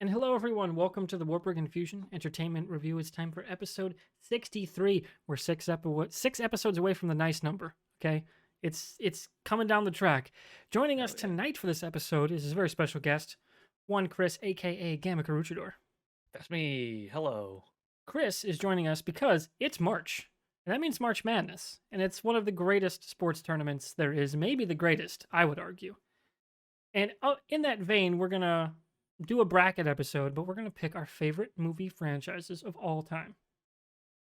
And hello, everyone. Welcome to the WARTburg Infusion Entertainment Review. It's time for episode 63. We're six episodes away from the nice number. Okay, it's coming down the track. Joining us tonight for this episode is a very special guest, one Chris, aka Gamma Caruchador. That's me. Hello. Chris is joining us because it's March, and that means March Madness, and it's one of the greatest sports tournaments there is. Maybe the greatest, I would argue. And in that vein, we're gonna do a bracket episode, but we're going to pick our favorite movie franchises of all time.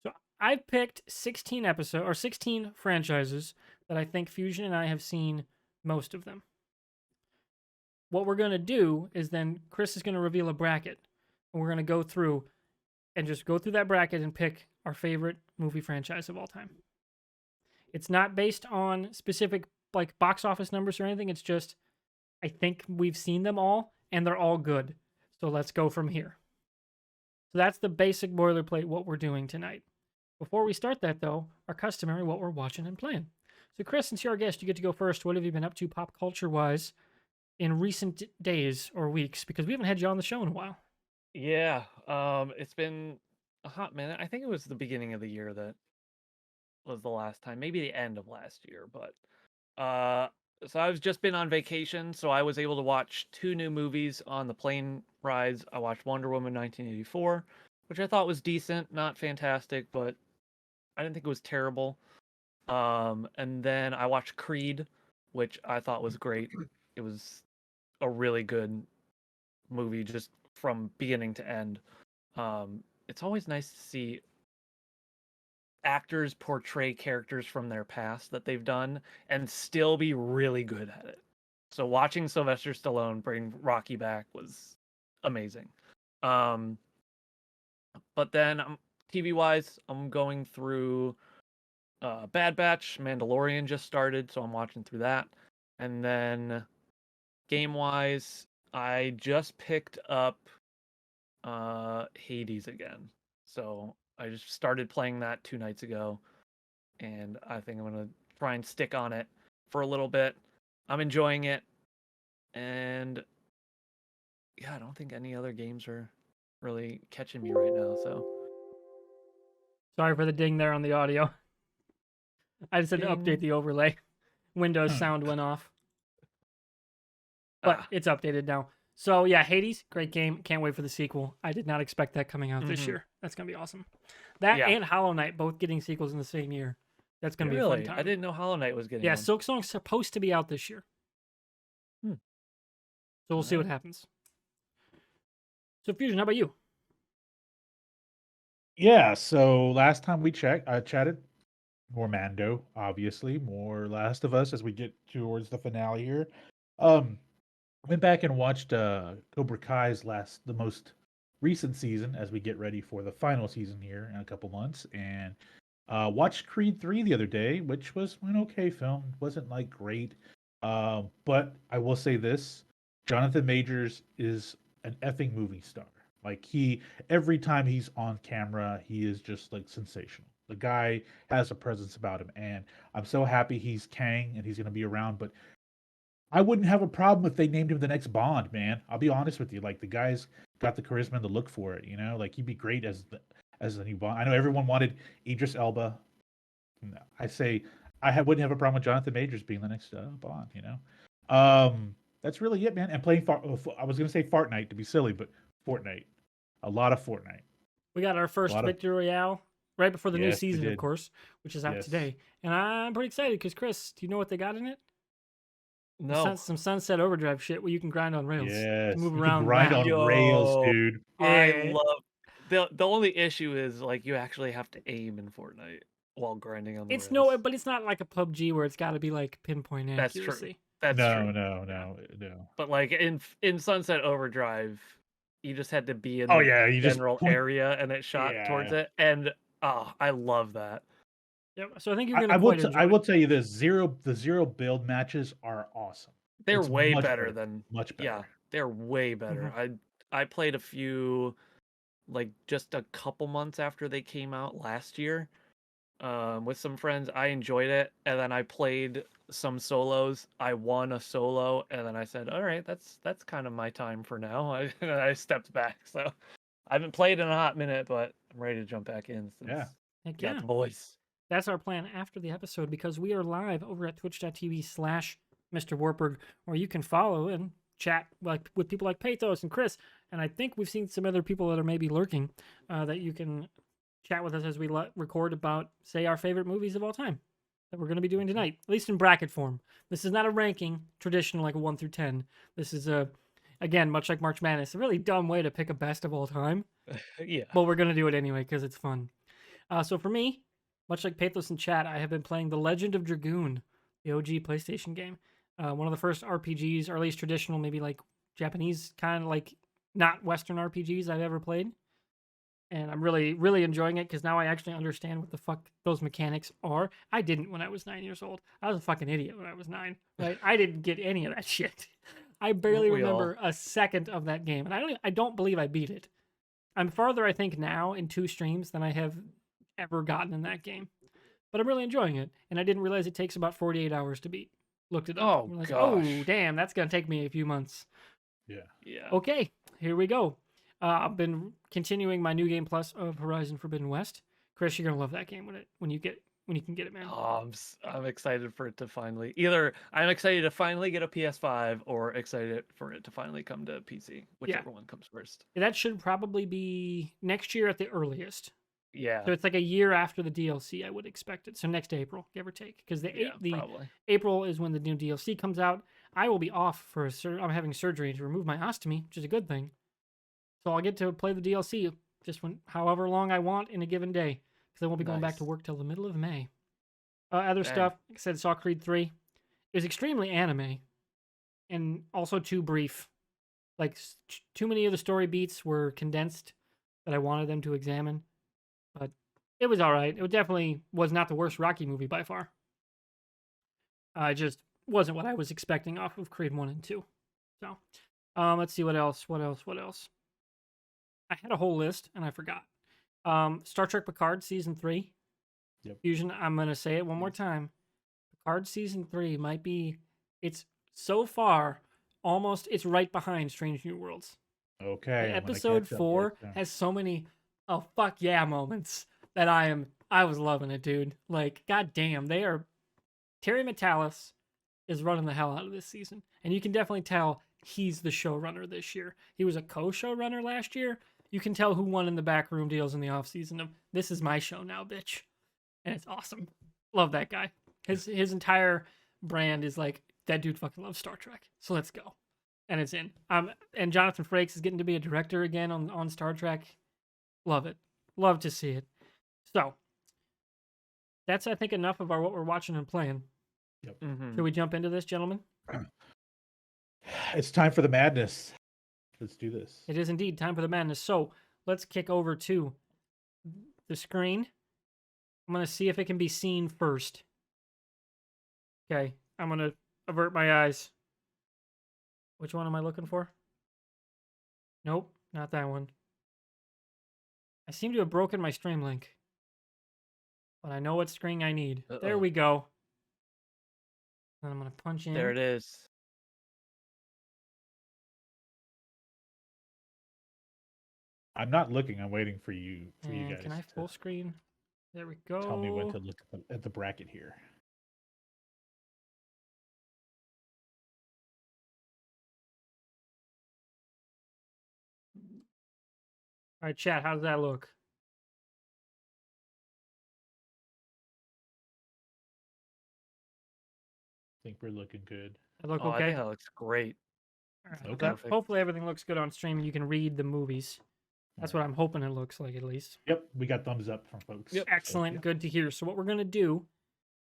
So I've picked 16 franchises that I think Fusion and I have seen most of them. What we're going to do is then Chris is going to reveal a bracket, and we're going to go through that bracket and pick our favorite movie franchise of all time. It's not based on specific like box office numbers or anything. It's just I think we've seen them all and they're all good. So let's go from here. So that's the basic boilerplate what we're doing tonight. Before we start that, though, our customary what we're watching and playing. So Chris, since you're our guest, you get to go first. What have you been up to pop culture-wise in recent days or weeks? Because we haven't had you on the show in a while. Yeah, it's been a hot minute. I think it was the beginning of the year that was the last time, maybe the end of last year, but so I've just been on vacation, so I was able to watch 2 new movies on the plane rides. I watched Wonder Woman 1984, which I thought was decent, not fantastic, but I didn't think it was terrible. And then I watched Creed, which I thought was great. It was a really good movie just from beginning to end. It's always nice to see actors portray characters from their past that they've done and still be really good at it. So watching Sylvester Stallone bring Rocky back was amazing. But then TV wise, I'm going through Bad Batch. Mandalorian just started, so I'm watching through that. And then game wise, I just picked up Hades again. So I just started playing that 2 nights ago, and I think I'm going to try and stick on it for a little bit. I'm enjoying it, and yeah, I don't think any other games are really catching me right now, so. Sorry for the ding there on the audio. I just had to update the overlay. Windows sound went off. But it's updated now. So yeah, Hades, great game. Can't wait for the sequel. I did not expect that coming out this year. That's going to be awesome. That and Hollow Knight both getting sequels in the same year. That's going to be a fun time. I didn't know Hollow Knight was getting one. Yeah, Silksong's supposed to be out this year. So we'll see what happens. So Fusion, how about you? Yeah, so last time we chatted, more Mando, obviously, more Last of Us as we get towards the finale here. Went back and watched Cobra Kai's the most recent season as we get ready for the final season here in a couple months, and watched Creed 3 the other day, which was an okay film. Wasn't like great, but I will say this: Jonathan Majors is an effing movie star. Like every time he's on camera, he is just like sensational. The guy has a presence about him, and I'm so happy he's Kang and he's going to be around. But I wouldn't have a problem if they named him the next Bond, man. I'll be honest with you. Like the guy's got the charisma and the look for it. You know, like he'd be great as the new Bond. I know everyone wanted Idris Elba. No, I say wouldn't have a problem with Jonathan Majors being the next Bond. You know, that's really it, man. And playing I was going to say Fortnite to be silly, but Fortnite, a lot of Fortnite. We got our first Victory Royale right before the new season, of course, which is out today, and I'm pretty excited because Chris, do you know what they got in it? No. Some Sunset Overdrive shit where you can grind on rails. Yes, move around. Grind on rails, dude. I love. The only issue is like you actually have to aim in Fortnite while grinding on the rails. But it's not like a PUBG where it's got to be like pinpoint accuracy. That's true. No. But like in Sunset Overdrive, you just had to be in the general area and it shot towards it, and I love that. Yeah, so I think you're gonna. I will tell you this: the zero build matches are awesome. They're way better than much better. Yeah, they're way better. I played a few, like just a couple months after they came out last year, with some friends. I enjoyed it, and then I played some solos. I won a solo, and then I said, "All right, that's kind of my time for now." And I stepped back. So I haven't played in a hot minute, but I'm ready to jump back in since Yeah. Heck we got yeah. the boys. That's our plan after the episode because we are live over at twitch.tv/MrWartburg, where you can follow and chat like with people like Pathos and Chris. And I think we've seen some other people that are maybe lurking that you can chat with us as we record about, say, our favorite movies of all time that we're going to be doing tonight, at least in bracket form. This is not a ranking traditional like a 1 through 10. This is again, much like March Madness, a really dumb way to pick a best of all time. Yeah. But we're going to do it anyway because it's fun. So for me, much like Pathos in chat, I have been playing The Legend of Dragoon, the OG PlayStation game. One of the first RPGs, or at least traditional, maybe like Japanese kind of like not Western RPGs I've ever played. And I'm really, really enjoying it because now I actually understand what the fuck those mechanics are. I didn't when I was 9 years old. I was a fucking idiot when I was 9. Right? I didn't get any of that shit. I barely We all- remember a second of that game, and I don't believe I beat it. I'm farther, I think, now in 2 streams than I have ever gotten in that game. But I'm really enjoying it, and I didn't realize it takes about 48 hours to beat. Looked it up. Oh, Realized, gosh. oh, damn, that's gonna take me a few months. Yeah. Yeah. Okay, here we go. I've been continuing my new game plus of Horizon Forbidden West. Chris, you're gonna love that game when you can get it, man. Oh, I'm excited for it to finally I'm excited to finally get a PS5 or excited for it to finally come to PC, whichever one comes first. That should probably be next year at the earliest. Yeah. So it's like a year after the DLC, I would expect it. So next April, give or take, because the probably. April is when the new DLC comes out. I will be off for I'm having surgery to remove my ostomy, which is a good thing. So I'll get to play the DLC just however long I want in a given day, because I won't be going back to Nice. work till the middle of May. Other Dang. stuff, like I said, saw Creed 3. It was extremely anime, and also too brief. Like too many of the story beats were condensed that I wanted them to examine. But it was all right. It definitely was not the worst Rocky movie by far. It just wasn't what I was expecting off of Creed 1 and 2. So, let's see what else. I had a whole list and I forgot. Star Trek Picard Season 3. Yep. Fusion, I'm going to say it one more time. Picard Season 3 might be, it's so far, it's right behind Strange New Worlds. Okay. I'm gonna Episode catch up 4 right now. has so many oh fuck yeah moments that I was loving it, dude. Like, goddamn, Terry Metalis is running the hell out of this season. And you can definitely tell he's the showrunner this year. He was a co-showrunner last year. You can tell who won in the backroom deals in the offseason of this is my show now, bitch. And it's awesome. Love that guy. His entire brand is like, that dude fucking loves Star Trek. So let's go. And it's in. And Jonathan Frakes is getting to be a director again on Star Trek. Love it. Love to see it. So, that's, I think, enough of what we're watching and playing. Yep. Mhm. Should we jump into this, gentlemen? It's time for the madness. Let's do this. It is indeed time for the madness. So, let's kick over to the screen. I'm going to see if it can be seen first. Okay. I'm going to avert my eyes. Which one am I looking for? Nope, not that one. I seem to have broken my stream link. But I know what screen I need. There we go. And I'm going to punch in. There it is. I'm not looking. I'm waiting for you And guys. can I full screen? There we go. Tell me when to look at the bracket here. All right, chat, how does that look? I think we're looking good. That look I okay? think that looks great. All right. Okay. Perfect. Hopefully everything looks good on stream and you can read the movies. That's what I'm hoping it looks like, at least. Yep, we got thumbs up from folks. Yep. So, Excellent. yeah. Good to hear. So what we're going to do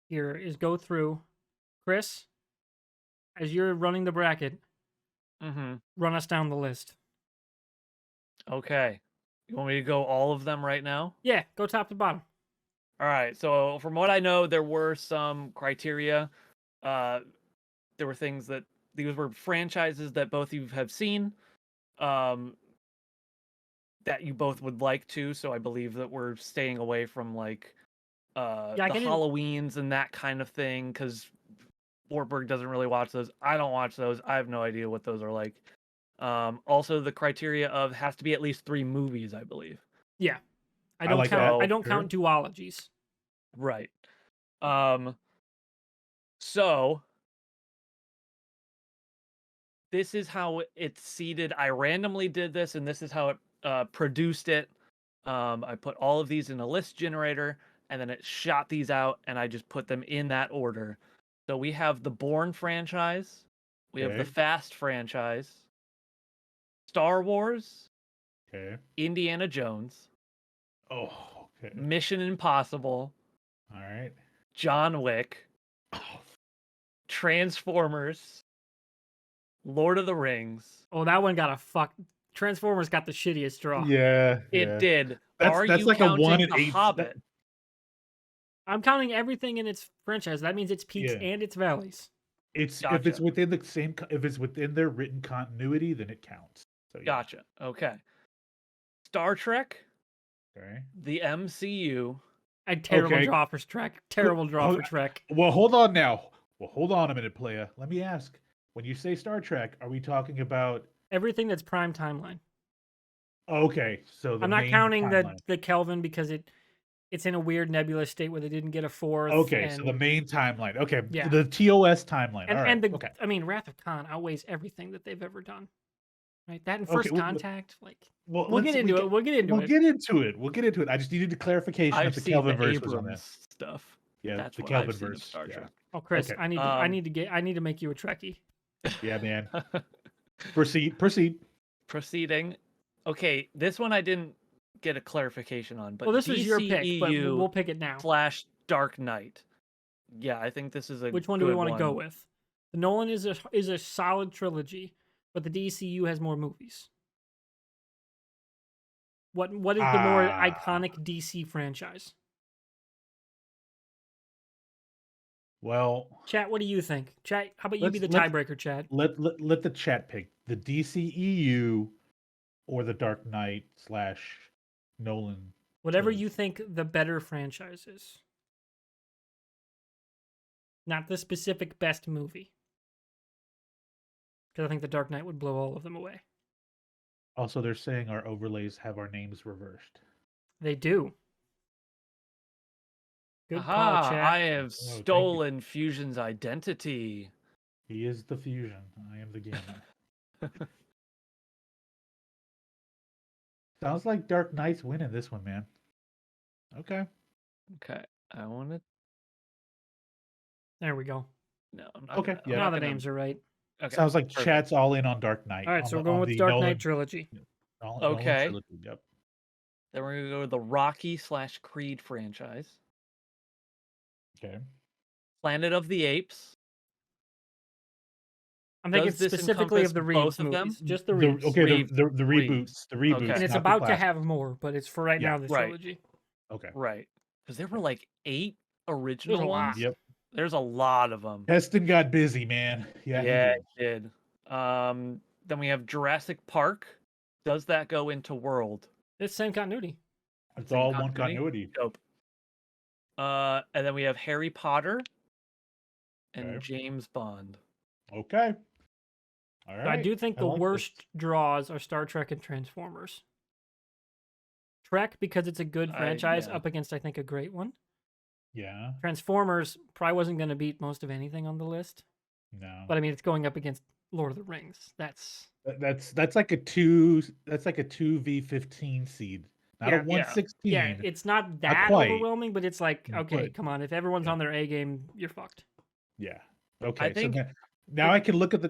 here is go through. Chris, as you're running the bracket, Mhm. run us down the list. Okay. You want me to go all of them right now? Yeah, go top to bottom. All right. So from what I know, there were some criteria. There were things that these were franchises that both of you have seen, that you both would like to. So I believe that we're staying away from like Yeah, I the get it. Halloweens and that kind of thing, because Wartburg doesn't really watch those. I don't watch those. I have no idea what those are like. Also the criteria of has to be at least 3 movies, I believe. Yeah, I I don't like count. that. I don't Sure. count duologies. Right. So this is how it's seeded. I randomly did this, and this is how it produced it. I put all of these in a list generator, and then it shot these out, and I just put them in that order. So we have the Bourne franchise, we have the Okay. Fast franchise, Star Wars, Okay. Indiana Jones, Oh, okay. Mission Impossible, All right. John Wick, Oh, Transformers, Lord of the Rings. Oh, that one got a fuck. Transformers got the shittiest draw. yeah. It Yeah. did. That's Are that's you like a 1 counting in The 8. Hobbit? I'm counting everything in its franchise. That means its peaks Yeah. and its valleys. It's if Gotcha. it's within the same if it's within their written continuity, then it counts. So yeah. Gotcha. Okay. Star Trek, Okay. the MCU. A terrible Okay. draw for Trek. Terrible draw for Trek. Well, hold on now. Well, hold on a minute, playa. Let me ask. When you say Star Trek, are we talking about? Everything that's prime timeline. Okay, so the I'm not main counting timeline. the Kelvin because it's in a weird nebulous state where they didn't get a 4th. Okay, so the and, main timeline. Okay, Yeah. the TOS timeline. and All right. and the okay. I mean, Wrath of Khan outweighs everything that they've ever done. Right? That and Okay, First well, Contact, like Well, we'll get into it. We'll get into We'll it. get into it. We'll get into it. I just needed a clarification I've if the seen Kelvin the verse was on that. Abrams stuff. Yeah, That's the what Kelvin I've seen of verse. Star Yeah. Trek. Oh, Chris, Okay. I need to make you a Trekkie. Yeah, man. Proceed. Proceeding. Okay, this one I didn't get a clarification on, but Well, this was your pick, but DCEU we'll pick it now. / Dark Knight. Yeah, I think this is a Which one do we good want to go one. with? The Nolan is a solid trilogy, but the DCU has more movies. What is the more iconic DC franchise? Well, Chat, what do you think? Chat, how about you be the let's- tiebreaker, Chad? let the chat pick the DCEU or the Dark Knight / Nolan. Whatever trilogy. you think the better franchise is. Not the specific best movie. Because I think the Dark Knight would blow all of them away. Also, they're saying our overlays have our names reversed. They do. Good Aha, call, Chat. I have thank you. stolen Fusion's identity. He is the fusion. I am the gamma. Sounds like Dark Knight's winning this one, man. Okay. Okay, I want to. There we go. No, I'm not Okay, gonna, yeah. Now the names are right. Okay, Sounds like perfect. chat's all in on Dark Knight. All right, on so the- we're going on with the Dark Nolan- Knight trilogy. Nolan Okay. trilogy, Yep. Then we're gonna go with the Rocky / Creed franchise. Okay. Planet of the Apes. I'm thinking Does this specifically of the encompass Reeves both of them? movies. Just the Reeves. Okay, Reeves. the reboots. The reboots. Okay. And it's not the about to classics. have more, but it's for right Yeah, now the right. trilogy. Okay. Right, because there were like 8 original lot. ones. Yep. There's a lot of them. Heston got busy, man. Yeah, he Yeah, did. it did. Then we have Jurassic Park. Does that go into World? It's same continuity. It's Same all one continuity? continuity. Dope. And then we have Harry Potter and Okay. James Bond. Okay. All So right. I do think the like this. worst draws are Star Trek and Transformers. Trek, because it's a good franchise, yeah. up against, I think, a great one. Yeah. Transformers probably wasn't going to beat most of anything on the list. No. But I mean, it's going up against Lord of the Rings. That's That's like a 2v15 seed. Not Yeah, a 116. yeah, it's not that quite, overwhelming, but it's like, okay, but- come on, if everyone's yeah. on their A game, you're fucked. Yeah. Okay. think- so now I can look at the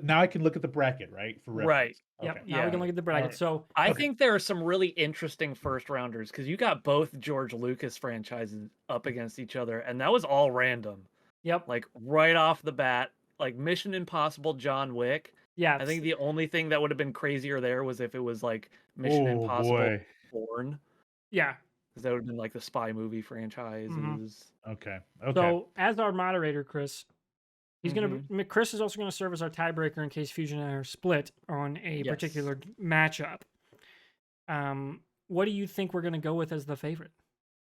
bracket, right? For reference. Right. Yep. Okay. Now we Yeah. can look at the bracket. Alright. So I Okay. think there are some really interesting first rounders because you got both George Lucas franchises up against each other, and that was all random. yep, Like right off the bat, like Mission Impossible, John Wick. yeah. I think the only thing that would have been crazier there was if it was like Mission Oh Impossible boy. Bourne, yeah. because that would have been like the spy movie franchises. Okay. Okay. So as our moderator, Chris, he's Mm-hmm. gonna. Chris is also gonna serve as our tiebreaker in case Fusion and I are split on a Yes. particular matchup. What do you think we're gonna go with as the favorite?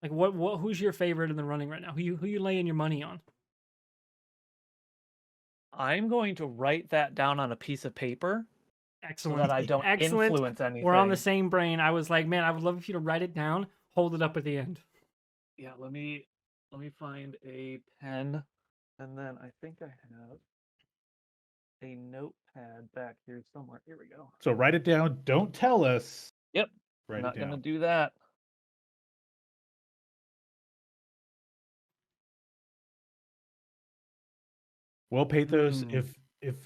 Like, what? Who's your favorite in the running right now? Who you laying your money on? I'm going to write that down on a piece of paper so Excellent, that I don't excellent. influence anything. We're on the same brain. I was like, man, I would love if you to write it down, hold it up at the end. Yeah, let me find a pen, and then I think I have a notepad back here somewhere. Here we go. So write it down. Don't tell us. Yep. Write I'm it not down. gonna do that. Well, Pathos, Hmm.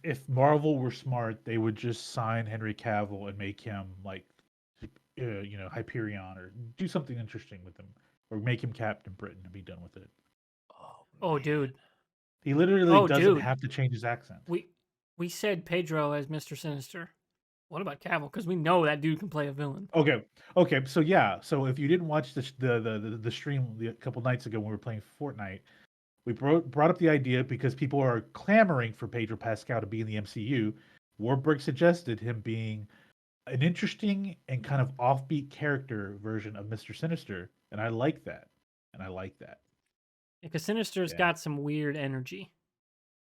if Marvel were smart, they would just sign Henry Cavill and make him like, Hyperion, or do something interesting with him, or make him Captain Britain and be done with it. Oh, man. dude. He literally Oh, doesn't dude. have to change his accent. We said Pedro as Mr. Sinister. What about Cavill? Because we know that dude can play a villain. Okay. So yeah. So if you didn't watch the stream a couple nights ago when we were playing Fortnite, we brought up the idea because people are clamoring for Pedro Pascal to be in the MCU. Warburg suggested him being an interesting and kind of offbeat character version of Mr. Sinister, and I like that. Because Sinister's Yeah. got some weird energy.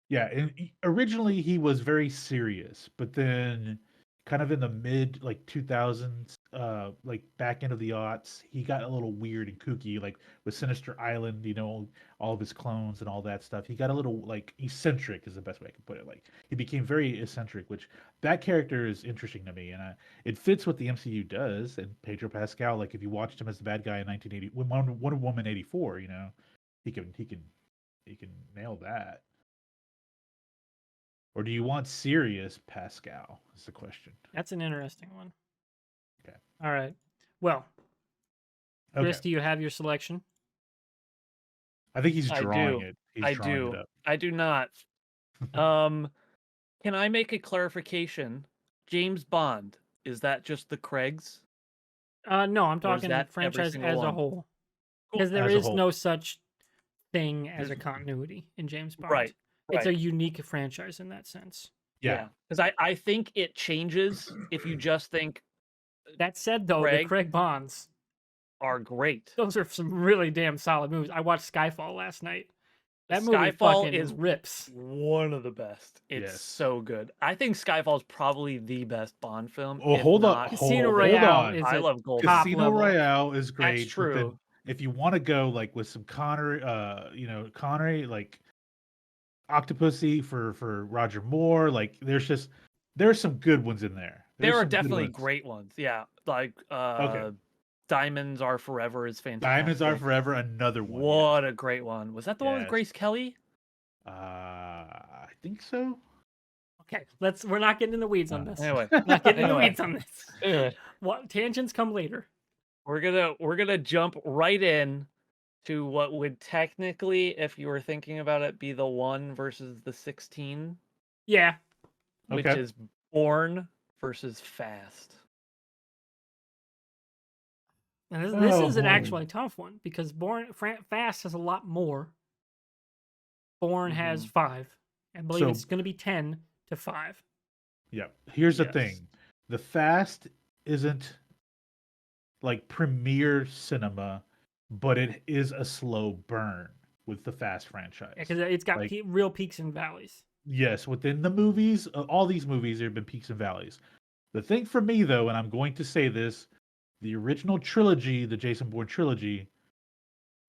Yeah, and originally he was very serious, but then kind of in the mid like 2000s, like back end of the aughts, he got a little weird and kooky, like with Sinister Island, all of his clones and all that stuff. He got a little like eccentric is the best way I can put it. Like he became very eccentric, which that character is interesting to me, and it fits what the MCU does. And Pedro Pascal, like if you watched him as the bad guy in 1980, Wonder Woman 84, he can nail that. Or do you want serious Pascal? Is the question. That's an interesting one. Okay. All right. Well, Chris, Okay. do you have your selection? I think he's I drawing do. it. He's I drawing do. it up. I do not. Can I make a clarification? James Bond, is that just the Craigs? No, I'm Or is talking that every franchise single as a one? whole. Cool. Because there As a is whole. no such thing as a There's- continuity in James Bond. Right. It's a Right. unique franchise in that sense. Yeah. Because I think it changes if you just think That said, though, the Craig Craig Bonds, are great. those are some really damn solid movies. I watched Skyfall last night. That movie Skyfall fucking is rips. one of the best. It's Yes. so good. I think Skyfall is probably the best Bond film. Oh, if hold on. not Casino Hold Royale on. is I a love Gold. top Casino level. Royale is great. That's but then true. if you want to go like with some Connery, Connery, like Octopussy for Roger Moore, like there's some good ones in there. There There's are some good definitely ones. great ones. Yeah. Like Okay. Diamonds Are Forever is fantastic. Diamonds Are Forever, another one. What a great one. Was that the one with Yes. Grace Kelly? I think so. Okay, we're not getting in the weeds on this. Anyway. Not getting in the Anyway. weeds on this. Anyway, What tangents come later? we're gonna jump right in to what would technically, if you were thinking about it, be the 1 versus the 16, Yeah. which Okay. is Born versus Fast. And this Oh, is an boy. actually tough one because Fast has a lot more. Born has 5. I believe So- it's going to be 10 to 5. Yeah. Here's the Yes. thing. The Fast isn't like premiere cinema, but it is a slow burn with the Fast franchise. Because it's got Like- real peaks and valleys. Yes, within the movies, all these movies, there have been peaks and valleys. The thing for me, though, and I'm going to say this, the original trilogy, the Jason Bourne trilogy,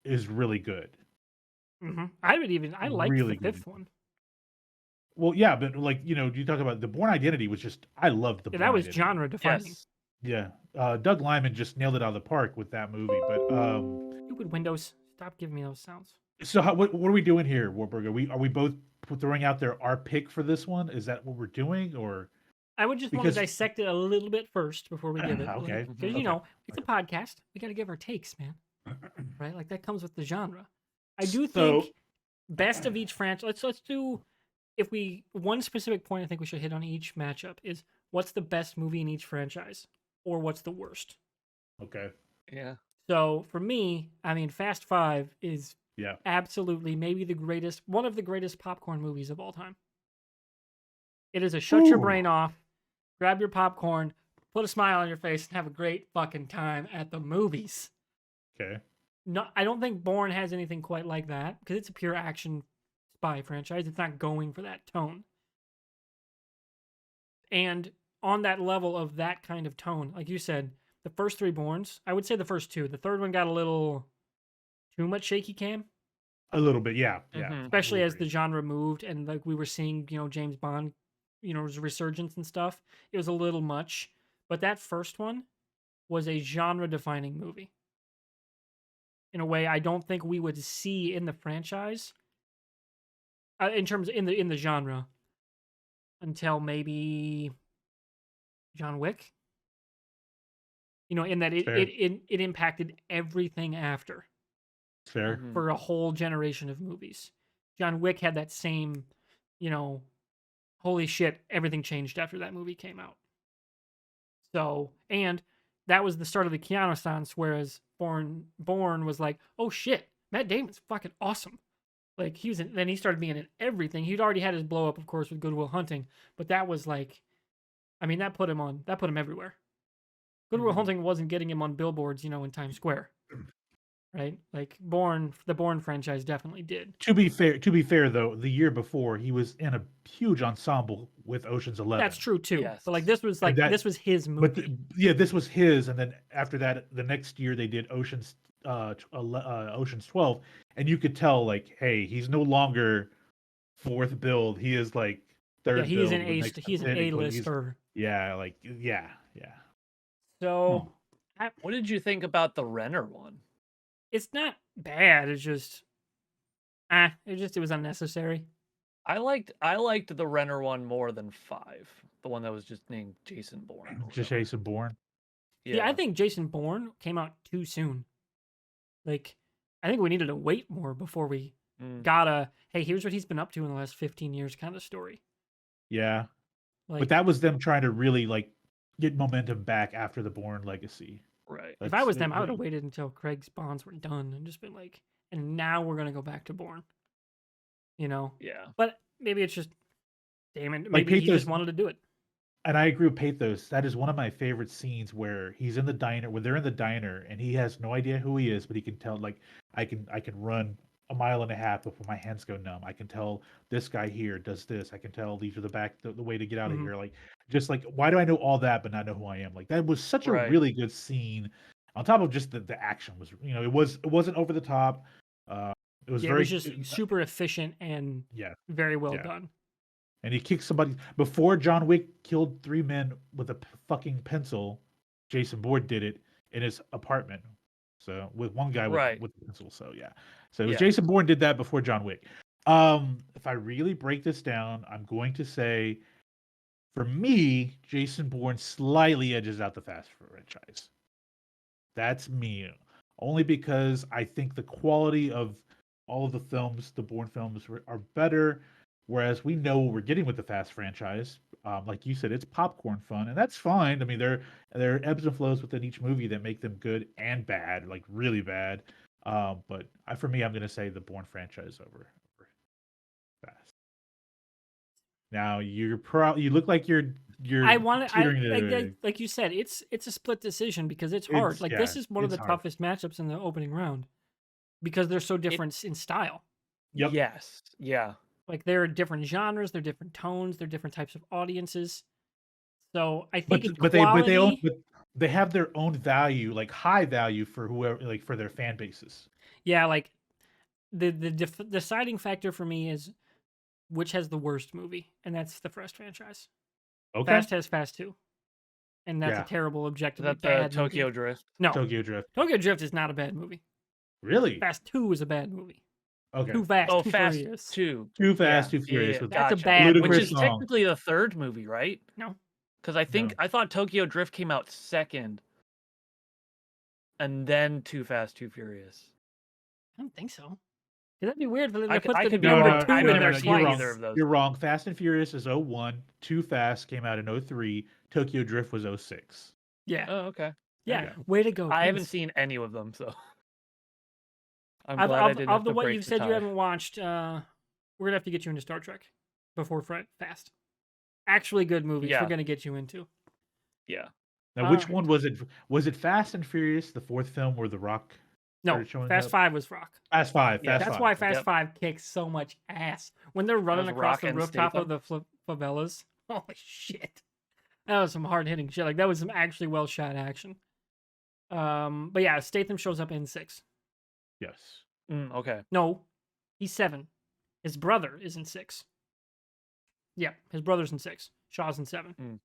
is really good. I liked Really the good. 5th one. Well, yeah, but like, you talk about the Bourne Identity was just, I loved the Yeah, Bourne that was Identity. genre defining. Yes. Yeah. Doug Liman just nailed it out of the park with that movie. But Stupid Windows. Stop giving me those sounds. so what are we doing here, Warburg? Are we both throwing out there our pick for this one? Is that what we're doing, or I would just want to Because- dissect it a little bit first before we give it. Okay. Because, Okay. it's a podcast. We got to give our takes, man. Right? Like, that comes with the genre. I do So- think best of each franchise. Let's do, one specific point I think we should hit on each matchup is what's the best movie in each franchise or what's the worst. Okay. Yeah. So for me, I mean, Fast 5 is Yeah. absolutely maybe one of the greatest popcorn movies of all time. It is a shut your Ooh. brain off, grab your popcorn, put a smile on your face, and have a great fucking time at the movies. Okay. No, I don't think Bourne has anything quite like that because it's a pure action spy franchise. It's not going for that tone. And on that level of that kind of tone, like you said, the first three Bournes, I would say the first two. The third one got a little too much shaky cam, A little bit, yeah, yeah. Mhm. I especially will as agree. the genre moved and like we were seeing, James Bond, resurgence and stuff. It was a little much, but that first one was a genre-defining movie in a way I don't think we would see in the franchise, in terms in the genre until maybe John Wick. In that It's fair. it impacted everything after It's fair. Mhm. for a whole generation of movies. John Wick had that same, you know, holy shit, everything changed after that movie came out. So, and that was the start of the Keanu stance, whereas Born was like, oh shit, Matt Damon's fucking awesome. Like then he started being in everything. He'd already had his blow up, of course, with Good Will Hunting, but that was like, I mean, that put him everywhere. Good Will Mhm. Hunting wasn't getting him on billboards, in Times Square, right? Like the Bourne franchise definitely did. To be fair though, the year before he was in a huge ensemble with Ocean's That's 11, true too. Yes. But like this was and that, his but movie. yeah, this was his, and then after that, the next year they did Ocean's 12, and you could tell like, hey, he's no longer fourth build. He is like Yeah, third build. The next he's an he's A-lister. yeah, like yeah, yeah. So What did you think about the Renner one? it's not bad. It's just it was unnecessary. I liked the Renner one more than 5, the one that was just named Jason Bourne or Just whatever. Jason Bourne. Yeah, I Yeah. think Jason Bourne came out too soon. Like, I think we needed to wait more before we Mm, got a hey, here's what he's been up to in the last 15 years kind of story. Yeah, but Like, that was them trying to really like get momentum back after the Bourne legacy. right. if I That's was them, I would have waited until Craig's bonds were done and just been like, and now we're gonna go back to Bourne. Yeah. But maybe it's just Damon. like Maybe he just Pathos, wanted to do it. and I agree with Pathos. That is one of my favorite scenes where he's in the diner, when they're in the diner, and he has no idea who he is, but he can tell like I can run a mile and a half before my hands go numb. I can tell this guy here does this. I can tell these are the way to get out of Mhm. here. Like just like why do I know all that but not know who I am? Like that was such a Right. really good scene. On top of just the action was it wasn't over the top. Uh, it was Yeah, it was very just super efficient and yeah, very well yeah. done. And he kicked somebody before John Wick killed 3 men with a fucking pencil. Jason Bourne did it in his apartment. So with one guy with Right. with the pencil. So yeah. So it was Yeah. Jason Bourne did that before John Wick. If I really break this down, I'm going to say for me, Jason Bourne slightly edges out the Fast franchise. That's me. Only because I think the quality of all of the films, the Bourne films, are better. Whereas we know what we're getting with the Fast franchise. Like you said, it's popcorn fun, and that's fine. I mean, there are ebbs and flows within each movie that make them good and bad, like really bad. But for me, I'm going to say the Bourne franchise over Fast. Now you look like you're I want I teetering like you said, it's a split decision because it's hard. it's Like yeah, this is one of it's the hard. toughest matchups in the opening round because they're so different in style. Yep. Yes. Yeah. Like there are different genres, they're different tones, they're different types of audiences. So I think But in but quality, they have their own value, like high value for whoever, like for their fan bases. yeah, like the deciding factor for me is which has the worst movie, and that's the Fast franchise. Okay. Fast has Fast 2, and that's a Yeah. terrible, Is objectively that the bad Tokyo movie. Drift? No, Tokyo Drift. Tokyo Drift is not a bad movie. Really? Fast 2 is a bad movie. Okay. Too Fast, Oh, Too Fast Furious. 2. Too Yeah. Fast, Too Furious with That's a Gotcha. bad Which ludicrous is movie. song. technically the third movie, right? No, Because I No. thought Tokyo Drift came out second, and then Too Fast, Too Furious. I don't think so. That'd be weird if they I put I the could be number wrong. 2 I've in never there seen You're wrong. twice. either of those. You're wrong. Fast and Furious is 01. Too Fast came out in 03. Tokyo Drift was 06. Yeah, Oh, okay. yeah. Yeah. Way to go. I haven't Vince. seen any of them, so I'm Of, glad I of, didn't of have the to what break you've the said you tie. haven't watched, we're gonna have to get you into Star Trek before Fast. Actually, good movies. Yeah. We're gonna get you into. Yeah. Now, which Alright. one was it? Was it Fast and Furious, the fourth film, where The Rock No, started showing Fast up? 5 was Rock. Fast Five. Yeah. Fast That's Five. why Fast Yep. 5 kicks so much ass. When they're running was across Rock the and rooftop of Statham? the favelas. Holy shit. That was some hard hitting shit. Like that was some actually well shot action. But yeah, Statham shows up in 6. Yes. Okay. No, he's 7. His brother is in 6. Yeah, his brother's in 6. Shaw's in 7.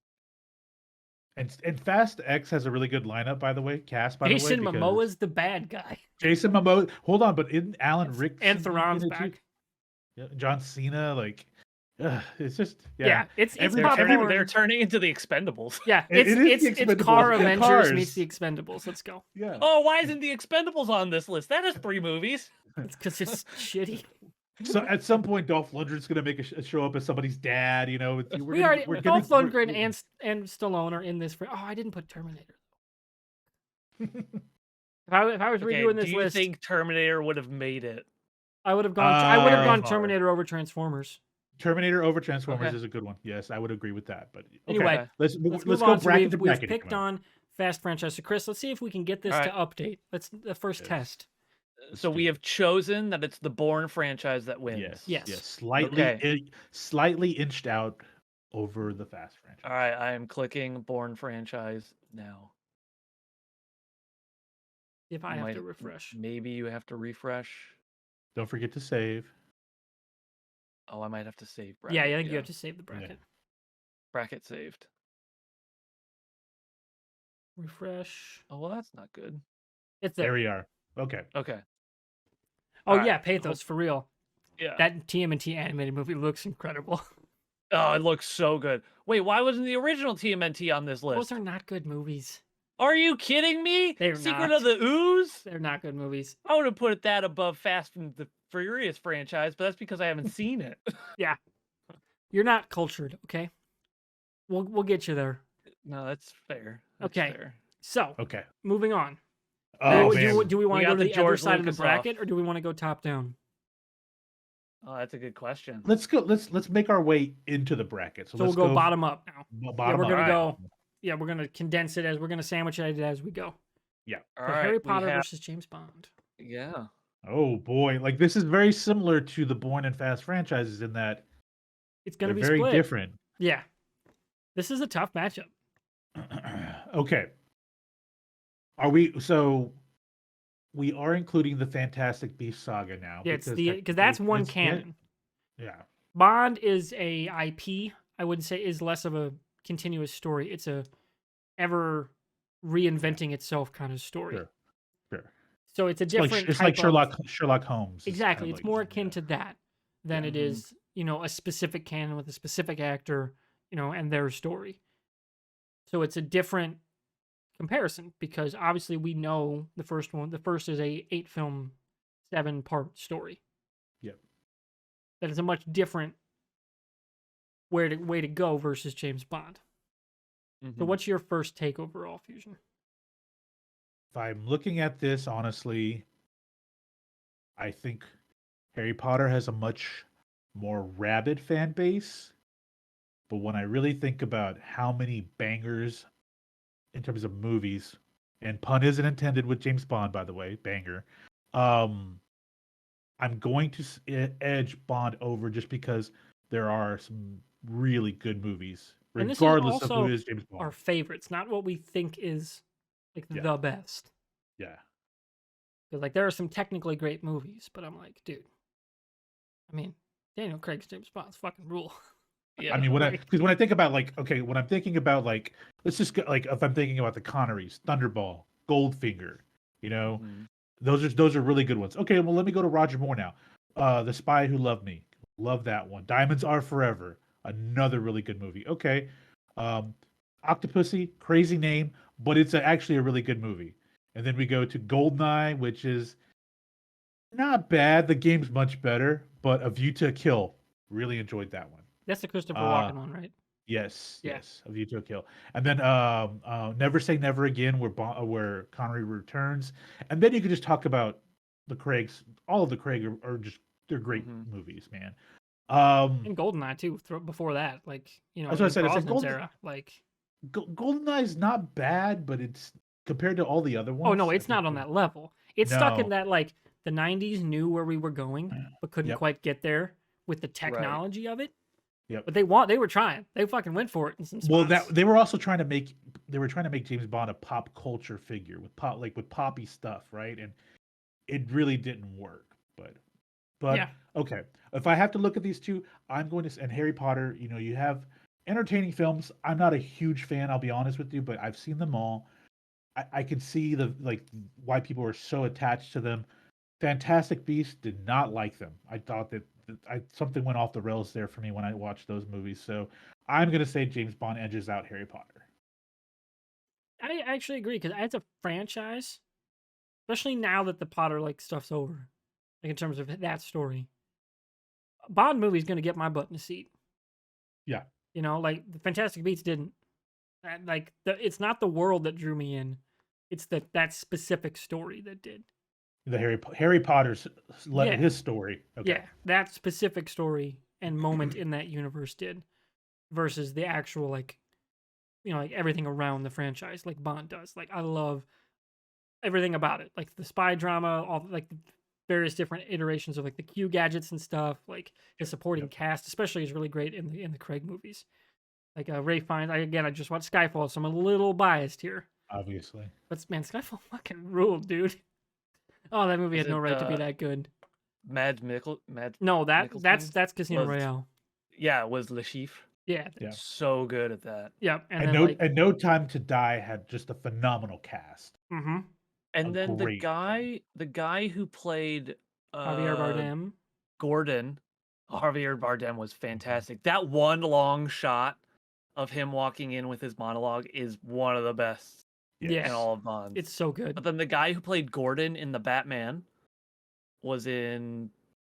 And Fast X has a really good lineup, by the way. Cast, by the way, Jason because Momoa's the bad guy. Jason Momoa. Hold on, but isn't Alan Rickson And in Theron's it too? back. Yeah, John Cena, like, it's just Yeah, it's Every- popcorn. They're turning into the Expendables. Yeah, It is the it's Expendables Car and Avengers Cars. meets the Expendables. Let's go. yeah. Oh, why isn't the Expendables on this list? That is 3 movies. It's because it's shitty. So at some point, Dolph Lundgren's gonna make a show up as somebody's dad. You know, We already Dolph Lundgren and Stallone are in this. Oh, I didn't put Terminator. If I was Okay, reviewing this do you list, think Terminator would have made it? I would have gone hard. Terminator over Transformers. Terminator over Transformers Okay. is a good one. Yes, I would agree with that. But okay, Anyway, let's Let's go move on. So bracket to we've bracket. picked on Fast franchise. So Chris, let's see if we can get this All to update. Let's the first Yes. test. So we have chosen that it's the Bourne franchise that wins. Yes, Yes. slightly inched out over the Fast franchise. All right, I am clicking Bourne franchise now. If I You have to might- refresh. Maybe you have to refresh. Don't forget to save. Oh, I might have to save Yeah, bracket. I think you have to save the bracket. Bracket saved. Refresh. Oh, well, that's not good. It's There there. we are. Okay. Okay. Oh Alright, yeah, Pathos for real. Yeah. That TMNT animated movie looks incredible. Oh, it looks so good. Wait, why wasn't the original TMNT on this list? Those are not good movies. Are you kidding me? They're Secret not. of the Ooze? They're not good movies. I would have put that above Fast and the Furious franchise, but that's because I haven't seen it. You're not cultured, okay? We'll get you there. No, that's fair. That's Okay. fair. So, Okay. moving on. Oh do, man. do we want We to go got to the the other George side of the Lucas off. bracket, or do we want to go top down? Oh, that's a good question. Let's go. Let's make our way into the bracket. So So we'll let's go bottom up now. Bottom we're up. gonna Alright. go. Yeah, we're gonna condense it as we're gonna sandwich it as we go. Yeah. All So right. Harry we Potter have- versus James Bond. Yeah. Oh boy, like this is very similar to the Bourne and Fast franchises in that It's gonna they're be very split. different. Yeah, this is a tough matchup. Okay. Are we so? We are including the Fantastic Beasts saga now. Yeah, it's because because that's one it's- canon. Yeah. Bond is a IP. I would say is less of a continuous story. It's a ever reinventing itself kind of story. Sure. Sure. So it's a It's like, different. it's like type of- Sherlock Holmes. is Exactly, kind of it's like- more akin to that than Yeah. it is, a specific canon with a specific actor, and their story. So it's a different comparison because obviously we know the first one. The first is a 8-film, 7-part story. Yep. That is a much different way to go versus James Bond. So Mhm. what's your first take overall, Fusion? If I'm looking at this honestly, I think Harry Potter has a much more rabid fan base. But when I really think about how many bangers in terms of movies, and pun isn't intended with James Bond, by the way, banger. I'm going to edge Bond over just because there are some really good movies, And this is regardless of also who is James Bond. Our favorites, not what we think is like Yeah. the best. Yeah. Because like there are some technically great movies, but I'm like, dude. I mean, Daniel Craig's James Bond's fucking rule. Yeah. I mean, when I think about when I'm thinking about let's just go, if I'm thinking about the Connerys, Thunderball, Goldfinger, Mhm. those are really good ones. Okay, well let me go to Roger Moore now. The Spy Who Loved Me, love that one. Diamonds Are Forever, another really good movie. Okay, Octopussy, crazy name, but it's actually a really good movie. And then we go to Goldeneye, which is not bad. The game's much better, but A View to a Kill, really enjoyed that one. That's the Christopher Uh, Walken one, right? Yes, Yeah. yes, A View to a Kill, and then Never Say Never Again, where Connery returns, and then you could just talk about the Craigs. All of the Craig are just they're great Mhm. movies, man. And Goldeneye too. Before that, like That's what I said, in it's like Brosnan's Golden- era, like GoldenEye is not bad, but it's compared to all the other ones. oh no, I it's not think on that level. It's stuck in No. that like the '90s knew where we were going, but couldn't Yep. quite get there with the Right. technology of it. Yep. But they were trying. They fucking went for it in some Well, spots. that they were also trying to make James Bond a pop culture figure with with poppy stuff, right? And it really didn't work. But Yeah. okay, if I have to look at these two, I'm going to and Harry Potter. You have entertaining films. I'm not a huge fan, I'll be honest with you, but I've seen them all. I can see why people are so attached to them. Fantastic Beasts did not like them. I thought that something went off the rails there for me when I watched those movies. So I'm going to say James Bond edges out Harry Potter. I actually agree because as a franchise, especially now that the Potter like stuff's over, like in terms of that story, Bond movie's gonna get my butt in a seat. Yeah. Like the Fantastic Beasts didn't. It's not the world that drew me in; it's that specific story that did. The Harry Potter's Yeah. his story. Okay. Yeah, that specific story and moment in that universe did, versus the actual like everything around the franchise like Bond does. Like I love everything about it, like the spy drama, all like the various different iterations of like the Q gadgets and stuff. Like the supporting Yep. cast, especially, is really great in the Craig movies. Like Ray Fiennes. I just watched Skyfall, so I'm a little biased here. Obviously. But man, Skyfall fucking ruled, dude. Oh, that movie Is had no it, right to be that good. Mad No, that's Mikkelsen Casino was Royale. was Le Chiffre. Yeah. Yeah. So good at that. Yep. And And then No Time to Die had just a phenomenal cast. mm-hmm. And then great the guy who played Javier Bardem. Gordon, Javier Bardem was fantastic. That one long shot of him walking in with his monologue is one of the best Yes. in all of Bond. It's so good. But then the guy who played Gordon in the Batman was in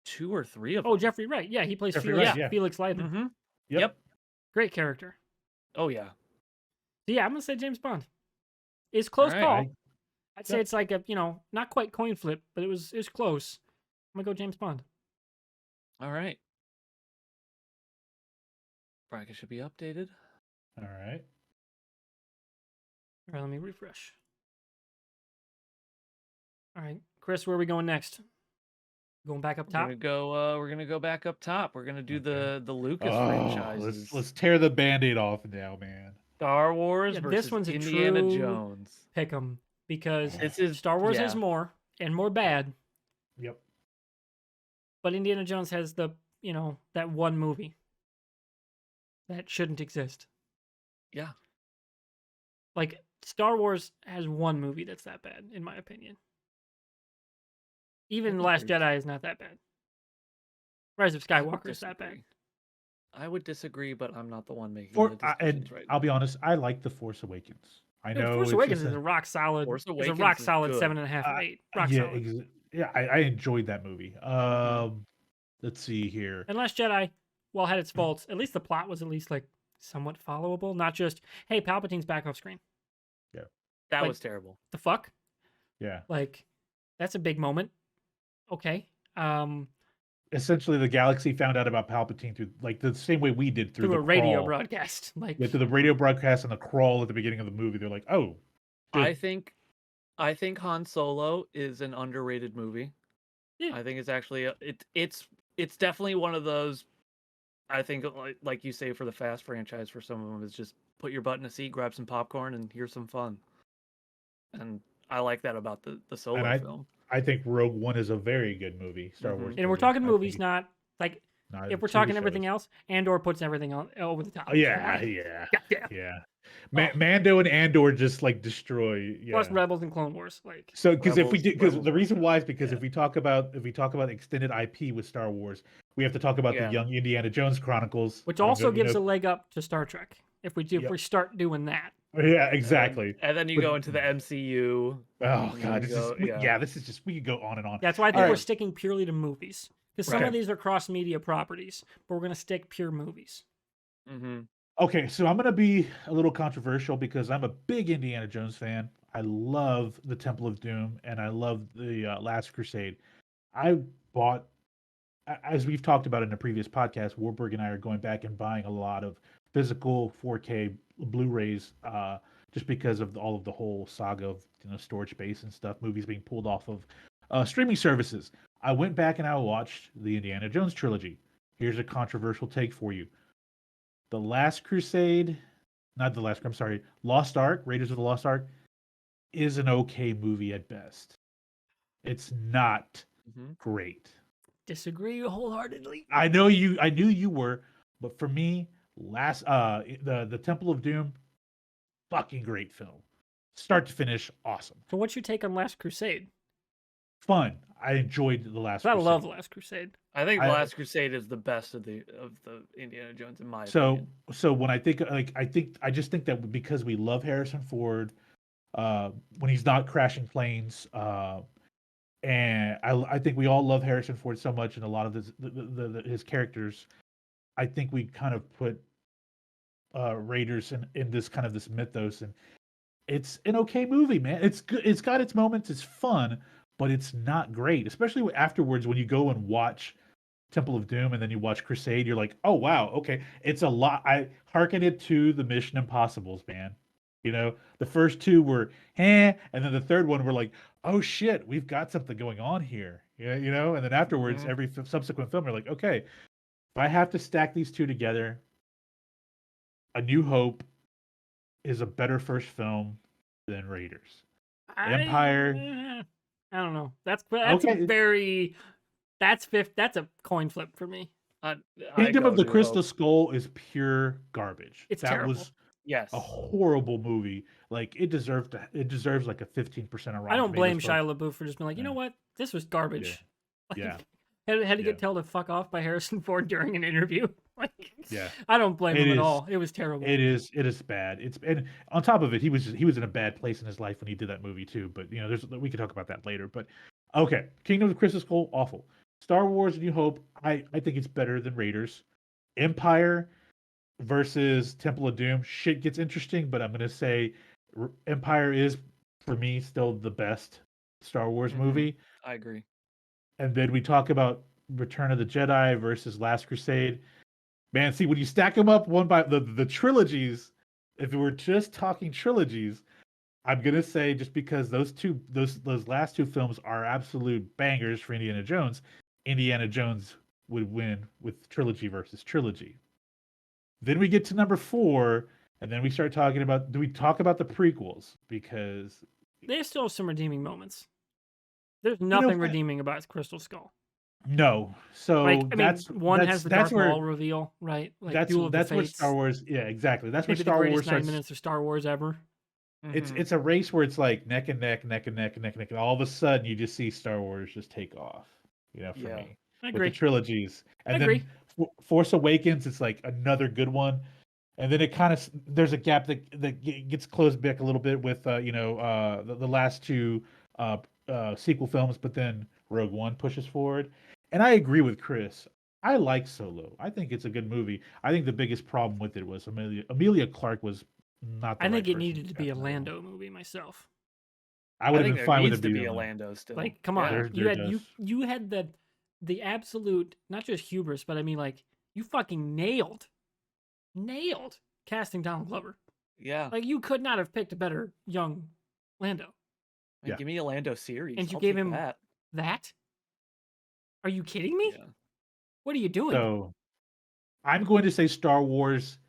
2 or 3 of them. Oh, Jeffrey Wright. Yeah, he plays Jeffrey Felix, Wright, yeah. Felix Leiter. Mm-hmm. Yep. Great character. Oh yeah. So yeah, I'm gonna say James Bond. It's close All right. call. I'd say Yep. it's like a not quite coin flip, but it was close. I'm gonna go James Bond. All right. Bracket should be updated. All right. All right, let me refresh. All right, Chris, where are we going next? Going back up top. We're gonna go back up top. We're gonna do Okay. the Lucas Oh, franchises. let's tear the Band-Aid off now, man. Star Wars Yeah, versus this one's a Indiana true Jones. Pick 'em because This is Star Wars yeah. has more and more bad, Yep. but Indiana Jones has the that one movie that shouldn't exist. Yeah. Like Star Wars has one movie that's that bad, in my opinion. Even I Last disagree. Jedi is not that bad. Rise of I would Skywalker is that bad. disagree. I would disagree, but I'm not the one making For the and decisions right I'll now. be honest, I like The Force Awakens. I Dude, know Force it's Awakens just is a rock solid. Force It's a Awakens rock is solid good. 7.5 out of 8. Rock yeah, solid. I enjoyed that movie. Let's see here. And Last Jedi, while had its faults, at least the plot was at least like somewhat followable. Not just, hey, Palpatine's back off screen. That like- was terrible. The fuck? Yeah. Like, that's a big moment. Okay. Essentially, the galaxy found out about Palpatine through the same way we did through Through the a radio crawl. broadcast. Like, Yeah, through the radio broadcast and the crawl at the beginning of the movie. They're like, oh, I think Han Solo is an underrated movie. Yeah. I think it's actually it's definitely one of those. I think like you say for the Fast franchise, for some of them is just put your butt in a seat, grab some popcorn, and here's some fun. And I like that about the Solo film. I think Rogue One is a very good movie. Star Wars. and we're movie. talking I movies, think not like not if we're TV talking everything shows. else. Andor puts everything on over the top. Yeah. Yeah. Mando and Andor just destroy. Yeah. Plus Rebels and Clone Wars. Like, So because if we Rebels- do, because Rebels the are- reason why is because yeah. if we talk about extended IP with Star Wars, we have to talk about Yeah. the Young Indiana Jones Chronicles, which I don't also know, you gives know- a leg up to Star Trek. If Yep. we start doing that. Yeah, exactly. And then you But- go into the MCU. Oh and god, you this is go- yeah, this is just we could go on and on. That's why I think All we're right. sticking purely to movies. Because some Right. of these are cross media properties, but we're gonna stick pure movies. Mm-hmm. Okay, so I'm gonna be a little controversial because I'm a big Indiana Jones fan. I love the Temple of Doom and I love the Last Crusade. I bought, as we've talked about in a previous podcast, Warburg and I are going back and buying a lot of physical 4K Blu-rays just because of all of the whole saga of storage space and stuff, movies being pulled off of streaming services. I went back and I watched the Indiana Jones trilogy. Here's a controversial take for you: The Last Crusade, not the Last. I'm sorry, Lost Ark, Raiders of the Lost Ark, is an okay movie at best. It's not Mhm. great. Disagree wholeheartedly. I know you. I knew you were, but for me, the Temple of Doom, fucking great film, start to finish, awesome, So what's your take on Last Crusade? fun. I enjoyed the Last 'Cause I Crusade. love Last Crusade. I think I Last Crusade is the best of the Indiana Jones in my so opinion. so when I think like I just think that because we love Harrison Ford, when he's not crashing planes, and I think we all love Harrison Ford so much, and a lot of his characters. I think we kind of put Raiders in this kind of this mythos, and it's an okay movie, man. It's good. It's got its moments. It's fun, but it's not great. Especially afterwards when you go and watch Temple of Doom and then you watch Crusade, you're like, oh wow, okay, it's a lot. I hearken it to the Mission Impossibles, man. The first two were and then the third one we're like, oh shit, we've got something going on here. Yeah, and then afterwards, Mhm. every subsequent film, we're like, okay, if I have to stack these two together, A New Hope is a better first film than Raiders. Empire, I don't know. That's a okay. very that's fifth. That's a coin flip for me. I Kingdom go of the New Crystal Hope. Skull is pure garbage. It's That terrible. was Yes. a horrible movie. Like it deserves like a 15% on I Rotten don't blame Tomatoes. Shia LaBeouf for just being like, you know Yeah. what, this was Yeah. garbage. Like, Yeah. had to Yeah. get told to fuck off by Harrison Ford during an interview. Like, Yeah. I don't blame It him at is. all. It was terrible. It is bad. And on top of it, he was in a bad place in his life when he did that movie too. But we could talk about that later. But okay, Kingdom of the Crystal Skull, awful. Star Wars: New Hope, I think it's better than Raiders. Empire versus Temple of Doom, shit gets interesting. But I'm gonna say Empire is for me still the best Star Wars Mhm. movie. I agree. And then we talk about Return of the Jedi versus Last Crusade. Man, see when you stack them up one by the trilogies, if we're just talking trilogies, I'm gonna say just because those last two films are absolute bangers for Indiana Jones, Indiana Jones would win with trilogy versus trilogy. Then we get to number 4, and then we start talking about do we talk about the prequels? Because They still have some redeeming moments. There's you know nothing what? redeeming about Crystal Skull. No. Like, So I mean, one has the that's Darth Maul where reveal, right? Like Duel of the that's where Star Fates, Wars, yeah, exactly. That's where maybe the Star Wars greatest 9 starts. minutes of Star Wars ever. Mhm. It's a race where it's like neck and neck, neck and neck and neck and neck, and all of a sudden you just see Star Wars just take off. For Yeah. me I with the agree. trilogies, I and agree. then Force Awakens, it's like another good one, and then it kind of there's a gap that gets closed back a little bit with the last two sequel films, but then Rogue One pushes forward, and I agree with Chris. I like Solo. I think it's a good movie. I think the biggest problem with it was Amelia Clark was not the I right think it person needed to to be cast a in that role. Lando movie myself. I I would have think been there fine with needs it to being be a on. Lando still. Like, come Yeah. on, you had Does. you had the absolute, not just hubris, but I mean, like, you fucking nailed casting Donald Glover. Yeah. Like, you could not have picked a better young Lando, And Yeah. give me a Lando series. and you I'll gave take him that. that. Are you kidding me? Yeah. What are you doing? So I'm going to say Star Wars.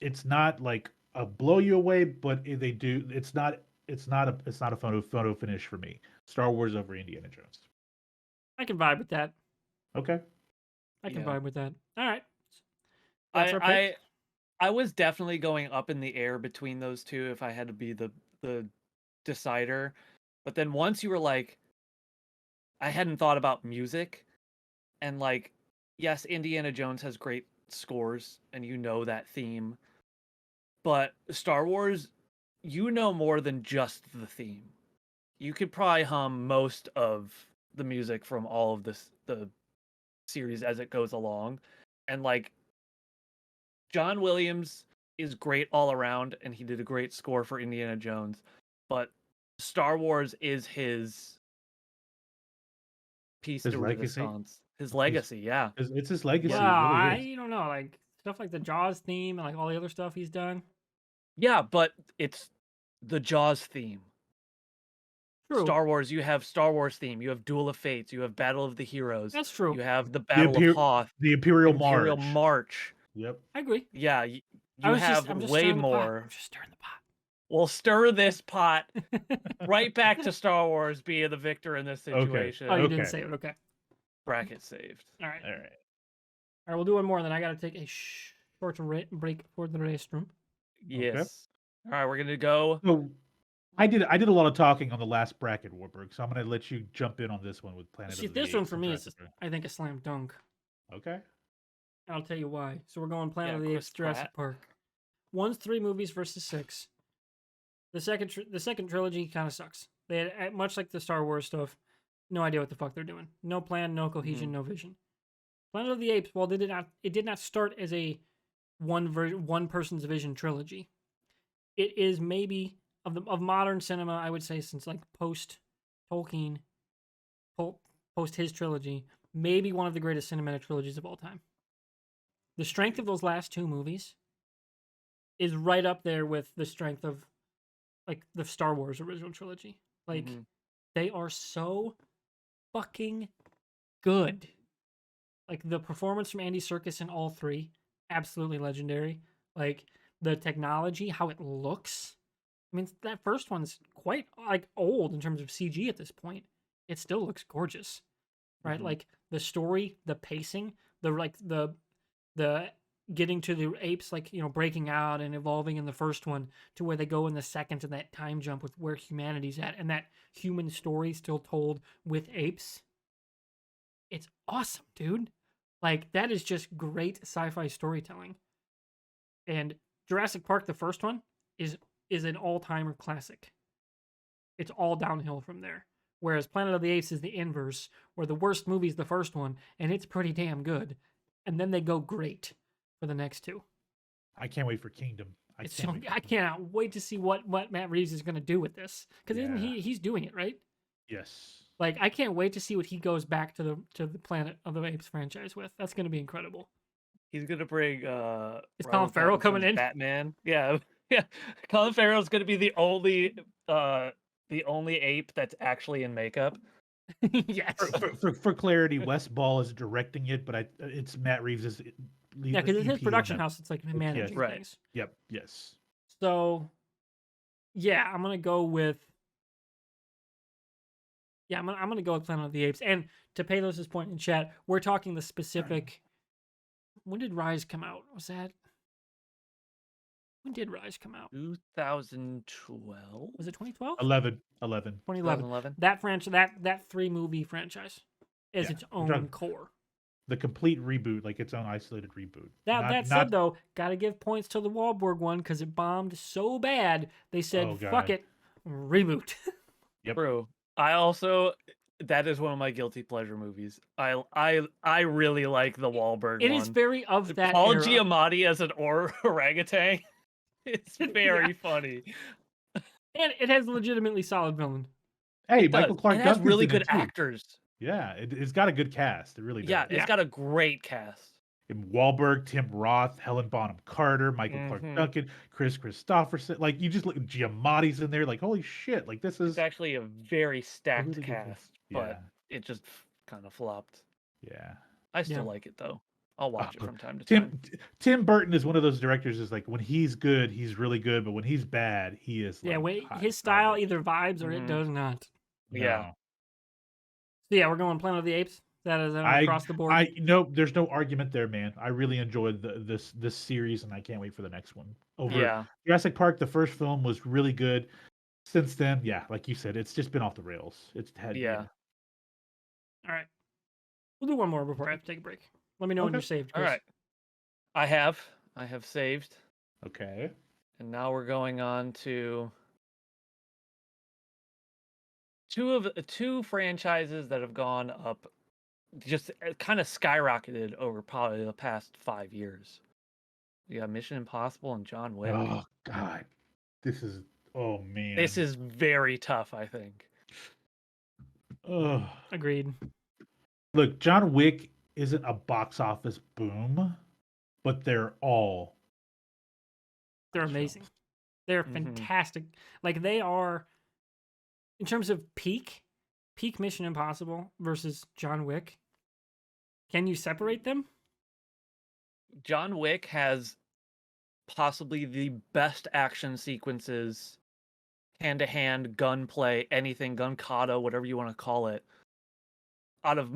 It's not like a blow you away, but they do. It's not a photo finish for me. Star Wars over Indiana Jones. I can vibe with that. Okay. I can Yeah. vibe with that. All right, that's our pick. I was definitely going up in the air between those two if I had to be the decider. But then once you were like, I hadn't thought about music, and like, yes, Indiana Jones has great scores, and you know that theme. But Star Wars, you know more than just the theme. You could probably hum most of the music from all of the series as it goes along. And like John Williams is great all around and he did a great score for Indiana Jones, but Star Wars is his piece His de legacy. resistance. His legacy, yeah. It's his legacy. Well, It really I is. don't know, like stuff like the Jaws theme and like all the other stuff he's done. Yeah, but it's the Jaws theme. True. Star Wars, you have Star Wars theme, you have Duel of Fates, you have Battle of the Heroes, That's true. you have the The, Battle of Hoth, the Imperial Imperial March. March. Yep. I agree. Yeah, I you was have I'm just way stirring the pot. more. I'm just stirring the pot. We'll stir this pot right back to Star Wars being the victor in this Okay. situation. Oh, you Okay. didn't save it. Okay. Bracket saved. All right. All right. All right. We'll do one more. Then I got to take a short break for the restroom. Yes. All right, we're gonna go. So I did a lot of talking on the last bracket, Warburg. So I'm gonna let you jump in on this one with Planet See, of the this Apes one for and me is, Jurassic Park. I think, a slam dunk. Okay. And I'll tell you why. So we're going Planet Yeah, of the Chris Apes, Jurassic Pratt. Park. One's 3 movies versus 6. The second trilogy kind of sucks. They had, much like the Star Wars stuff, no idea what the fuck they're doing. No plan, no cohesion, no vision. Planet of the Apes, while it did not start as a one person's vision trilogy. It is maybe of modern cinema, I would say, since like post Tolkien, post his trilogy, maybe one of the greatest cinematic trilogies of all time. The strength of those last 2 movies is right up there with the strength of like the Star Wars original trilogy. Like they are so fucking good. Like the performance from Andy Serkis in all 3, absolutely legendary. Like the technology, how it looks. I mean, that first one's quite like old in terms of CG at this point. It still looks gorgeous, right? Like the story, the pacing, the getting to the apes, like, you know, breaking out and evolving in the first one to where they go in the second, and that time jump with where humanity's at, and that human story still told with apes. It's awesome, dude. Like that is just great sci-fi storytelling. And Jurassic Park, the first one, is an all-timer classic. It's all downhill from there. Whereas Planet of the Apes is the inverse, where the worst movie is the first one, and it's pretty damn good. And then they go great for the next 2. I can't wait for Kingdom. I cannot wait to see what Matt Reeves is going to do with this. Because isn't he's doing it, right? Yes. Like, I can't wait to see what he goes back to the Planet of the Apes franchise with. That's going to be incredible. He's gonna bring Is Colin Farrell coming in? Batman. Yeah. Yeah. Colin Farrell's gonna be the only ape that's actually in makeup. Yes. For clarity, Wes Ball is directing it, but it's Matt Reeves is yeah, because it's his production house. It's like managing right. things. Yep. Yes. So, yeah, I'm gonna go with. Yeah, I'm gonna go with Planet of the Apes. And to Palos's point in chat, we're talking the specific. When did Rise come out? Was that? When did Rise come out? 2012. Was it 2012? 11. 2011. That franchise, that 3 movie franchise, is its own core. The complete reboot, like its own isolated reboot. That said, though, gotta give points to the WAFER one because it bombed so bad. They said, "Fuck it, reboot." Yep. Bro, that is one of my guilty pleasure movies. I really like the Wahlberg It one. is very of that Paul era. Giamatti as an orangutan. It's very funny. And it has a legitimately solid villain. Hey, Michael Clark It has Duncan's really in good it too. actors. Yeah, it's got a good cast. It really does. Yeah, it's got a great cast. And Wahlberg, Tim Roth, Helen Bonham Carter, Michael Clark Duncan, Chris Christopherson. Like, you just look, Giamatti's in there. Like, holy shit! Like, this is It's actually a very stacked really good cast, but it just kind of flopped. Yeah. I still like it though. I'll watch it from time to time. Tim Burton is one of those directors. Is like when he's good, he's really good, but when he's bad, he is. Yeah, like, his style either vibes or it does not. Yeah. No. So yeah, we're going Planet of the Apes. That is across the board. No, there's no argument there, man. I really enjoyed this series, and I can't wait for the next one. Jurassic Park, the first film was really good. Since then, yeah, like you said, it's just been off the rails. It's had All right, we'll do one more before I have to take a break. Let me know when you're saved, Chris. All right, I have saved. Okay, and now we're going on to two franchises that have gone up, just kind of skyrocketed over probably the past 5 years. We got Mission Impossible and John Wick. Oh God, oh man, this is very tough. I think. Agreed. Look, John Wick isn't a box office boom, but they're amazing. They're Mhm. fantastic. Like they are in terms of peak Mission Impossible versus John Wick. Can you separate them? John Wick has possibly the best action sequences, hand-to-hand gunplay, anything, gun kata, whatever you want to call it, out of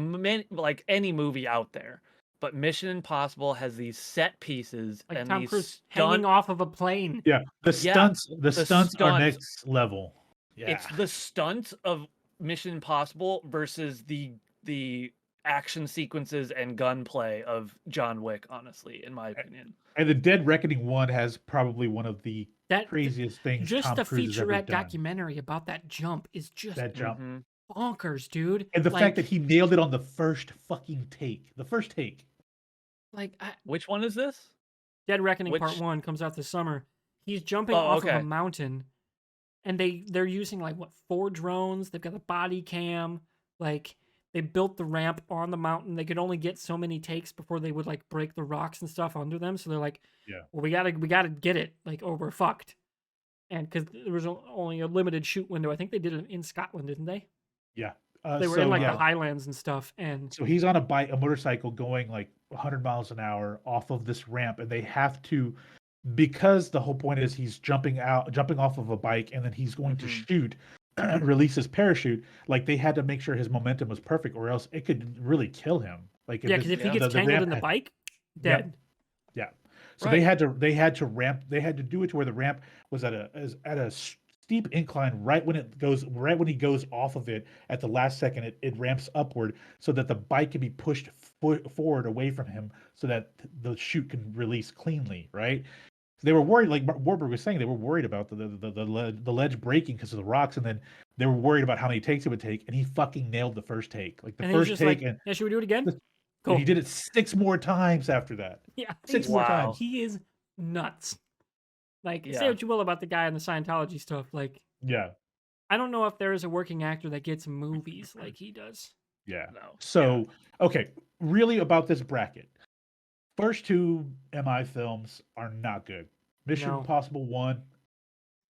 like any movie out there. But Mission Impossible has these set pieces Like and Tom these Cruise hanging off of a plane. Yeah, Yeah, the the stunts are stunts. next level. Yeah, It's the stunts of Mission Impossible versus the action sequences and gunplay of John Wick, honestly, in my opinion. and the Dead Reckoning one has probably one of the That craziest things just Tom the Cruise has ever featurette done. documentary about that jump is just That jump. Mhm. bonkers, dude. And the like, fact that he nailed it on the first fucking take. The first take. Which one is this? Dead Reckoning Part Which- 1 comes out this summer. He's jumping Oh, off of a okay. mountain, and they're using like what 4 drones. They've got a body cam. Like they built the ramp on the mountain. They could only get so many takes before they would like break the rocks and stuff under them. So they're like, Yeah. well, we gotta get it, like, or we're fucked. And because there was only a limited shoot window, I think they did it in Scotland, didn't they? Yeah. They were so, in like yeah. the Highlands and stuff. And So he's on a motorcycle going like 100 miles an hour off of this ramp, and they have to, because the whole point is he's jumping off of a bike, and then he's going to Mhm. shoot, release his parachute. Like they had to make sure his momentum was perfect, or else it could really kill him. Like yeah, because if he yeah, gets the tangled ramp in the had- bike, Yep. dead. Yeah. So Right. they had to do it to where the ramp was at a steep incline right when he goes off of it at the last second. It ramps upward so that the bike can be pushed forward away from him so that the chute can release cleanly, right? They were worried, like Warburg was saying, they were worried about the ledge breaking because of the rocks, and then they were worried about how many takes it would take, and he fucking nailed the first take, like the And he was first just take, like, and yeah, should we do it again? and Cool. he did it 6 more times after that. Yeah, 6 he's- more Wow. times. He is nuts. Like, say Yeah. what you will about the guy in the Scientology stuff. Like, Yeah, I don't know if there is a working actor that gets movies like he does. yeah. No. So, okay, really about this bracket. First 2 MI films are not good. Mission No. Impossible 1,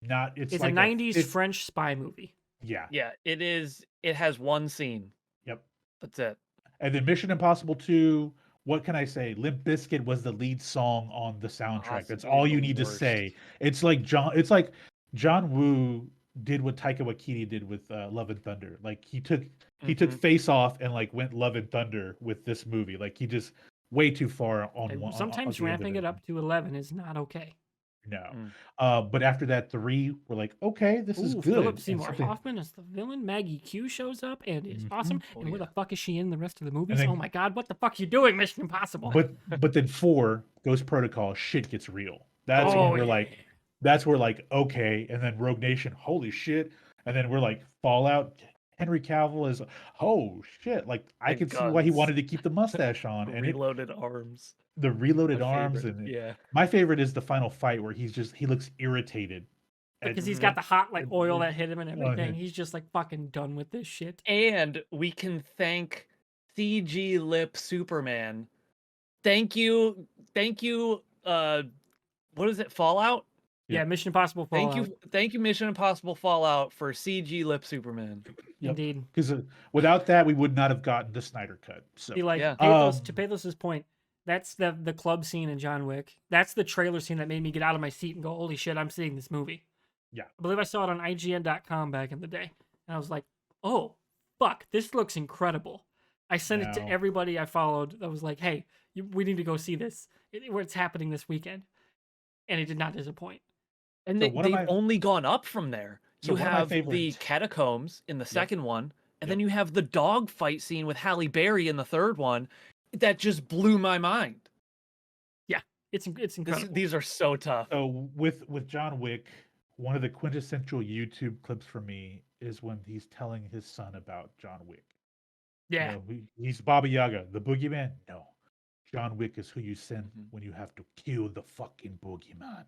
not. It's It's like a 90s it's- French spy movie. Yeah. Yeah, it is. It has one scene. Yep. That's it. And then Mission Impossible 2, what can I say? Limp Bizkit was the lead song on the soundtrack. That's Possibly all you the need to worst. say. It's like John Woo did what Taika Waititi did with Love and Thunder. Like he took Mhm. Face Off and like went Love and Thunder with this movie. Like he just way too far on And one. sometimes on the end of ramping it up to 11 is not okay. No. Mm. But after that 3, we're like, okay, this is Ooh, good. Philip and Seymour something- Hoffman as the villain. Maggie Q shows up and is Mhm. awesome. Oh, And where yeah. the fuck is she in the rest of the movies? then- Oh my god, what the fuck you doing, Mission Impossible? But then 4, Ghost Protocol, shit gets real. That's Oh, when we're yeah. like, okay. And then Rogue Nation, holy shit. And then we're like, Fallout, Henry Cavill is, oh shit. Like I And could see why he guns. wanted to keep the mustache on. And Reloaded arms. the reloaded My arms. favorite. And Yeah. my favorite is the final fight where he looks irritated. Because And- he's got the hot like and- oil that hit him and Oh, everything. yeah. He's just like fucking done with this shit. And we can thank CG Lip Superman. Thank you. What is it? Fallout? Yeah. Yeah, Mission Impossible Fallout. Thank you, Mission Impossible Fallout for CG Lip Superman. Yep. Indeed. Because without that, we would not have gotten the Snyder cut. So Be like, Yeah. to Pathos's point, that's the club scene in John Wick. That's the trailer scene that made me get out of my seat and go, holy shit, I'm seeing this movie. Yeah. I believe I saw it on IGN.com back in the day. And I was like, oh, fuck, this looks incredible. I sent it to No. everybody I followed that was like, hey, we need to go see this. Where it's happening this weekend. And it did not disappoint. And So they, one of they've my- only gone up from there. So You one of my have the favorites- catacombs in the second one, and Yep. then you have the dog fight scene with Halle Berry in the third one. That just blew my mind. It's incredible. These are so tough. So with John Wick, one of the quintessential YouTube clips for me is when he's telling his son about John Wick. yeah. You know, he's Baba Yaga, the boogeyman. No, John Wick is who you send Mhm. when you have to kill the fucking boogeyman.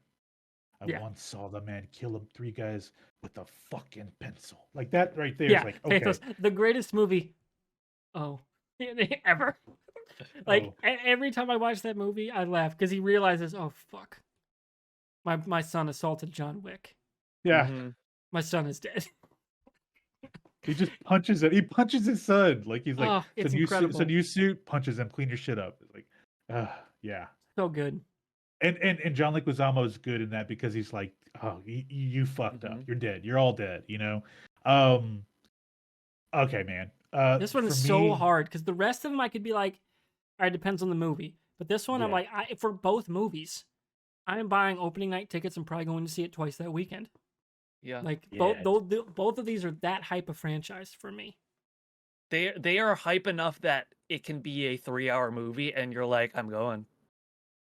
I Yeah. once saw the man kill 3 guys with a fucking pencil. Like that right there is Yeah, like, okay. Pathos, the greatest movie, ever. Like Oh. every time I watch that movie, I laugh because he realizes, oh fuck, My son assaulted John Wick. Yeah. Mhm. My son is dead. He just punches it. He punches his son. Like he's like, Oh, it's so incredible. new suit, punches him, clean your shit up. It's like, yeah. So good. And John Leguizamo is good in that because he's like, oh, you fucked up. Mhm. You're dead. You're all dead. You know. Um. Okay, man. This one For is so me, hard because the rest of them I could be like, all right, depends on the movie. But this one, I'm yeah, like, for both movies, I am buying opening night tickets and probably going to see it twice that weekend. Yeah. Like yeah. both of these are that hype of franchise for me. They are hype enough that it can be a 3-hour movie, and you're like, I'm going.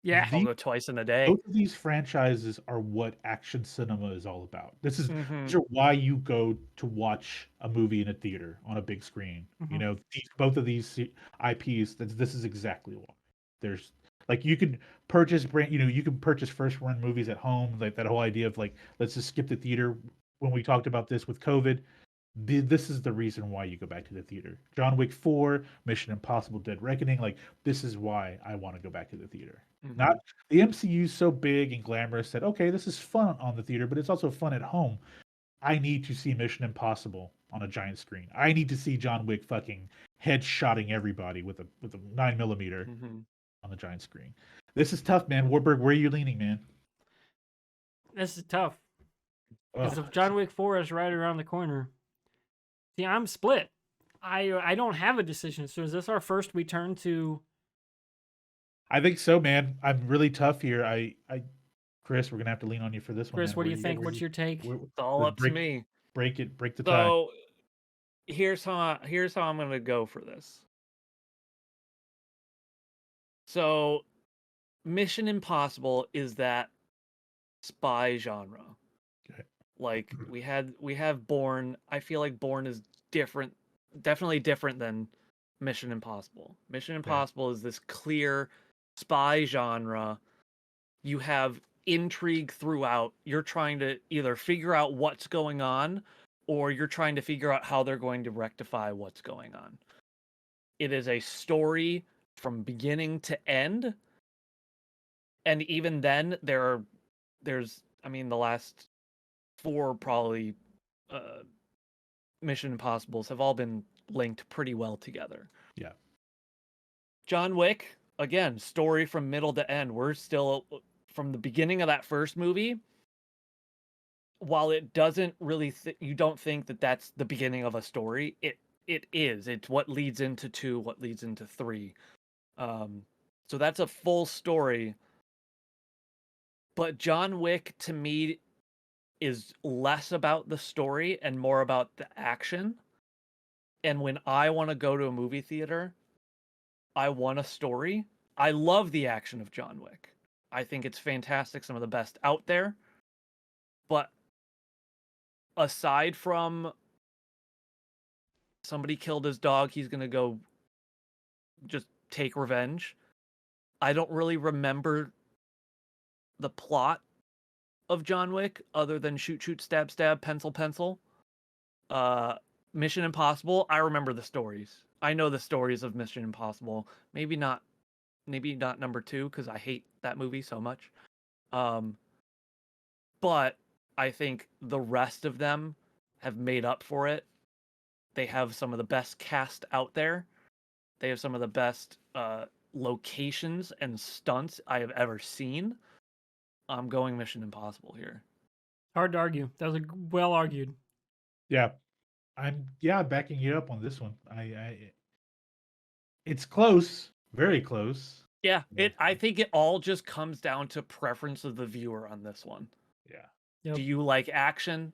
Yeah, I'll The go twice in a day. Both of these franchises are what action cinema is all about. These Mhm. are why you go to watch a movie in a theater on a big screen. You Mhm. know, both of these IPs. This is exactly why. There's like you can purchase you can purchase first run movies at home. Like that whole idea of like let's just skip the theater. When we talked about this with COVID, this is the reason why you go back to the theater. John Wick 4, Mission Impossible: Dead Reckoning. Like this is why I want to go back to the theater. Not Mhm. the MCU is so big and glamorous that okay, this is fun on the theater, but it's also fun at home. I need to see Mission Impossible on a giant screen. I need to see John Wick fucking headshotting everybody with a 9 millimeter Mhm. on the giant screen. This is tough, man. Warburg, where are you leaning, man? this is tough because Oh, if John Wick 4 is right around the corner, see, I'm split. I don't have a decision. So is this our first we turn to? I think so, man. I'm really tough here. Chris, we're gonna have to lean on you for this one, Chris, man. what do you think? What's your take? It's all up to break me. break the tie. So here's how I'm gonna go for this. So Mission Impossible is that spy genre. Okay. Like we have Bourne. I feel like Bourne is different, definitely different than Mission Impossible. Mission Okay. Impossible is this clear spy genre. You have intrigue throughout. You're trying to either figure out what's going on or you're trying to figure out how they're going to rectify what's going on. It is a story from beginning to end. And even then there's I mean the last four probably uh Mission Impossibles have all been linked pretty well together. Yeah. John Wick, again, story from middle to end. We're still from the beginning of that first movie. While it doesn't really, you don't think that that's the beginning of a story. It is. It's what leads into 2, what leads into 3. So that's a full story. But John Wick to me is less about the story and more about the action. And when I want to go to a movie theater, I want a story. I love the action of John Wick. I think it's fantastic, some of the best out there. But aside from somebody killed his dog, he's going to go just take revenge. I don't really remember the plot of John Wick other than shoot, shoot, stab, stab, pencil, pencil. Uh, Mission Impossible, I remember the stories. I know the stories of Mission Impossible. Maybe not number 2 because I hate that movie so much. But I think the rest of them have made up for it. They have some of the best cast out there. They have some of the best locations and stunts I have ever seen. I'm going Mission Impossible here. Hard to argue. That was well argued. Yeah. I'm backing you up on this one. It's close, very close. Yeah, Yeah. I think it all just comes down to preference of the viewer on this one. Yeah. Yep. Do you like action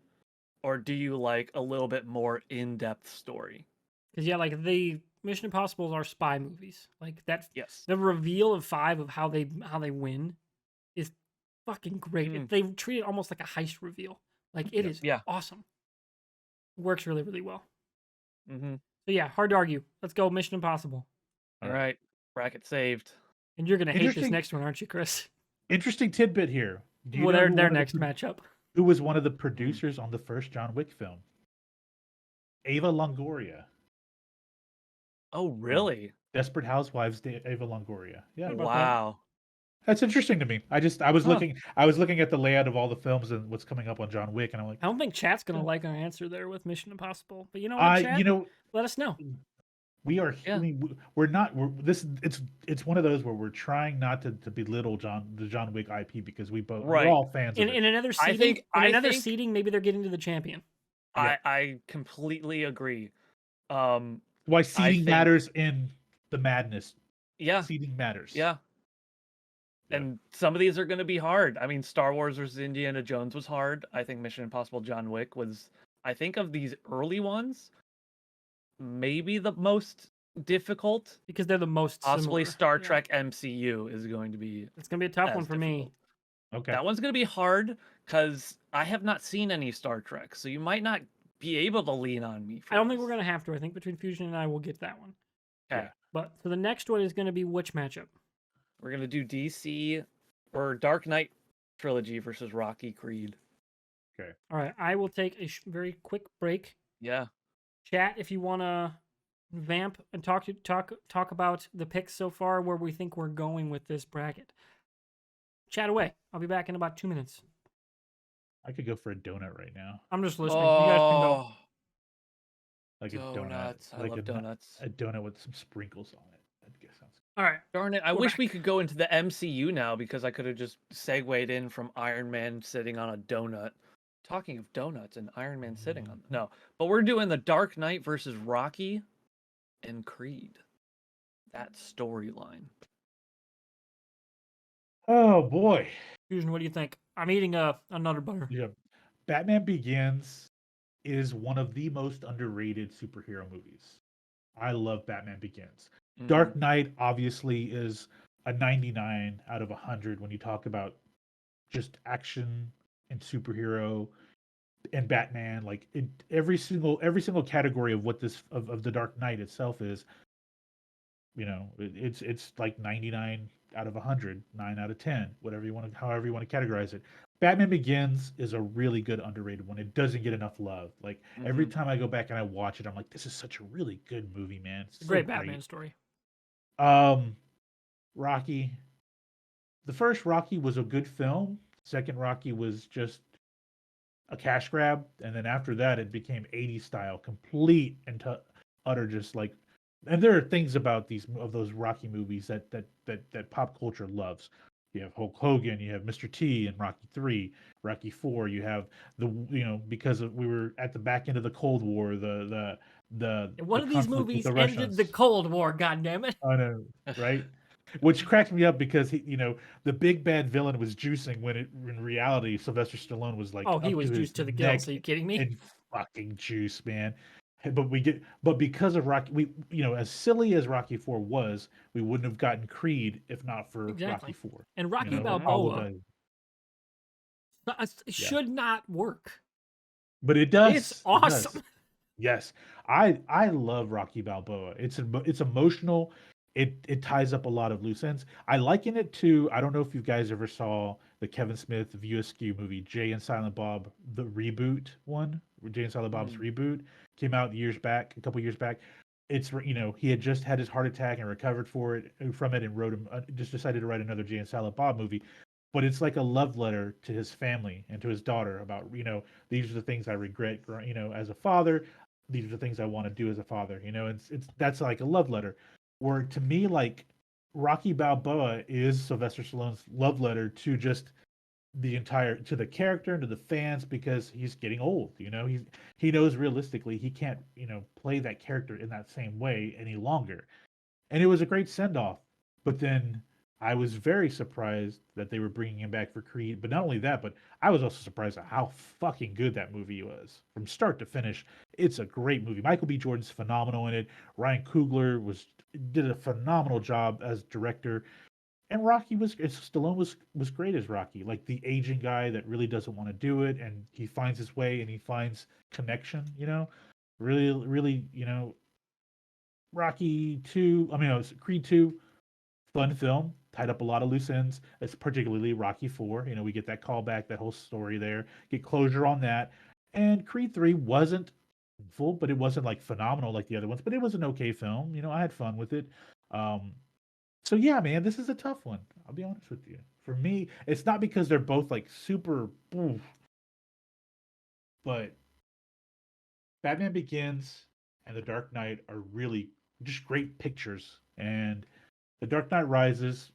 or do you like a little bit more in-depth story? Because yeah, like the Mission Impossibles are spy movies. Like that's Yes. the reveal of 5 of how they win is fucking great. Mm. They treat it almost like a heist reveal. Like it Yep. is Yeah. awesome. Works really really well. Mm-hmm. So yeah, hard to argue. Let's go Mission Impossible. All right. Bracket saved. And you're gonna hate this Interesting. next one, aren't you, Chris? Interesting tidbit here. Do you Well, know their next matchup. who was one of the producers on the first John Wick film? Ava Longoria. Oh, really? Desperate Housewives, Ava Longoria. Yeah. What about that? Wow. That's interesting to me. I was Huh. looking at the layout of all the films and what's coming up on John Wick, and I'm like, I don't think chat's gonna "Yeah." like our answer there with Mission Impossible. But you know what, I chat? Let us know. we are. I Yeah. mean, we're not. We're this. It's one of those where we're trying not to belittle the John Wick IP because we're Right. all fans of it. In another I seating, think I think maybe they're getting to the champion. Yeah. I completely agree. Um, Why I seeding think matters in the madness. yeah, Seeding matters. yeah. Yeah. And some of these are going to be hard. I mean, Star Wars versus Indiana Jones was hard. I think Mission Impossible John Wick was, I think of these early ones, maybe the most difficult. Because they're the most Possibly similar. Star Yeah. Trek MCU is going to be It's gonna be a tough one as for me. difficult. Okay. That one's going to be hard because I have not seen any Star Trek, so you might not be able to lean on me for I don't think this. we're gonna have to. I think between Fusion and I, we'll get that one. Okay. Yeah. But so the next one is gonna be which matchup? We're going to do DC or Dark Knight trilogy versus Rocky Creed. Okay. All right, I will take a very quick break. Yeah. Chat if you wanna vamp and talk about the picks so far, where we think we're going with this bracket. Chat away. I'll be back in about 2 minutes. I could go for a donut right now. I'm just listening. You guys can go. Oh, Like a donut. donuts. I Like love donuts. a donut with some sprinkles on it. That guess sounds All right. Darn it. I We're wish back. we could go into the MCU now because I could have just segued in from Iron Man sitting on a donut. Talking of donuts and Iron Man sitting on no, but we're doing the Dark Knight versus Rocky and Creed. That storyline. Oh boy. Fusion, what do you think? I'm eating another butter. Yeah. Batman Begins is one of the most underrated superhero movies. I love Batman Begins. Mhm. Dark Knight obviously is a 99 out of 100 when you talk about just action and superhero and Batman. Like every single category of what this of the Dark Knight itself is, it's like 99 out of 100, 9 out of 10, whatever you want to, however you want to categorize it. Batman Begins is a really good underrated one. It doesn't get enough love. Like every Mhm. time I go back and I watch it, I'm like, this is such a really good movie, man. It's It's a so great Batman story. Rocky. The first Rocky was a good film. Second Rocky was just a cash grab, and then after that, it became 80s style, complete and utter just like. And there are things about those Rocky movies that pop culture loves. You have Hulk Hogan, you have Mr. T in Rocky 3, Rocky 4. You have because we were at the back end of the Cold War, One the of these conflict with movies the ended the Russians. Cold War. God damn it! I know, right? Which cracks me up because the big bad villain was juicing when in reality Sylvester Stallone was like Oh, he up was to his juiced to the neck gills. Are you kidding me? in fucking juice, man. But because of Rocky, as silly as Rocky 4 was, we wouldn't have gotten Creed if not for Rocky Exactly. 4. And Rocky Apollo Balboa died. should not work. But it does. It's It does. awesome. Yes, I love Rocky Balboa. It's emotional. It ties up a lot of loose ends. I liken it to, I don't know if you guys ever saw the Kevin Smith View Askew movie, Jay and Silent Bob, the reboot one. Jay and Silent Bob's reboot came out a couple years back. It's he had just had his heart attack and recovered from it and just decided to write another Jay and Silent Bob movie. But it's like a love letter to his family and to his daughter about these are the things I regret as a father, these are the things I want to do as a father. It's that's like a love letter. Where to me, like Rocky Balboa is Sylvester Stallone's love letter to just to the character and to the fans because he's getting old. He knows realistically he can't play that character in that same way any longer. And it was a great send off. But then I was very surprised that they were bringing him back for Creed. But not only that, but I was also surprised at how fucking good that movie was from start to finish. It's a great movie. Michael B. Jordan's phenomenal in it. Ryan Coogler did a phenomenal job as director. And Stallone was great as Rocky, like the aging guy that really doesn't want to do it, and he finds his way and he finds connection. Really, really, Rocky 2, Creed 2, fun film, tied up a lot of loose ends. It's particularly Rocky 4. We get that callback, that whole story there, get closure on that. And Creed 3 wasn't full, but it wasn't like phenomenal like the other ones, but it was an okay film. I had fun with it. So yeah, man, this is a tough one. I'll be honest with you. For me, it's not because they're both like super, oof, but Batman Begins and The Dark Knight are really just great pictures. And The Dark Knight Rises,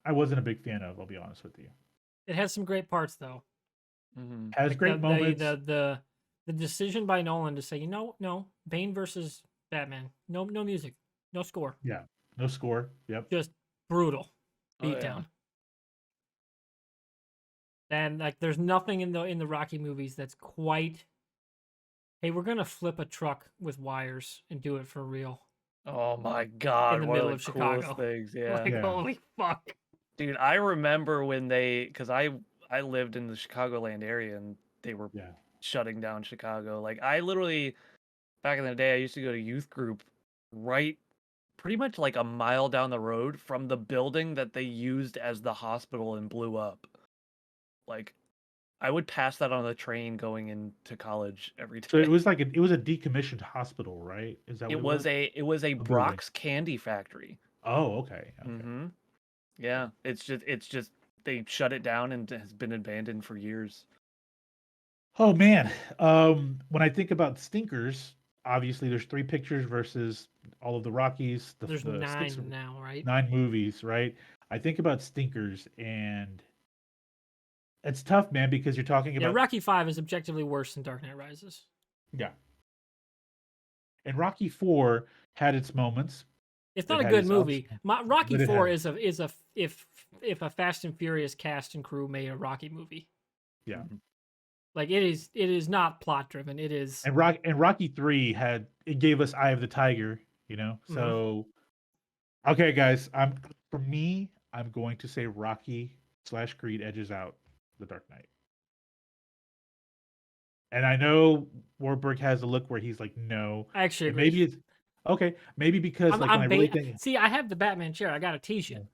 I wasn't a big fan of. I'll be honest with you. It has some great parts though. Hmm. Has Like great moments. the decision by Nolan to say, no, Bane versus Batman, no music, no score, Yeah, no score. Yep. just brutal Oh yeah. beatdown. And like, there's nothing in the Rocky movies that's quite. Hey, we're gonna flip a truck with wires and do it for real Oh my in God, the one of middle the of coolest Chicago. things. Yeah. Like, Yeah. holy fuck! Dude, I remember when because I lived in the Chicagoland area and they were Yeah. shutting down Chicago. Like I literally back in the day, I used to go to youth group right pretty much like a mile down the road from the building that they used as the hospital and blew up. Like I would pass that on the train going into college every So it day. was like it was a decommissioned hospital, right? Is that what it was? It was a A building. Brock's candy factory. Oh, okay. Okay. Mm-hmm. Yeah, it's just they shut it down and has been abandoned for years. Oh man. When I think about stinkers, obviously there's three pictures versus all of the Rockies, There's the six 9 now, right? 9 movies, right? I think about stinkers, and it's tough, man, because you're talking Yeah, about Rocky 5 is objectively worse than Dark Knight Rises. yeah. And Rocky 4 had its moments. It's It not a had good its ups, movie. Rocky but it 4 had is a if a Fast and Furious cast and crew made a Rocky movie. yeah. Mhm. Like, it is not plot driven. It is. And Rocky 3 had it gave us Eye of the Tiger, you know. Mhm. So okay, guys, for me, I'm going to say Rocky/Creed edges out The Dark Knight. And I know Warburg has a look where he's like, no. I actually And agree. maybe it's okay, maybe because like when I really think See, I have the Batman chair. I gotta tease you.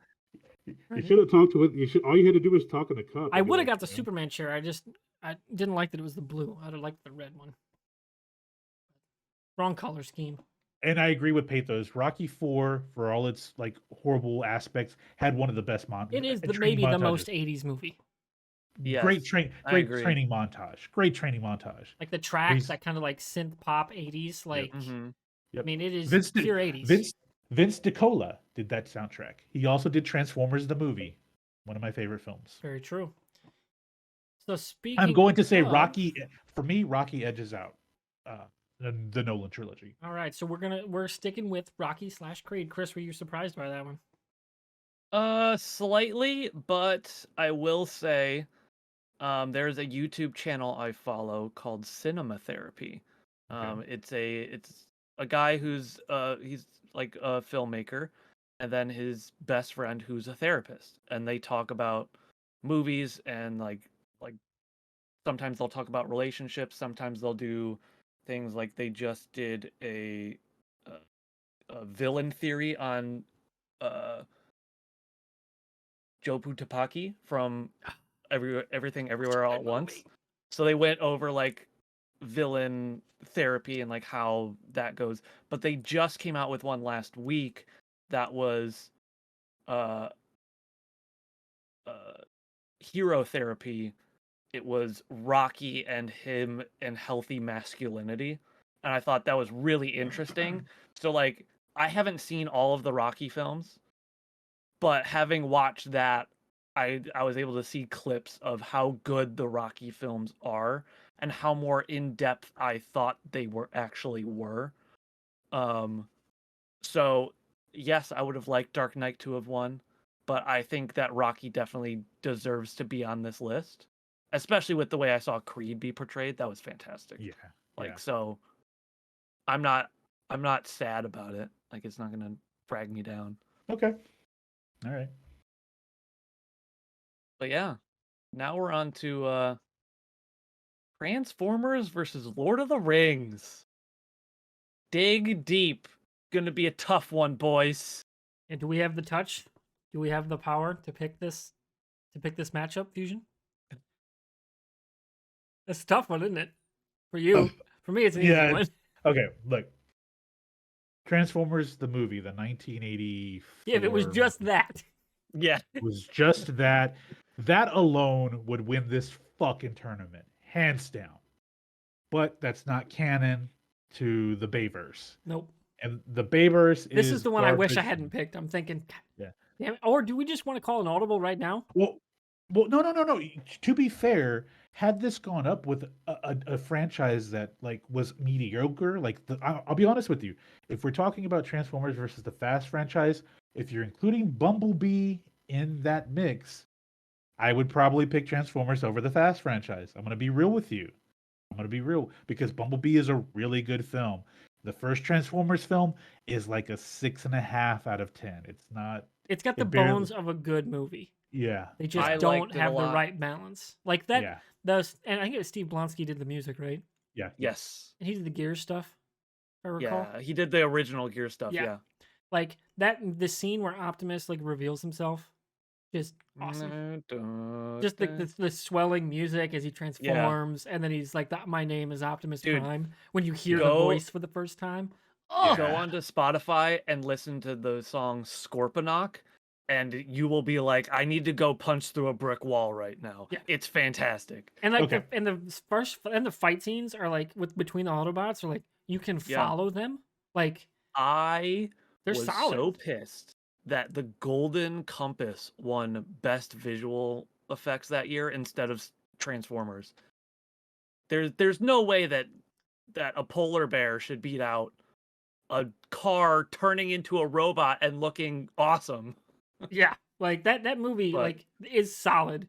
you should have talked to it. You should all you had to do was talk in the cup. I I'd be would have like, got the Superman chair. I didn't like that it was the blue. I'd have liked the red one. Wrong color scheme. and I agree with Pathos. Rocky 4, for all its like horrible aspects, had one of the best It is training maybe the montages. most 80s movie. Yes, I Great agree. training montage. Great training montage. Like the Where tracks, he's that kind of like synth pop 80s. yep, Like, Mm-hmm. I yep. mean, it is Vince Di- pure 80s. Vince DiCola did that soundtrack. He also did Transformers the movie, one of my favorite films. Very true. So I'm speaking going to say of, Rocky. For me, Rocky edges out uh, the Nolan trilogy. all right, so we're sticking with Rocky/Creed. Chris, were you surprised by that one? Slightly, but I will say, there's a YouTube channel I follow called Cinema Therapy. Okay. It's a guy who's he's like a filmmaker, and then his best friend who's a therapist, and they talk about movies and like sometimes they'll talk about relationships, sometimes they'll do things like they just did a villain theory on uh Joe Putapaki from Everything Such a Everywhere All good at Once. movie. So they went over like villain therapy and like how that goes. But they just came out with one last week that was uh uh hero therapy. It was Rocky and him and healthy masculinity. And I thought that was really interesting. So like I haven't seen all of the Rocky films, but having watched that, I was able to see clips of how good the Rocky films are and how more in depth I thought they were. Um, so yes, I would have liked Dark Knight to have won, but I think that Rocky definitely deserves to be on this list, especially with the way I saw Creed be portrayed. That was fantastic. Yeah. Like Yeah. so, I'm not I'm not sad about it. Like it's not gonna drag me down. Okay. All right. But yeah, now we're on to Transformers versus Lord of the Rings. Dig deep. Gonna be a tough one, boys. And do we have the touch? Do we have the power to pick this matchup, Fusion? That's a tough one, isn't it? For you. For me, it's an easy Yeah. one. Okay. Look. Transformers the movie, the 1984 Yeah, if it was just movie, that. Yeah. was just that. That alone would win this fucking tournament, hands down. But that's not canon to the Bayverse. Nope. And the Bayverse This is is the one I wish I garbage. hadn't picked. I'm thinking, Yeah. damn it. Or do we just want to call an audible right now? Well, no. To be fair, had this gone up with a franchise that like was mediocre, like I'll be honest with you, if we're talking about Transformers versus the Fast franchise, if you're including Bumblebee in that mix, I would probably pick Transformers over the Fast franchise. I'm gonna be real with you. I'm gonna be real because Bumblebee is a really good film. The first Transformers film is like a 6.5 out of 10. It's not. It's got the It barely. bones of a good movie. Yeah. They just I don't liked it a have the lot. right balance. Like that, Yeah. and I think it was Steve Blonsky did the music, right? Yeah. Yes. And he did the Gears stuff, if I recall. Yeah. He did the original Gear stuff. Yeah. Yeah. Like that, the scene where Optimus like reveals himself, just awesome. Just the swelling music as he transforms, and then he's like, "My name is Optimus Dude, Prime." When you hear the go- voice for the first time, oh, Go onto Spotify and listen to the song Scorponok, and you will be like, I need to go punch through a brick wall right now. Yeah. It's fantastic. and like Okay. the fight scenes are like between the Autobots are like you can Yeah. follow them, like I they're was solid. so pissed that the Golden Compass won Best Visual Effects that year instead of Transformers. There's no way that a polar bear should beat out a car turning into a robot and looking awesome. Yeah, like that movie But- like is solid,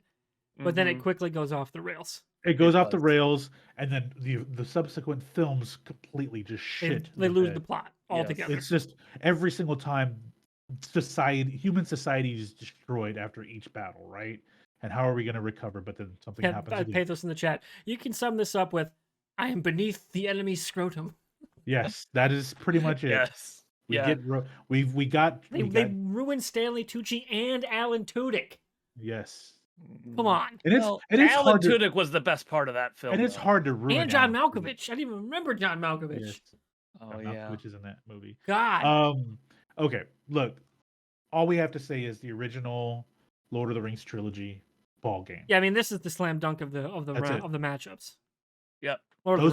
but then it Mhm. quickly goes off the rails. It goes It off the does. rails, and then the subsequent films completely just They, shit. they the lose bed. the plot Yes. altogether. It's just every single time human society is destroyed after each battle, right? And how are we going to recover? But then something happens. again. Pathos in the chat. You can sum this up with, "I am beneath the enemy's scrotum." Yes, that is pretty much it. Yes. We Yeah. get we got They we they got ruined Stanley Tucci and Alan Tudyk. yes, Come on, and it's Well, and it's Alan hard to, Tudyk was the best part of that film. and it's though. hard to ruin. and John Alan Tudyk. Malkovich. I didn't even remember John Malkovich. Yes, Oh John yeah. Malkovich is in that movie. God, Okay, look, all we have to say is the original Lord of the Rings trilogy ball game. yeah. I mean, this is the slam dunk of the That's it. of the matchups. Yep. Lord of the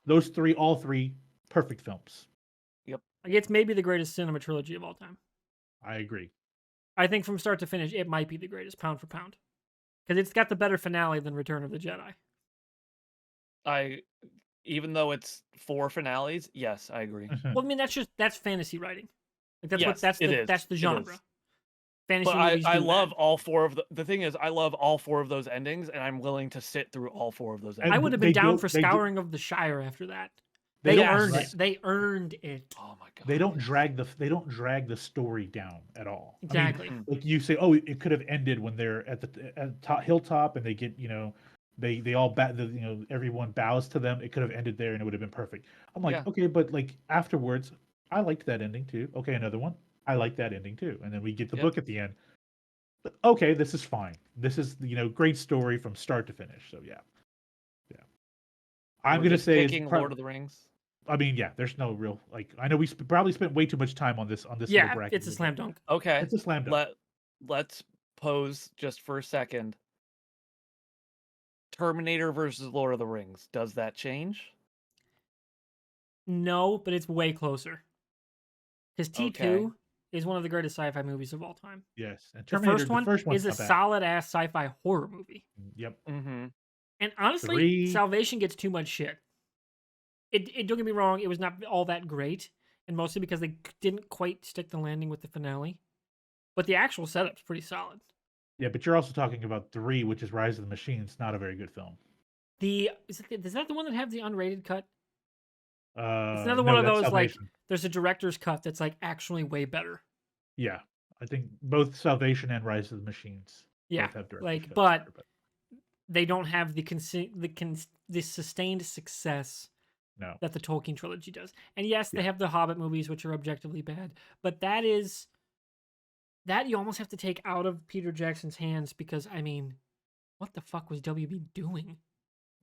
Those Rings. all three, perfect films. Like, it's maybe the greatest cinema trilogy of all time. I agree. I think from start to finish, it might be the greatest pound for pound because it's got the better finale than Return of the Jedi. Even though it's 4 finales, yes, I agree. Well, I mean, that's fantasy writing. Like that's Yes, that's it the is. that's the It genre. is. Fantasy But movies I do love that. all 4 of the thing is I love all 4 of those endings, and I'm willing to sit through all 4 of those And I endings. would have they been down don't- for they do- Scouring of the Shire after that. They They don't earned dra- it. They earned it. Oh my god. They don't drag the story down at all. Exactly. I mean, like you say, oh, it could have ended when they're at the top, hilltop and they get they all everyone bows to them. It could have ended there and it would have been perfect. I'm like, Yeah. okay, but like afterwards, I liked that ending too. Okay, another one. I like that ending too. And then we get the Yep. book at the end. But, okay, this is fine. This is great story from start to finish. So yeah. I'm We're gonna just say it's picking prob- Lord of the Rings. I mean, yeah, there's no real I know we probably spent way too much time on this little Yeah, bracket. it's a slam dunk. Okay. It's a slam dunk. Let's pose just for a second. Terminator versus Lord of the Rings. Does that change? No, but it's way closer. Because T2 Okay. is one of the greatest sci-fi movies of all time. Yes, and The Terminator. first one one's is a not bad. solid ass sci-fi horror movie. Yep. Mm-hmm. And honestly, 3 Salvation gets too much shit. It don't get me wrong, it was not all that great, and mostly because they didn't quite stick the landing with the finale. But the actual setup's pretty solid. Yeah, but you're also talking about 3, which is Rise of the Machines. Not a very good film. Is that the one that has the unrated cut? It's No, another one of that's those like Salvation. there's a director's cut that's like actually way better. Yeah, I think both Salvation and Rise of the Machines. Yeah, both have director's like, cuts but there, they don't have the sustained success no. that the Tolkien trilogy does. And yes, they Yeah. have the Hobbit movies, which are objectively bad, but that you almost have to take out of Peter Jackson's hands because, I mean, what the fuck was WB doing?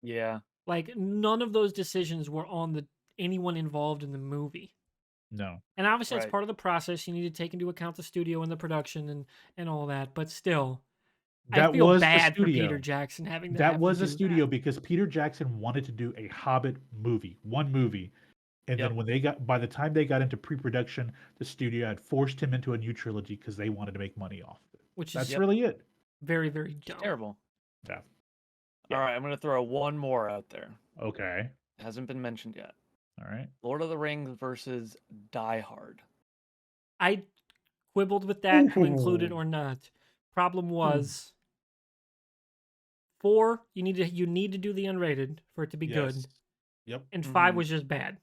Yeah. Like, none of those decisions were on anyone involved in the movie. No. And obviously, that's Right. part of the process. You need to take into account the studio and the production and all that. But still, I That feel was the bad for Peter studio. Jackson having to That have to was a do studio that. because Peter Jackson wanted to do a Hobbit movie, one movie. And Yep. then by the time they got into pre-production, the studio had forced him into a new trilogy because they wanted to make money off of it. Which is That's Yep. really it. very, very It's dumb. terrible. Yeah. All right, I'm gonna throw one more out there. Okay. Hasn't been mentioned yet. All right. Lord of the Rings versus Die Hard. I quibbled with that to include it Ooh. or not. Problem was 4, you need to do the unrated for it to be good. Yes. Yep. And 5 Mhm. was just bad.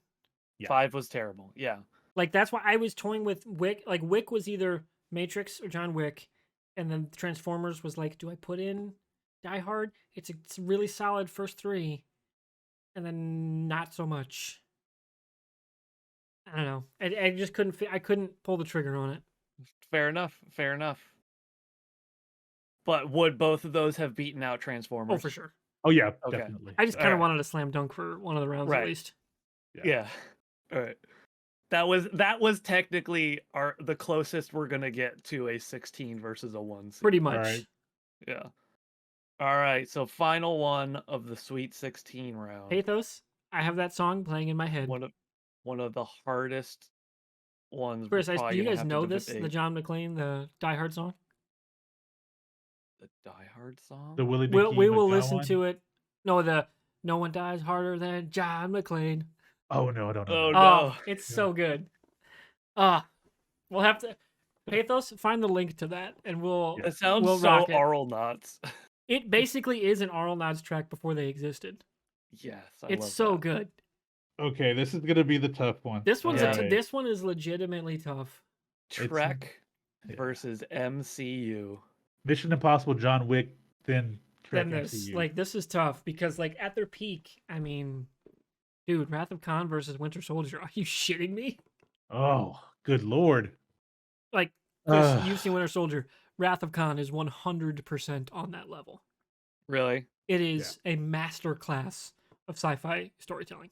Yeah. 5 was terrible. Yeah. Like that's why I was toying with Wick. Like Wick was either Matrix or John Wick, and then Transformers was like, do I put in Die Hard? It's a really solid first 3, and then not so much. I don't know. I just couldn't. I couldn't pull the trigger on it. Fair enough. Fair enough. But would both of those have beaten out Oh, Transformers? for sure. Oh yeah, Okay. definitely. I just kind of Alright. wanted a slam dunk for one of the rounds at Right. least. Yeah. All right. That was technically the closest we're gonna get to a 16 versus a 1 seed. Pretty All much. right. Yeah. All right. So final one of the Sweet 16 round. Pathos. I have that song playing in my head. One of the hardest ones. Chris, we're probably do you gonna guys have to know this? debate. The John McClane, the Die Hard song. The Die Hard song. The Willie We McGee will McGowan listen one? to it. No, the No One Dies Harder Than John McClane. Oh no, I don't know. Oh, that. no. It's so good. We'll have to Pathos find the link to that, and we'll It sounds we'll so rock it. Aural Knots. It basically is an Arl Nods track before they existed. Yes, It's love so that. good. Okay, this is gonna be the tough one. This one's Yeah. this one is legitimately tough. Trek yeah. versus MCU. Mission Impossible, John Wick, then Trek Then this MCU. this is tough because at their peak, I mean, dude, Wrath of Khan versus Winter Soldier. Are you shitting me? Oh, good lord. Like, Chris, you've seen Winter Soldier. Wrath of Khan is 100% on that level. Really? It is a master class of sci-fi storytelling.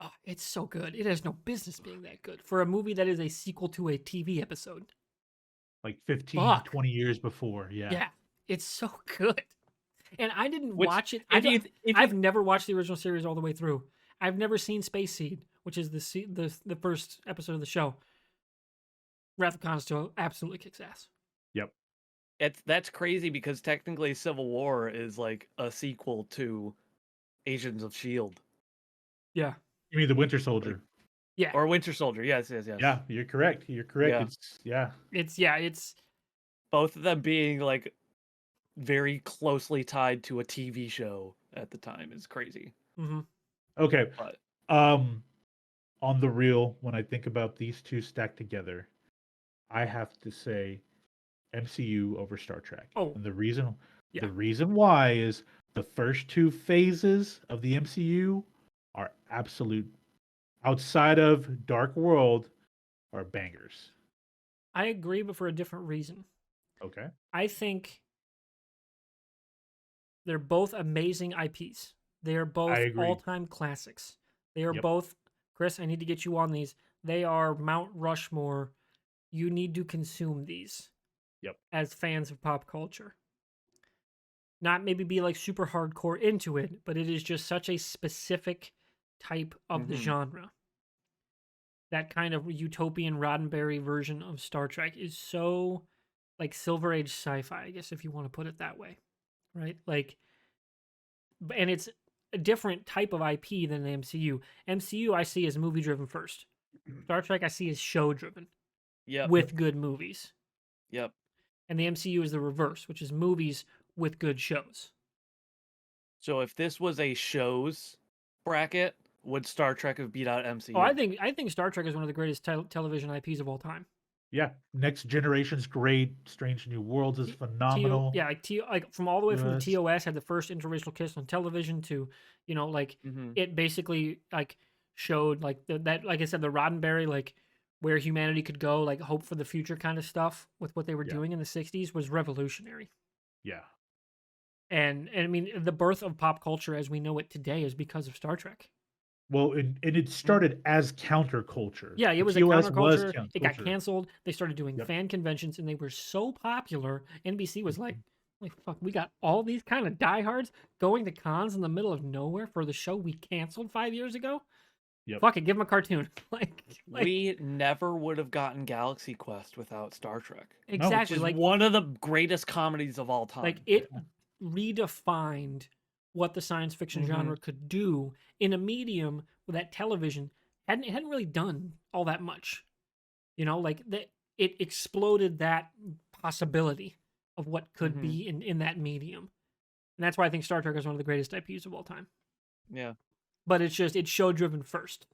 Oh, it's so good. It has no business being that good for a movie that is a sequel to a TV episode. Like 15, Fuck. 20 years before. Yeah. Yeah, it's so good. And I didn't Which, watch it. if I've never watched the original series all the way through. I've never seen Space Seed, which is the first episode of the show. Wrath of Khan still absolutely kicks ass. Yep. that's crazy because technically Civil War is like a sequel to Agents of Shield Yeah, You mean the Winter Soldier? yeah. or Winter Soldier. Yes. Yeah, you're correct. You're correct. Yeah. It's Both of them being like very closely tied to a TV show at the time is crazy. mm-hmm. Okay. But On the real, when I think about these two stacked together, I have to say MCU over Star Trek. Oh. And the reason Yeah. why is the first two phases of the MCU are absolute, outside of Dark World, are bangers. I agree, but for a different reason. Okay. I think they're both amazing IPs. They are both agree. all-time classics. They are Yep. both, Chris, I need to get you on these. They are Mount Rushmore. You need to consume these. Yep. As fans of pop culture. Not maybe be like super hardcore into it, but it is just such a specific type of the Mhm. genre. That kind of utopian Roddenberry version of Star Trek is so like Silver Age sci-fi, I guess if you want to put it that way. Right? Like, and it's a different type of IP than the MCU. MCU I see as movie driven first. Star Trek I see as show driven Yep. with good movies. Yep. And the MCU is the reverse, which is movies with good shows. So if this was a shows bracket, would Star Trek have beat out MCU? Oh, I think Star Trek is one of the greatest television IPs of all time. Yeah. Next Generation's great. Strange New Worlds is phenomenal. Like from all the way from the Yes. TOS had the first interracial kiss on television to, Mhm. it basically like showed like that like I said the Roddenberry like where humanity could go, like hope for the future kind of stuff with what they were Yeah. doing in the 60s was revolutionary. Yeah. And I mean the birth of pop culture as we know it today is because of Star Trek. Well, and it started as counterculture. Yeah, it The was a TOS was counterculture. It got culture. canceled. They started doing Yep. fan conventions, and they were so popular. NBC was like, Mhm. "Holy fuck, we got all these kind of diehards going to cons in the middle of nowhere for the show we canceled 5 years ago. Yep. Fuck it, give them a cartoon." like We never would have gotten Galaxy Quest without Star Trek, which exactly is like one of the greatest comedies of all time. it redefined what the science fiction Mhm. genre could do in a medium that television hadn't really done all that much. You know, like that it exploded that possibility of what could Mhm. be in that medium. And that's why I think Star Trek is one of the greatest IPs of all time. Yeah. But it's show driven first.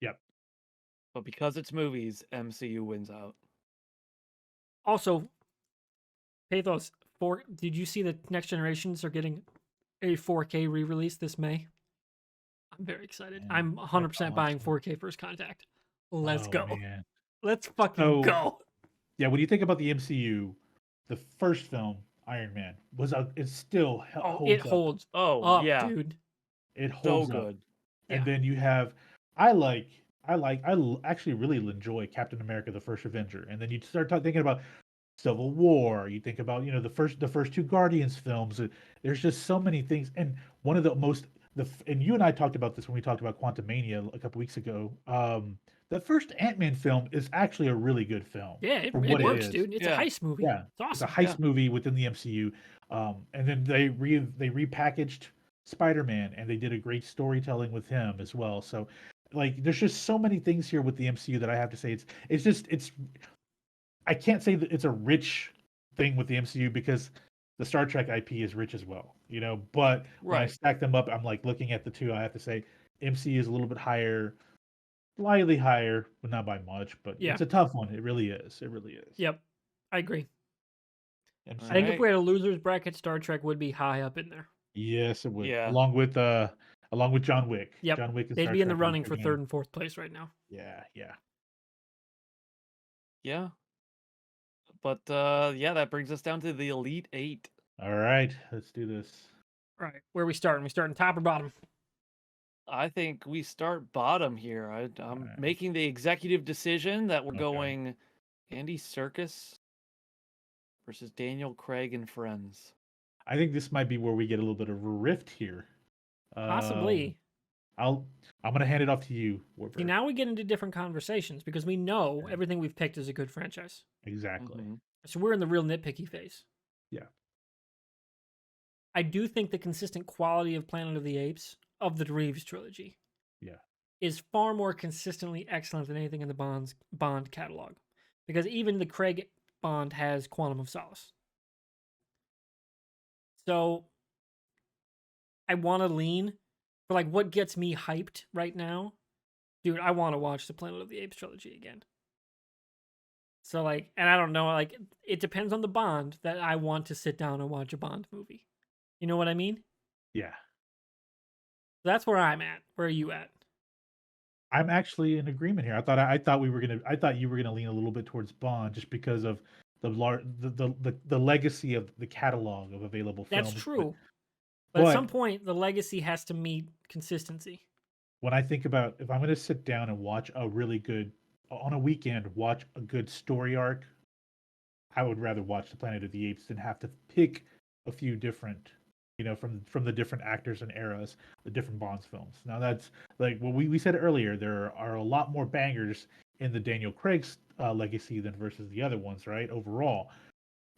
Yep. But because it's movies, MCU wins out. Also, Pathos, did you see that Next Generations are getting a 4K re-release this May? I'm very excited. Man, I'm I have not 100% buying watched it. 4K First Contact. Let's Oh go. man. Let's fucking So go. yeah, when you think about the MCU, the first film, Iron Man, it still Oh, it holds up. holds Oh, up, yeah. dude. It So holds up. good. And Yeah. then you have actually really enjoy Captain America: The First Avenger. And then you start thinking about Civil War. You think about the first two Guardians films. There's just so many things. And one of the most and you and I talked about this when we talked about Quantumania a couple weeks ago. The first Ant-Man film is actually a really good film Yeah, for it what it works, is. dude. It's a Yeah. heist movie. Yeah, It's it's a awesome. heist movie within the MCU. And then they repackaged Spider-Man, and they did a great storytelling with him as well. So, like, there's just so many things here with the MCU that I have to say it's I can't say that it's a rich thing with the MCU because the Star Trek IP is rich as well, But when I Right. stack them up, I'm like looking at the two. I have to say MCU is a little bit higher, slightly higher, but not by much. But Yeah. it's a tough one. It really is. It really is. Yep. I agree. MCU. I think if Alright. we had a losers bracket, Star Trek would be high up in there. Yes, it would. Yeah. Along with John Wick. Yep. John Wick and They'd Star be in the Trek running for are third and fourth place right now. Yeah, yeah. Yeah. But yeah, that brings us down to the Elite Eight. All right, let's do this. All right. Where are we starting? We starting top or bottom? I think we start bottom here. I'm Alright. making the executive decision that we're Okay. going Andy Serkis versus Daniel Craig and Friends. I think this might be where we get a little bit of a rift here. Possibly. I'm gonna hand it off to you, See, Warburg. now we get into different conversations because we know Yeah. everything we've picked is a good franchise. Exactly. Mhm. So we're in the real nitpicky phase. Yeah. I do think the consistent quality of Planet of the Apes of the Reeves trilogy Yeah. is far more consistently excellent than anything in the Bond catalog. Because even the Craig Bond has Quantum of Solace. So I want to lean for like what gets me hyped right now. Dude, I want to watch the Planet of the Apes trilogy again. So like, and I don't know, like it depends on the Bond that I want to sit down and watch a Bond movie. You know what I mean? Yeah. That's where I'm at. Where are you at? I'm actually in agreement here. I thought you were gonna lean a little bit towards Bond just because of the legacy of the catalog of available films. That's true. But at some but point, the legacy has to meet consistency. when I think about if I'm gonna sit down and watch a really good on a weekend, watch a good story arc, I would rather watch the Planet of the Apes than have to pick a few different, from the different actors and eras, the different Bonds films. Now that's like what we said earlier. There are a lot more bangers in the Daniel Craig's legacy than versus the other ones, right? Overall,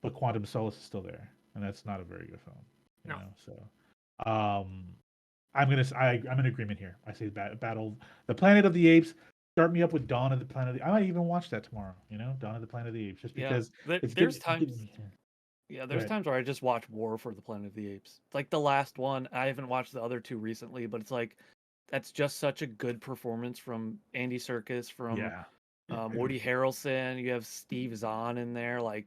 but Quantum of Solace is still there, and that's not a very good film. You No. know, so I'm in agreement here. I say battle the Planet of the Apes. Start me up with Dawn of the Planet of the I might even watch that tomorrow, Dawn of the Planet of the Apes, just Yeah. because it's There's getting times me. Yeah, Go there's ahead. times where I just watch War for the Planet of the Apes. Like the last one, I haven't watched the other two recently, but it's like that's just such a good performance from Andy Serkis, from Yeah. Woody Harrelson. You have Steve Zahn in there. Like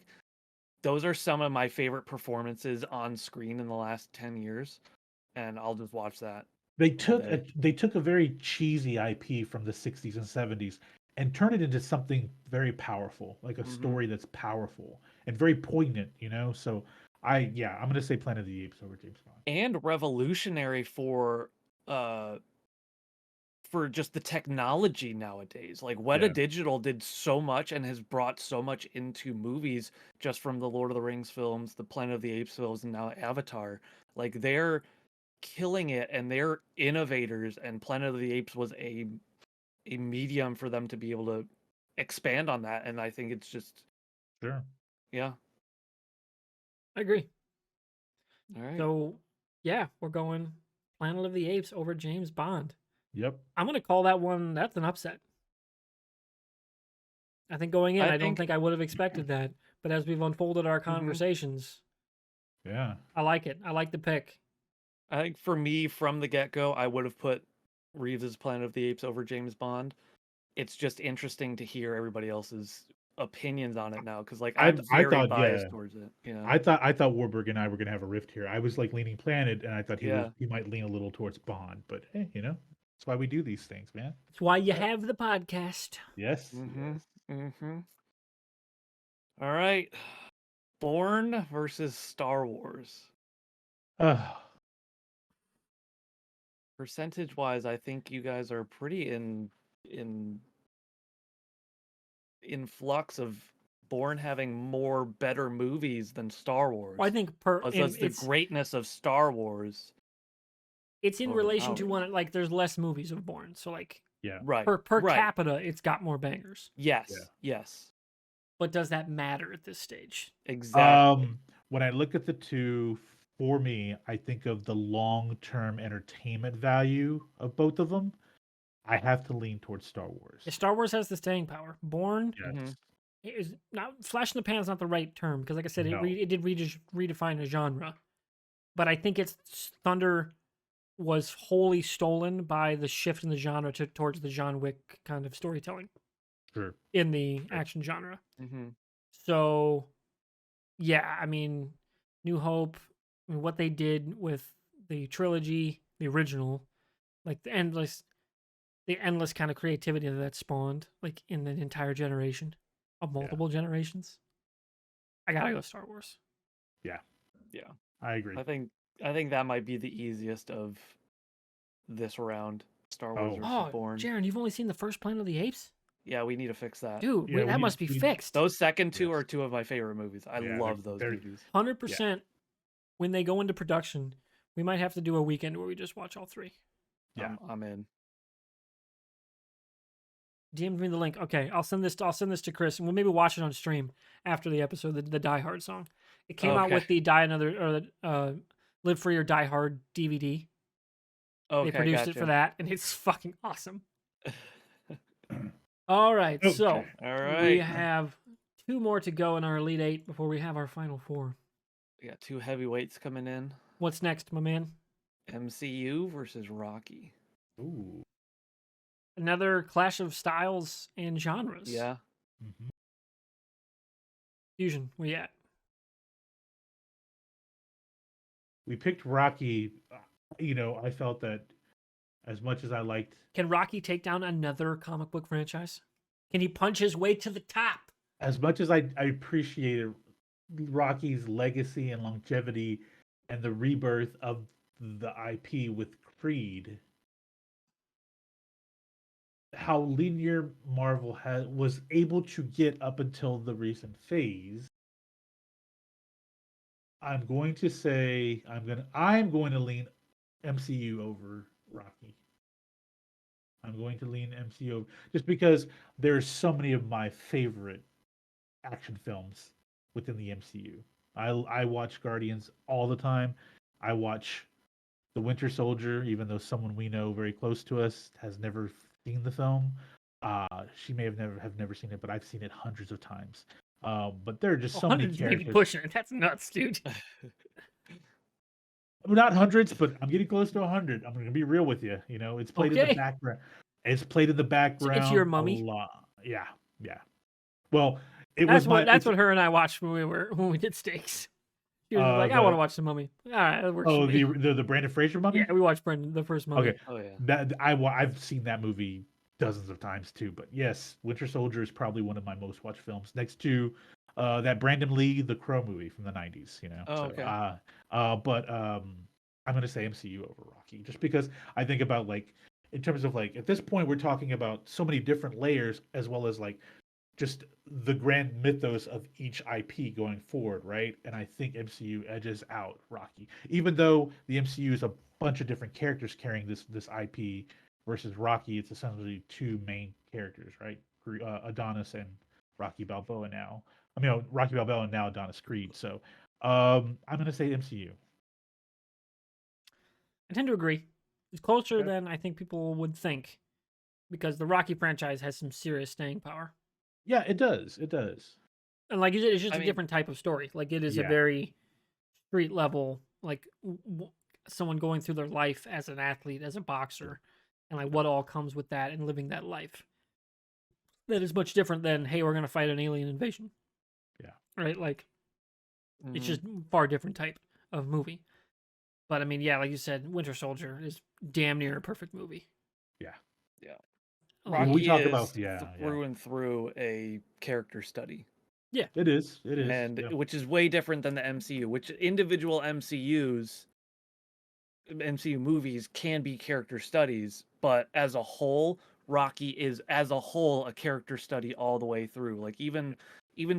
those are some of my favorite performances on screen in the last 10 years, and I'll just watch that. They all took day. they took a very cheesy IP from the 60s and 70s and turned it into something very powerful, like a Mhm. story that's powerful and very poignant. So I'm gonna say Planet of the Apes over James Bond. And revolutionary for for just the technology nowadays. Like Weta Digital did so much and has brought so much into movies just from the Lord of the Rings films, the Planet of the Apes films, and now Avatar. Like they're killing it and they're innovators, and Planet of the Apes was a medium for them to be able to expand on that. And I think it's just Sure. yeah. I agree. All right. So, yeah, we're going Planet of the Apes over James Bond. Yep. I'm going to call that one, that's an upset. I think going in, I don't think I would have expected that. But as we've unfolded our conversations, Yeah, I like it. I like the pick. I think for me, from the get-go, I would have put Reeves' Planet of the Apes over James Bond. It's just interesting to hear everybody else's opinions on it now, because like I'm I very thought, biased towards it. I thought Warburg and I were gonna have a rift here. I was like leaning Planet, and I thought he might lean a little towards Bond. But hey, that's why we do these things, man. That's why you have the podcast. Yes. All right, Bourne versus Star Wars. Percentage-wise, I think you guys are pretty in flux of Bourne having more better movies than Star Wars. Well, I think it's the greatness of Star Wars. It's in relation to one, like there's less movies of Bourne, so like per capita, it's got more bangers. Yes, yes. But does that matter at this stage? Exactly. When I look at the two, for me, I think of the long-term entertainment value of both of them. I have to lean towards Star Wars. Yeah, Star Wars has the staying power. Bourne Yes. is not flash in the pan is not the right term, because like I said, it did redefine a genre. But I think its thunder was wholly stolen by the shift in the genre towards the John Wick kind of storytelling. Sure. In the action genre. Mm-hmm. So, yeah, I mean, New Hope, I mean, what they did with the trilogy, the original, like the endless kind of creativity that spawned, like in an entire generation of multiple generations. I gotta go Star Wars. Yeah, I agree. I think that might be the easiest of this round. Star Wars versus Bourne. Jaron, you've only seen the first Planet of the Apes? Yeah, we need to fix that. Dude, that must be fixed. Those second two are two of my favorite movies. I love those movies. 100%. When they go into production, we might have to do a weekend where we just watch all three. Yeah, I'm in. DM me the link. Okay, I'll send this to Chris, and we'll maybe watch it on stream after the episode. The Die Hard song. It came out with the Live Free or Die Hard DVD. Okay, they produced it for that, and it's fucking awesome. All right, so we have two more to go in our Elite Eight before we have our Final Four. We got two heavyweights coming in. What's next, my man? MCU versus Rocky. Ooh. Another clash of styles and genres. Yeah. Mm-hmm. Fusion, where you at? We picked Rocky. I felt that as much as I liked... Can Rocky take down another comic book franchise? Can he punch his way to the top? As much as I appreciated Rocky's legacy and longevity and the rebirth of the IP with Creed, how linear Marvel was able to get up until the recent phase, I'm going to say I'm going to lean MCU over Rocky. I'm going to lean MCU just because there's so many of my favorite action films within the MCU. I watch Guardians all the time. I watch The Winter Soldier, even though someone we know very close to us has never seen the film. She may have never seen it, but I've seen it hundreds of times. But there are just so many characters. Maybe pushing it. That's nuts, dude. Not hundreds, but I'm getting close to 100. I'm going to be real with you. It's played in the background. It's played in the background. It's your Mummy. A lot. Yeah. Well, that's what her and I watched when we did Steaks. She was like, I want to watch the Mummy. All right, that works. Oh, the Brandon Fraser Mummy. Yeah, we watched the first Mummy. Okay. Oh yeah. I've seen that movie dozens of times too. But yes, Winter Soldier is probably one of my most watched films, next to that Brandon Lee The Crow movie from the 90s. Okay. But I'm going to say MCU over Rocky, just because I think about like in terms of like at this point we're talking about so many different layers as well as like just the grand mythos of each IP going forward, right? And I think MCU edges out Rocky, even though the MCU is a bunch of different characters carrying this IP versus Rocky. It's essentially two main characters, right? Adonis and Rocky Balboa now. I mean, Rocky Balboa and now Adonis Creed. So I'm gonna say MCU. I tend to agree. It's closer Okay. than I think people would think because the Rocky franchise has some serious staying power. Yeah, it does. It does. And like you said, it's just I a mean, different type of story. Like it is a Yeah. very street level, like someone going through their life as an athlete, as a boxer, and like what all comes with that and living that life. That is much different than, hey, we're gonna fight an alien invasion. Yeah. Right? Like it's mhm. just far different type of movie. But I mean, yeah, like you said, Winter Soldier is damn near a perfect movie. Yeah. Yeah. Like, When we Rocky talk is about yeah, through and through a character study, yeah, it is. It is. and Yeah. which is way different than the MCU. Which individual MCU movies can be character studies, but as a whole, Rocky is as a whole a character study all the way through. Like even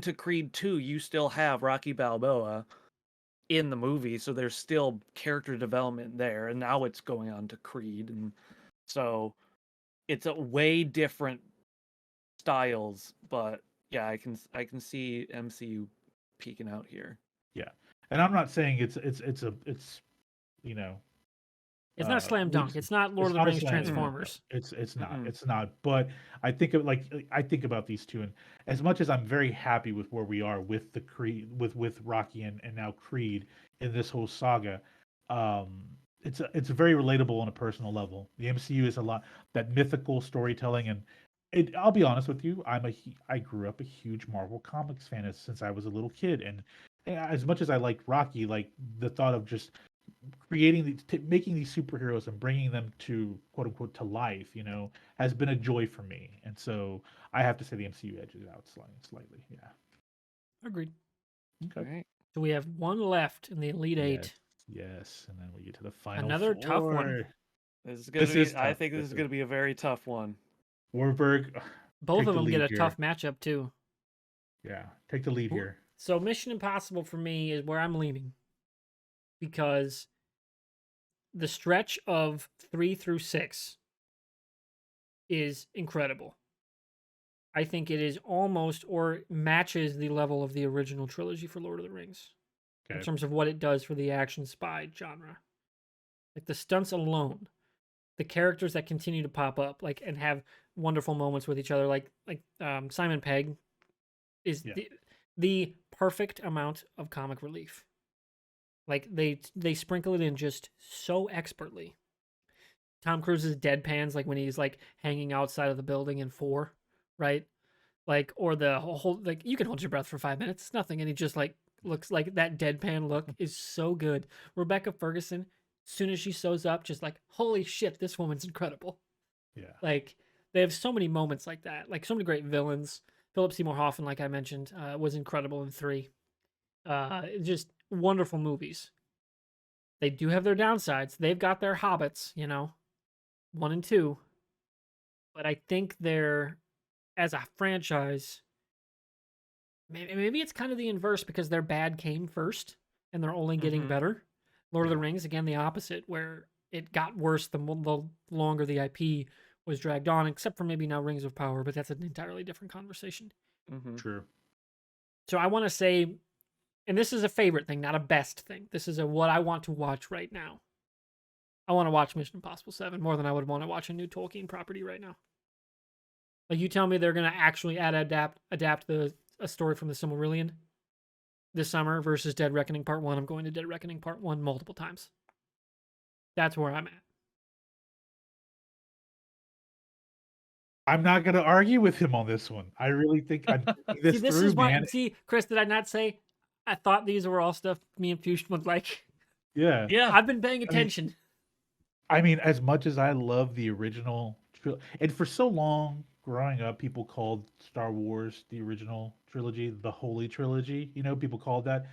to Creed 2, you still have Rocky Balboa in the movie, so there's still character development there, and now it's going on to Creed, and so it's a way different styles, but yeah, I can see MCU peeking out here. Yeah. And I'm not saying it's you know it's not slam dunk. leaps. It's not Lord It's of the not a Rings slam. No, no, Transformers. it's not. Mm-mm. It's not. But I think about these two, and as much as I'm very happy with where we are with the Creed, with Rocky and now Creed in this whole saga, um, it's very relatable on a personal level. The MCU is a lot that mythical storytelling, and I'll be honest with you, I grew up a huge Marvel Comics fan since I was a little kid, and as much as I liked Rocky, like the thought of just creating making these superheroes and bringing them to quote unquote to life, has been a joy for me. And so I have to say the MCU edges out slightly. Yeah. Agreed. All Okay. right. So we have one left in the Elite Yes. Eight. Yes. And then we get to the final Another tough one. four. This is gonna This be. is I tough. think this is gonna be a very tough one. Warburg, Both take of the them get lead a here. tough matchup too. Yeah, take the lead here. So Mission Impossible for me is where I'm leaning because the stretch of 3 through 6 is incredible. I think it is almost or matches the level of the original trilogy for Lord of the Rings in Okay. terms of what it does for the action spy genre. Like the stunts alone, the characters that continue to pop up, like and have wonderful moments with each other, like Simon Pegg is Yeah. the perfect amount of comic relief. Like they sprinkle it in just so expertly. Tom Cruise's deadpans, like when he's like hanging outside of the building in 4, right? Like or the whole like you can hold your breath for 5 minutes, it's nothing, and he just like looks like that deadpan look is so good. Rebecca Ferguson, as soon as she shows up, just like holy shit, this woman's incredible. Yeah. Like they have so many moments like that, like so many great villains. Philip Seymour Hoffman, like I mentioned, was incredible in 3. Just wonderful movies. They do have their downsides. They've got their hobbits, 1 and 2. But I think they're, as a franchise, maybe it's kind of the inverse because their bad came first and they're only getting Mhm. better. Lord of the Yeah. Rings, again, the opposite, where it got worse the longer the IP was dragged on, except for maybe now Rings of Power, but that's an entirely different conversation. Mhm. True. So I want to say, and this is a favorite thing, not a best thing. This is what I want to watch right now. I want to watch Mission Impossible 7 more than I would want to watch a new Tolkien property right now. Like you tell me they're going to actually adapt a story from the Silmarillion this summer versus Dead Reckoning Part 1. I'm going to Dead Reckoning Part 1 multiple times. That's where I'm at. I'm not going to argue with him on this one. I really think I'm thinking this this through, is why. man. See, Chris, did I not say I thought these were all stuff me and Fuchs would like? Yeah. Yeah. I've been paying I mean, attention. as much as I love the original, and for so long growing up, people called Star Wars the original trilogy the Holy Trilogy. People called that.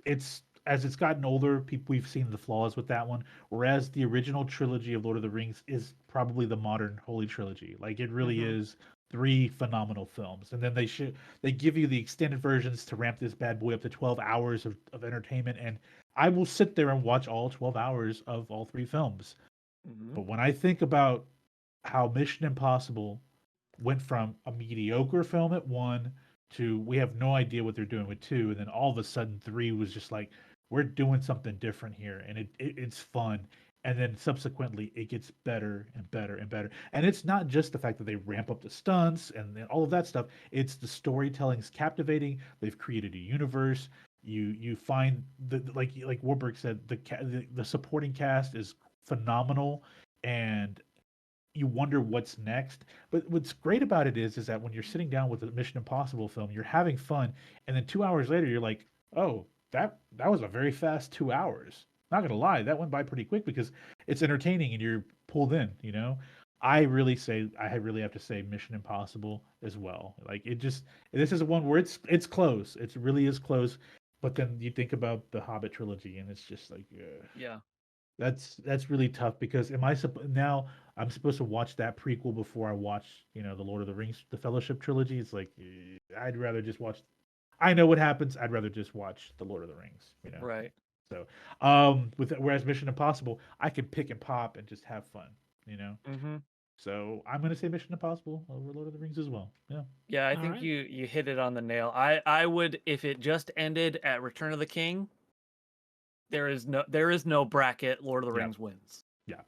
It's as it's gotten older, we've seen the flaws with that one. Whereas the original trilogy of Lord of the Rings is probably the modern Holy Trilogy. Like it really Mhm. is three phenomenal films. And then they give you the extended versions to ramp this bad boy up to 12 hours of entertainment. And I will sit there and watch all 12 hours of all three films. Mhm. But when I think about how Mission Impossible went from a mediocre film at one to we have no idea what they're doing with two, and then all of a sudden three was just like we're doing something different here, and it's fun. And then subsequently, it gets better and better and better. And it's not just the fact that they ramp up the stunts and then all of that stuff. It's the storytelling's captivating. They've created a universe. You find like Warburg said, the supporting cast is phenomenal, and you wonder what's next. But what's great about it is that when you're sitting down with a Mission Impossible film, you're having fun, and then 2 hours later, you're like, oh, that was a very fast 2 hours. Not gonna lie, that went by pretty quick because it's entertaining and you're pulled in. I really have to say Mission Impossible as well. Like it just this is one where it's close. It really is close. But then you think about the Hobbit trilogy, and it's just like, Yeah. that's really tough because now I'm supposed to watch that prequel before I watch, the Lord of the Rings, the Fellowship trilogy. It's like I'd rather just watch. I know what happens. I'd rather just watch the Lord of the Rings. Right. So, whereas Mission Impossible, I can pick and pop and just have fun. Mhm. So I'm gonna say Mission Impossible over Lord of the Rings as well. Yeah. Yeah, I All think right. you hit it on the nail. I would, if it just ended at Return of the King, there is no bracket Lord of the Yeah. Rings wins. Yeah.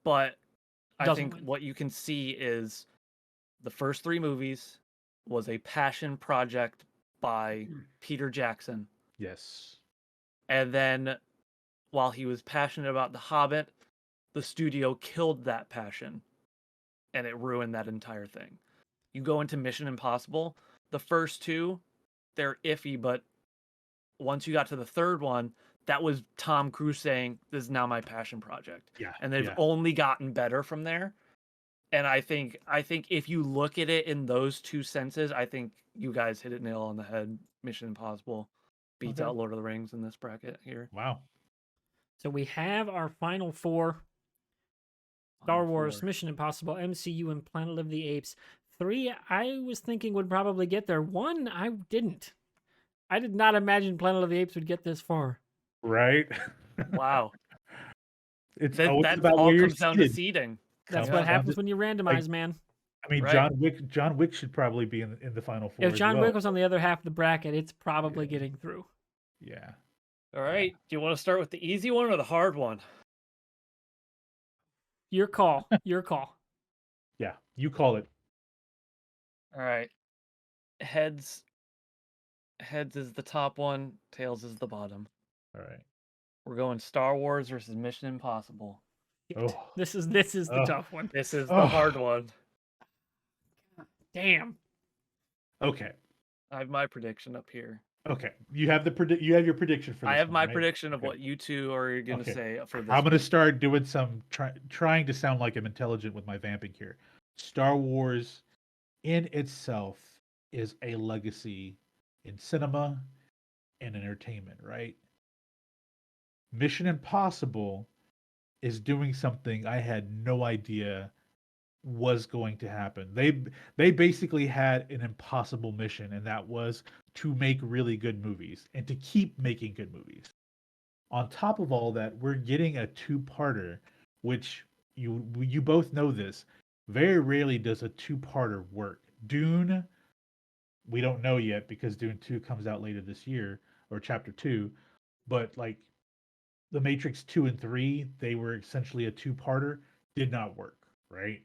But I Doesn't think win. what you can see is the first three movies was a passion project by Peter Jackson. Yes. And then while he was passionate about The Hobbit, the studio killed that passion and it ruined that entire thing. You go into Mission Impossible, the first two, they're iffy, but once you got to the third one, that was Tom Cruise saying, "This is now my passion project." Yeah. And they've Yeah. only gotten better from there. And I think if you look at it in those two senses, I think you guys hit it nail on the head. Mission Impossible beats Okay. out Lord of the Rings in this bracket here. Wow. So we have our final four: Final Star Wars, four. Mission Impossible, MCU, and Planet of the Apes. Three, I was thinking would probably get there. One, I didn't. I did not imagine Planet of the Apes would get this far. Right. Wow. It's That always that about all where you're comes down to seated. seeding. That's Comes what Yeah. down to happens when you like randomize, man. I mean, Right. John Wick should probably be in the final four If as John well. Wick was on the other half of the bracket, it's probably Yeah. getting through. Yeah. All right. Do you want to start with the easy one or the hard one? Your call. Your call. Yeah. You call it. All right. Heads heads is the top one, tails is the bottom. All right. We're going Star Wars versus Mission Impossible. Shit. Oh. This is the Oh. tough one. This is the Oh. hard one. Damn. Okay. I have my prediction up here. Okay. You have you have your prediction for this I have one, my right? prediction of Okay. what you two are going to Okay. say for this I'm going to one. start doing some trying to sound like I'm intelligent with my vamping here. Star Wars in itself is a legacy in cinema and entertainment, right? Mission Impossible is doing something I had no idea was going to happen. They basically had an impossible mission, and that was to make really good movies and to keep making good movies. On top of all that, we're getting a two-parter, which you both know this. Very rarely does a two-parter work. Dune, we don't know yet because Dune 2 comes out later this year, or chapter 2, but like The Matrix 2 and 3, they were essentially a two-parter, did not work, right?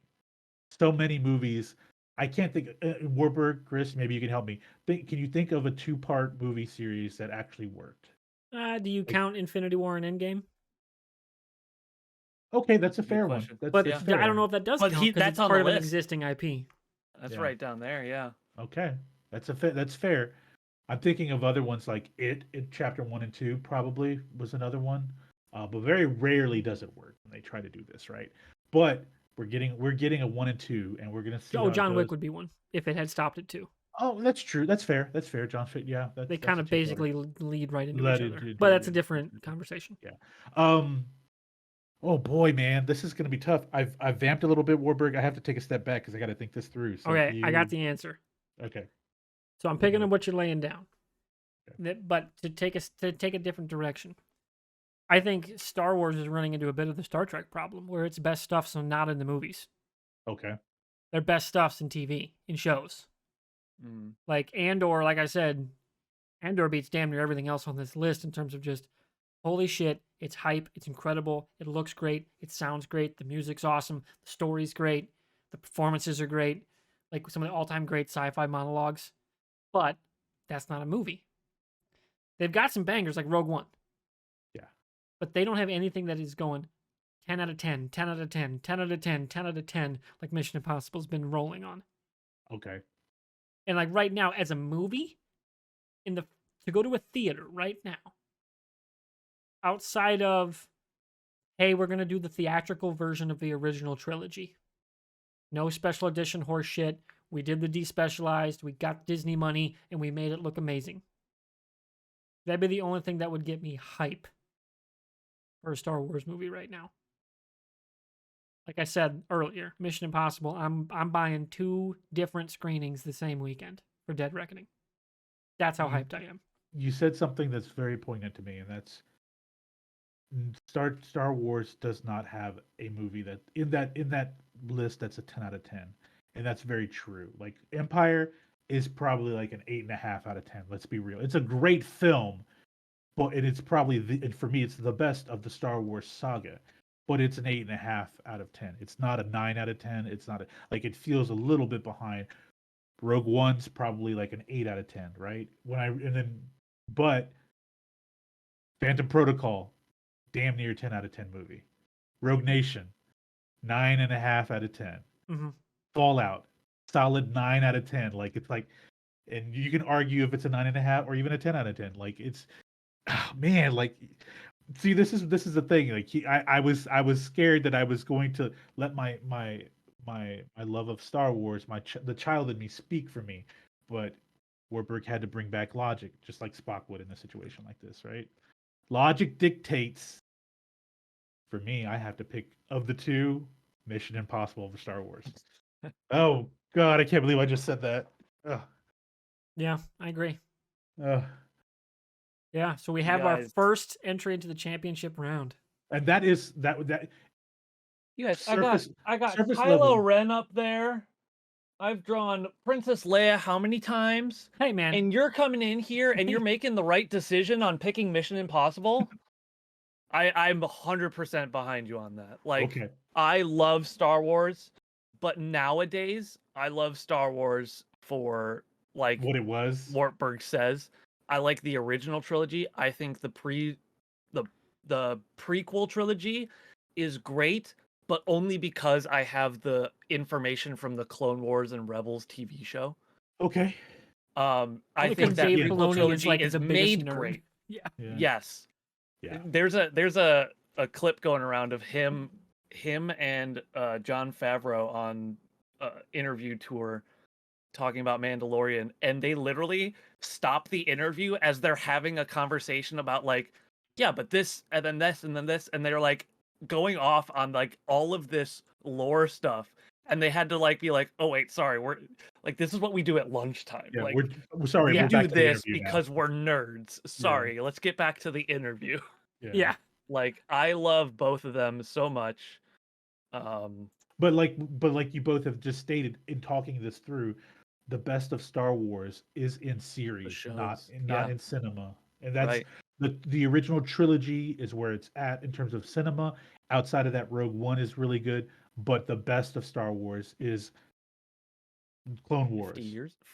So many movies. I can't think. Warburg, Chris, maybe you can help me. Can you think of a two-part movie series that actually worked? Do you Like, count Infinity War and Endgame? okay, that's a Good fair one. question. But That's I don't fair. know if that does But count because that's it's on part the of an list. existing IP. That's Yeah. right down there, yeah. Okay, that's fair. I'm thinking of other ones like it chapter 1 and 2 probably was another one, but very rarely does it work when they try to do this, right? But we're getting a 1 and 2, and we're gonna see Oh, how it John Wick goes. would be one if it had stopped at two. Oh, that's true. That's fair. That's fair. John Fit. Yeah, They that's kind a of two-parter. basically lead right into Let each it other. do. But do- that's a do- different conversation. Yeah. Um. Oh boy, man, this is gonna be tough. I've vamped a little bit, Warburg. I have to take a step back because I got to think this through. So Okay, I got you. the answer. Okay. So I'm Hit me picking up with what you're laying down. But to take a different direction. I think Star Wars is running into a bit of the Star Trek problem, where its best stuff's not in the movies. Okay. Their best stuff's in TV, in shows. Mm. Like Andor, like I said, Andor beats damn near everything else on this list in terms of just holy shit, it's hype, it's incredible, it looks great, it sounds great, the music's awesome, the story's great, the performances are great, like some of the all-time great sci-fi monologues. But that's not a movie. They've got some bangers like Rogue One. Yeah. But they don't have anything that is going 10 out of 10, 10 out of 10, 10 out of 10, 10 out of 10, like Mission Impossible's been rolling on. Okay. And like right now, as a movie, to go to a theater right now, outside of, hey, we're gonna do the theatrical version of the original trilogy. No special edition horse shit. We did the despecialized, we got Disney money, and we made it look amazing. That'd be the only thing that would get me hype for a Star Wars movie right now. Like I said earlier, Mission Impossible, I'm buying 2 different screenings the same weekend for Dead Reckoning. That's how hyped I am. You said something that's very poignant to me, and that's Star Wars does not have a movie that in that list that's a 10 out of 10, and that's very true. Like Empire is probably like an 8.5 out of 10. Let's be real. It's a great film, but it's probably and for me it's the best of the Star Wars saga. But it's an 8.5 out of 10. It's not a 9 out of 10. It's not like it feels a little bit behind. Rogue One's probably like an 8 out of 10, right? But Phantom Protocol, damn near 10 out of 10 movie. Rogue Nation, 9.5 out of 10. Mm-hmm. Fallout, solid 9 out of 10. Like it's like, and you can argue if it's a 9.5 or even a 10 out of 10. Like it's, oh, man, like, see, this is the thing. Like I was scared that I was going to let my love of Star Wars, the child in me speak for me, but Warburg had to bring back logic, just like Spock would in a situation like this, right? Logic dictates. For me, I have to pick of the two, Mission Impossible over Star Wars. Oh God, I can't believe I just said that. Ugh. Yeah, I agree. Ugh. Yeah, so we You have our guys- first entry into the championship round. And that is that You guys, surface I got surface Kylo level. Ren up there. I've drawn Princess Leia how many times? Hey, man. And you're coming in here and you're making the right decision on picking Mission Impossible. I'm 100% behind you on that. Like, Okay. I love Star Wars, but nowadays I love Star Wars for like What it was. Wartburg says. I like the original trilogy. I think the prequel trilogy is great, but only because I have the information from the Clone Wars and Rebels TV show. Okay. I Only think 'cause that Dave prequel Filoni trilogy is like is the biggest made nerd. great. Yeah. Yeah. Yes. Yeah. There's a clip going around of him and Jon Favreau on interview tour talking about Mandalorian, and they literally stop the interview as they're having a conversation about like, yeah, but this and then this and then this, and they're like going off on like all of this lore stuff, and they had to like be like, oh wait, sorry, we're like, this is what we do at lunchtime. Yeah, like we're sorry. we We're do back to the this interview now. because we're nerds. Sorry, let's get back to the interview. Yeah. Like, I love both of them so much. But like you both have just stated in talking this through, the best of Star Wars is in series, not shows, in cinema. And that's right. the original trilogy is where it's at in terms of cinema. Outside of that, Rogue One is really good, but the best of Star Wars is Clone Wars.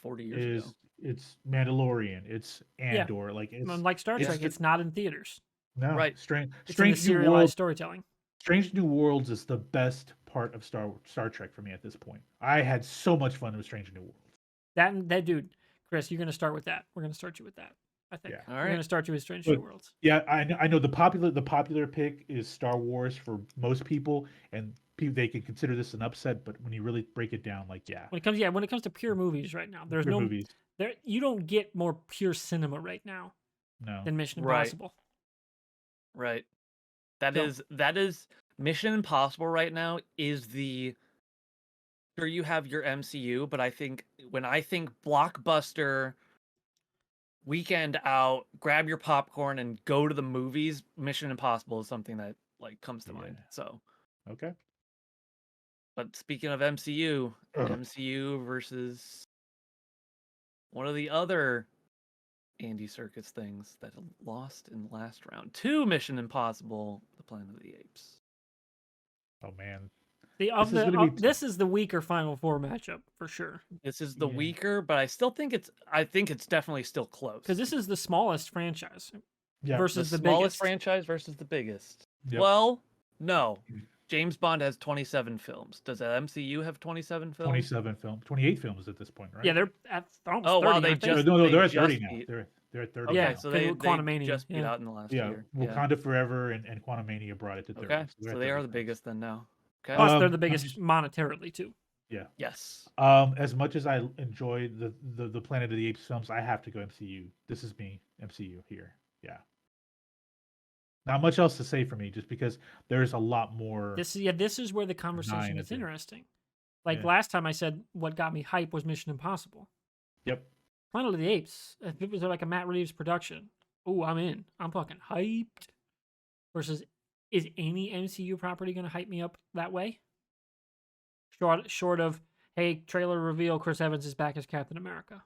40 years ago. It's Mandalorian, it's Yeah. Andor, like it's Like Star Trek, it's not in theaters. no Right. Strange It's in the Strange New serialized Worlds. storytelling. Strange New Worlds is the best part of Star Trek for me at this point. I had so much fun with Strange New Worlds. That dude, Chris, you're gonna start with that. We're gonna start you with that. I think. Yeah. All We're right. gonna start you with Strange But- New Worlds. Yeah, I know the popular pick is Star Wars for most people, and they can consider this an upset, but when you really break it down, like yeah, when it comes to pure movies right now, there's pure no movies. you don't get more pure cinema right now No, than Mission Right. Impossible. Right. That So- is Mission Impossible right now is the sure you have your MCU, but I think when I think blockbuster weekend out, grab your popcorn and go to the movies, Mission Impossible is something that like comes to mind. Yeah. So, okay. but speaking of MCU, Ugh. MCU versus one of the other Andy Serkis things that lost in the last round to Mission Impossible: The Planet of the Apes. Oh man, This is the weaker Final Four matchup for sure. This is the Yeah. weaker, but I think it's definitely still close. Because this is the smallest franchise yeah. versus the the smallest biggest. franchise versus the biggest. Yep. Well, no. James Bond has 27 films. Does the MCU have 27 films? 28 films at this point, right? Yeah, they're at almost Oh, 30, wow, they aren't just- no, they they're at just 30 now. beat- They're at 30 Okay, now. so because they of Quantumania, just beat yeah. out in the last Yeah, year. Wakanda Forever and Quantumania brought it to 30. Okay, they're so at they 30 are the films. biggest then now. Okay. Plus, they're Um, the biggest monetarily too. Yes. As much as I enjoy the Planet of the Apes films, I have to go MCU. This is me, MCU here. Yeah. Not much else to say for me, just because there's a lot more. This is where the conversation Nine, I gets think. interesting. Like Yeah. last time I said what got me hype was Mission Impossible. Yep. Planet of the Apes. If it was like a Matt Reeves production, oh, I'm in. I'm fucking hyped. Versus, is any MCU property going to hype me up that way? Short of, hey, trailer reveal Chris Evans is back as Captain America,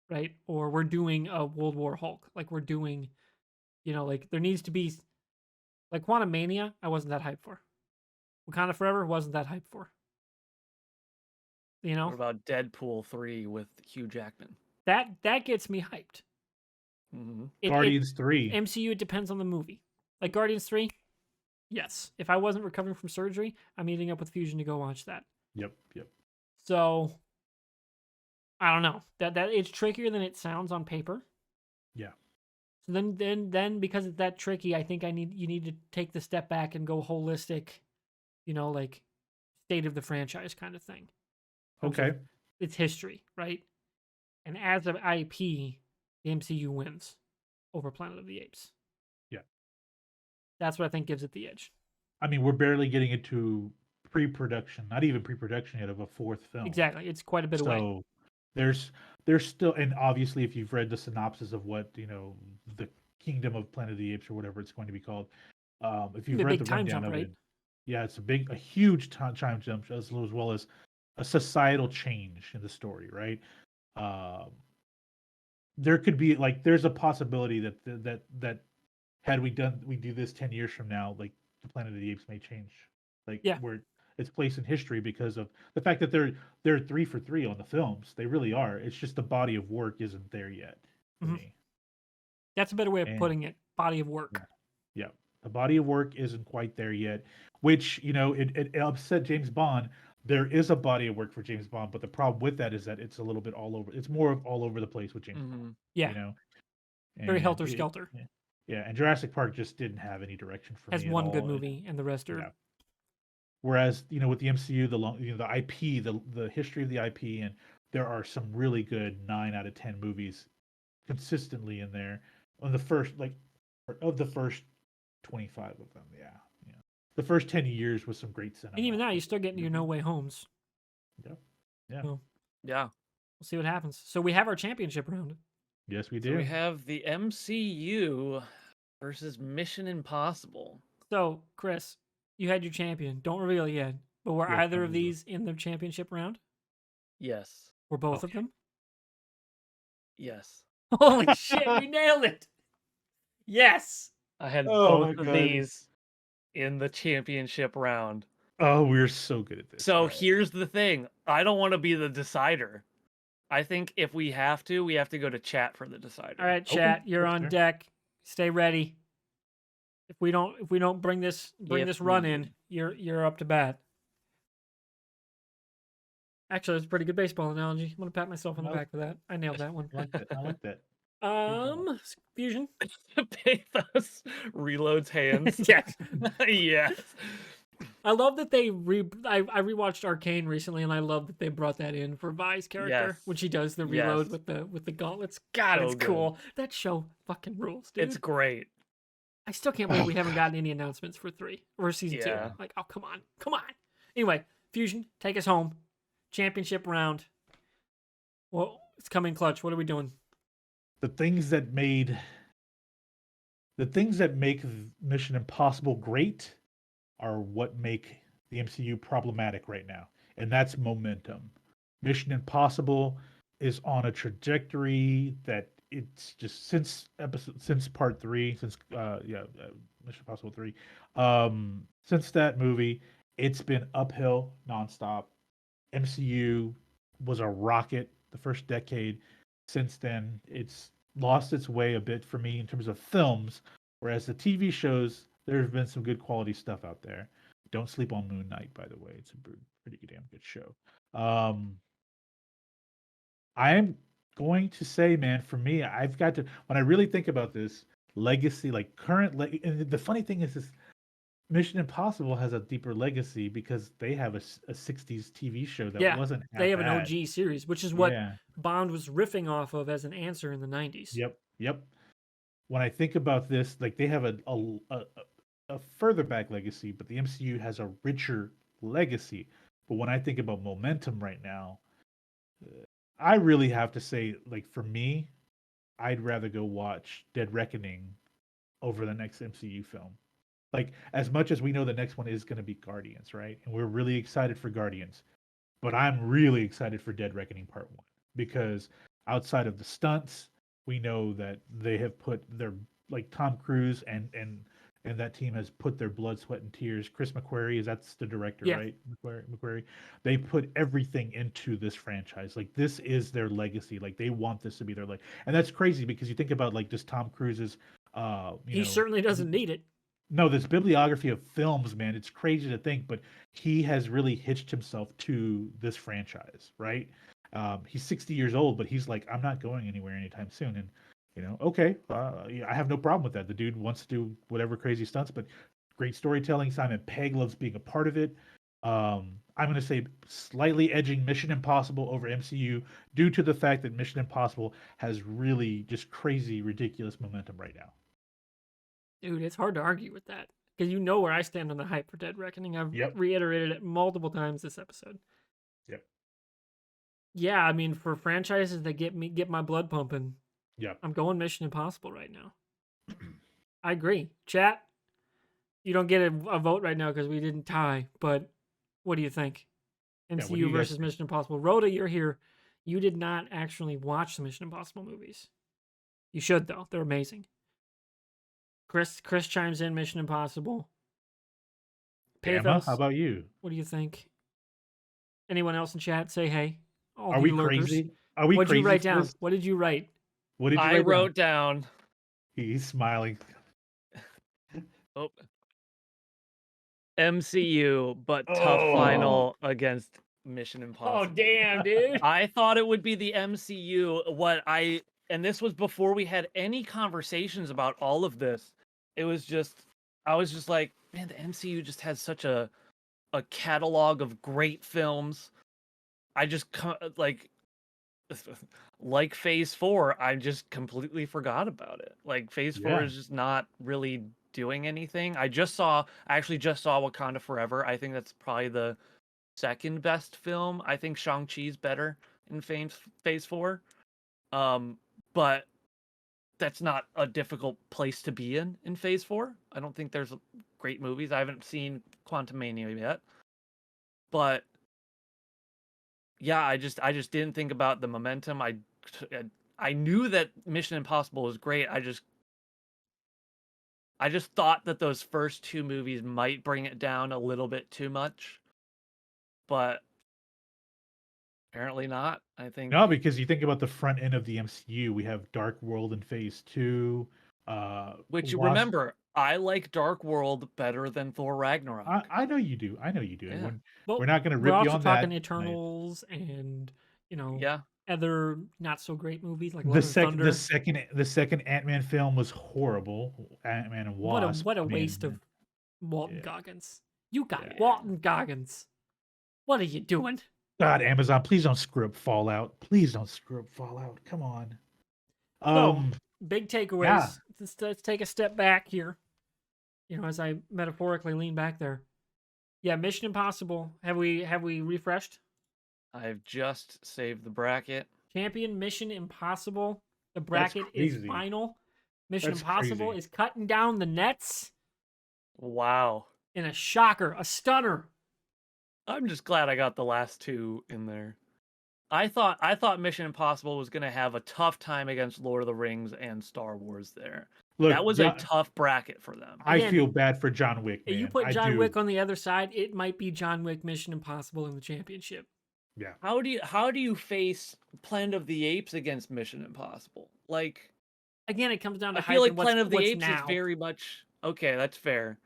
right? Or we're doing a World War Hulk. Like we're doing, like there needs to be, like Quantumania, I wasn't that hyped for. Wakanda Forever wasn't that hyped for. What about Deadpool 3 with Hugh Jackman? That gets me hyped. Mm-hmm. Guardians 3. MCU, it depends on the movie. Like Guardians 3, yes. If I wasn't recovering from surgery, I'm meeting up with Fusion to go watch that. Yep. So I don't know. That it's trickier than it sounds on paper. Yeah. So then because it's that tricky, I think you need to take the step back and go holistic, like state of the franchise kind of thing. Okay. It's history, right? And as of IP, the MCU wins over Planet of the Apes. Yeah. That's what I think gives it the edge. I mean, we're barely getting into pre-production, not even pre-production yet, of a fourth film. Exactly. It's quite a bit away. So there's still, and obviously if you've read the synopsis of what, the Kingdom of Planet of the Apes or whatever it's going to be called, if you've A read big the time rundown jump, of right? it, yeah, it's a huge time jump as well as a societal change in the story, right? There could be there's a possibility that had we do this 10 years from now, like the Planet of the Apes may change, where its place in history because of the fact that they're 3 for 3 on the films. They really are. It's just the body of work isn't there yet for me. That's a better way of And- putting it. Body of work. Yeah, the body of work isn't quite there yet, which it upset James Bond. There is a body of work for James Bond, but the problem with that is that it's a little bit all over. It's more of all over the place with James Bond. Yeah. Very And helter skelter. Yeah, and Jurassic Park just didn't have any direction for Has me. one at good all. movie, and the rest are. Yeah. Whereas with the MCU, the IP, the history of the IP, and there are some really good 9 out of 10 movies consistently in there on the first of the first 25 of them. Yeah. The first 10 years was some great cinema. And even now, you still get your No Way Homes. Yep. Yeah. So, Yeah. we'll see what happens. So we have our championship round. Yes, we So do. we have the MCU versus Mission Impossible. So, Chris, you had your champion. Don't reveal it yet. But were Yeah, either don't of reveal. these in the championship round? Yes. Were both of Okay. them? Yes. Holy shit, we nailed it! Yes! I had Oh my both of God. these in the championship round. Oh, we're so good at this. So All right. here's the thing. I don't want to be the decider. I think if we have to go to chat for the decider. All right, Okay, chat, you're that's on fair. deck. Stay ready. If we don't bring this If run needed. in, you're up to bat. Actually, it's a pretty good baseball analogy. I'm gonna pat myself on the No. back for that. I nailed that one. I like that. I like that. Fusion. Pathos reloads hands. Yes. Yes. I love that they I rewatched Arcane recently, and I love that they brought that in for Vi's character Yes. when she does the Yes. reload with the gauntlets. God, So it's good. cool. That show fucking rules, dude. It's great. I still can't believe we haven't gotten any announcements for 3 or season 2. Yeah. Like, oh, come on. Come on. Anyway, Fusion, take us home. Championship round. Well, it's coming clutch. What are we doing? The things that make Mission Impossible great are what make the MCU problematic right now, and that's momentum. Mission Impossible is on a trajectory that it's just since part 3, Mission Impossible 3, since that movie, it's been uphill nonstop. MCU was a rocket the first decade. Since then, it's lost its way a bit for me in terms of films, whereas the TV shows, there have been some good quality stuff out there. Don't sleep on Moon Knight, by the way. It's a pretty damn good show. I am going to say, man, for me, I've got to, when I really think about this, legacy, like and the funny thing is this, Mission Impossible has a deeper legacy because they have a 60s TV show that Yeah, wasn't half they have an bad. OG series, which is what Yeah. Bond was riffing off of as an answer in the 90s. Yep. When I think about this, like they have a further back legacy, but the MCU has a richer legacy. But when I think about momentum right now, I really have to say, like for me, I'd rather go watch Dead Reckoning over the next MCU film. Like as much as we know the next one is going to be Guardians, right? And we're really excited for Guardians. But I'm really excited for Dead Reckoning Part 1 because outside of the stunts, we know that they have put their, like Tom Cruise and that team has put their blood, sweat, and tears. Chris McQuarrie, that's the director, Yeah. right? McQuarrie. They put everything into this franchise. Like this is their legacy. Like they want this to be their legacy, and that's crazy because you think about like just Tom Cruise's. He certainly doesn't need it. No, this bibliography of films, man, it's crazy to think, but he has really hitched himself to this franchise, right? He's 60 years old, but he's like, I'm not going anywhere anytime soon. And, okay, yeah, I have no problem with that. The dude wants to do whatever crazy stunts, but great storytelling. Simon Pegg loves being a part of it. I'm going to say slightly edging Mission Impossible over MCU due to the fact that Mission Impossible has really just crazy, ridiculous momentum right now. Dude, it's hard to argue with that because you know where I stand on the hype for Dead Reckoning. I've reiterated it multiple times this episode. Yep. Yeah, I mean, for franchises that get my blood pumping, I'm going Mission Impossible right now. I agree. Chat, you don't get a vote right now because we didn't tie, but what do you think? MCU versus Mission Impossible. Rhoda, you're here. You did not actually watch the Mission Impossible movies. You should, though. They're amazing. Chris chimes in, Mission Impossible. Emma, how about you? What do you think? Anyone else in chat? Say hey. Are we crazy? Are we What'd crazy? What'd you write down? What did you write? What did you write I wrote down? He's smiling. Oh. MCU, but tough final against Mission Impossible. Oh, damn, dude. I thought it would be the MCU. And this was before we had any conversations about all of this. I was just like, man, the MCU just has such a catalog of great films. I just like Phase 4, I just completely forgot about it. Like Phase 4 is just not really doing anything. I actually just saw Wakanda Forever. I think that's probably the second best film. I think Shang-Chi's better in Phase 4. But that's not a difficult place to be in Phase 4. I don't think there's great movies. I haven't seen Quantumania yet. But yeah, I just didn't think about the momentum. I knew that Mission Impossible was great. I just thought that those first two movies might bring it down a little bit too much. But apparently not. I think no, because you think about the front end of the MCU, we have Dark World in Phase 2. Which remember, I like Dark World better than Thor Ragnarok. I know you do. Yeah. We're not going to rip you on that. We're also talking Eternals and other not so great movies like Love and Thunder. The second Ant-Man film was horrible. Ant-Man and Wasp. What a waste of Walton Goggins. You got Yeah. Walton Goggins. What are you doing? God, Amazon, please don't screw up Fallout. Please don't screw up Fallout. Come on. So, big takeaways. Yeah. Let's take a step back here. As I metaphorically lean back there. Yeah, Mission Impossible. Have we refreshed? I've just saved the bracket. Champion Mission Impossible. The That's bracket is crazy. final. Mission That's Impossible crazy. is cutting down the nets Wow. in a shocker, a stunner. I'm just glad I got the last two in there. I thought Mission Impossible was going to have a tough time against Lord of the Rings and Star Wars there. Look, That was a tough bracket for them. I Again, feel bad for John Wick, man. You put I John do. Wick on the other side, it might be John Wick Mission Impossible in the championship. Yeah. How do you face Planet of the Apes against Mission Impossible? Like, again, it comes down to I feel like what's, Planet of the what's Apes now. is very much okay. That's fair.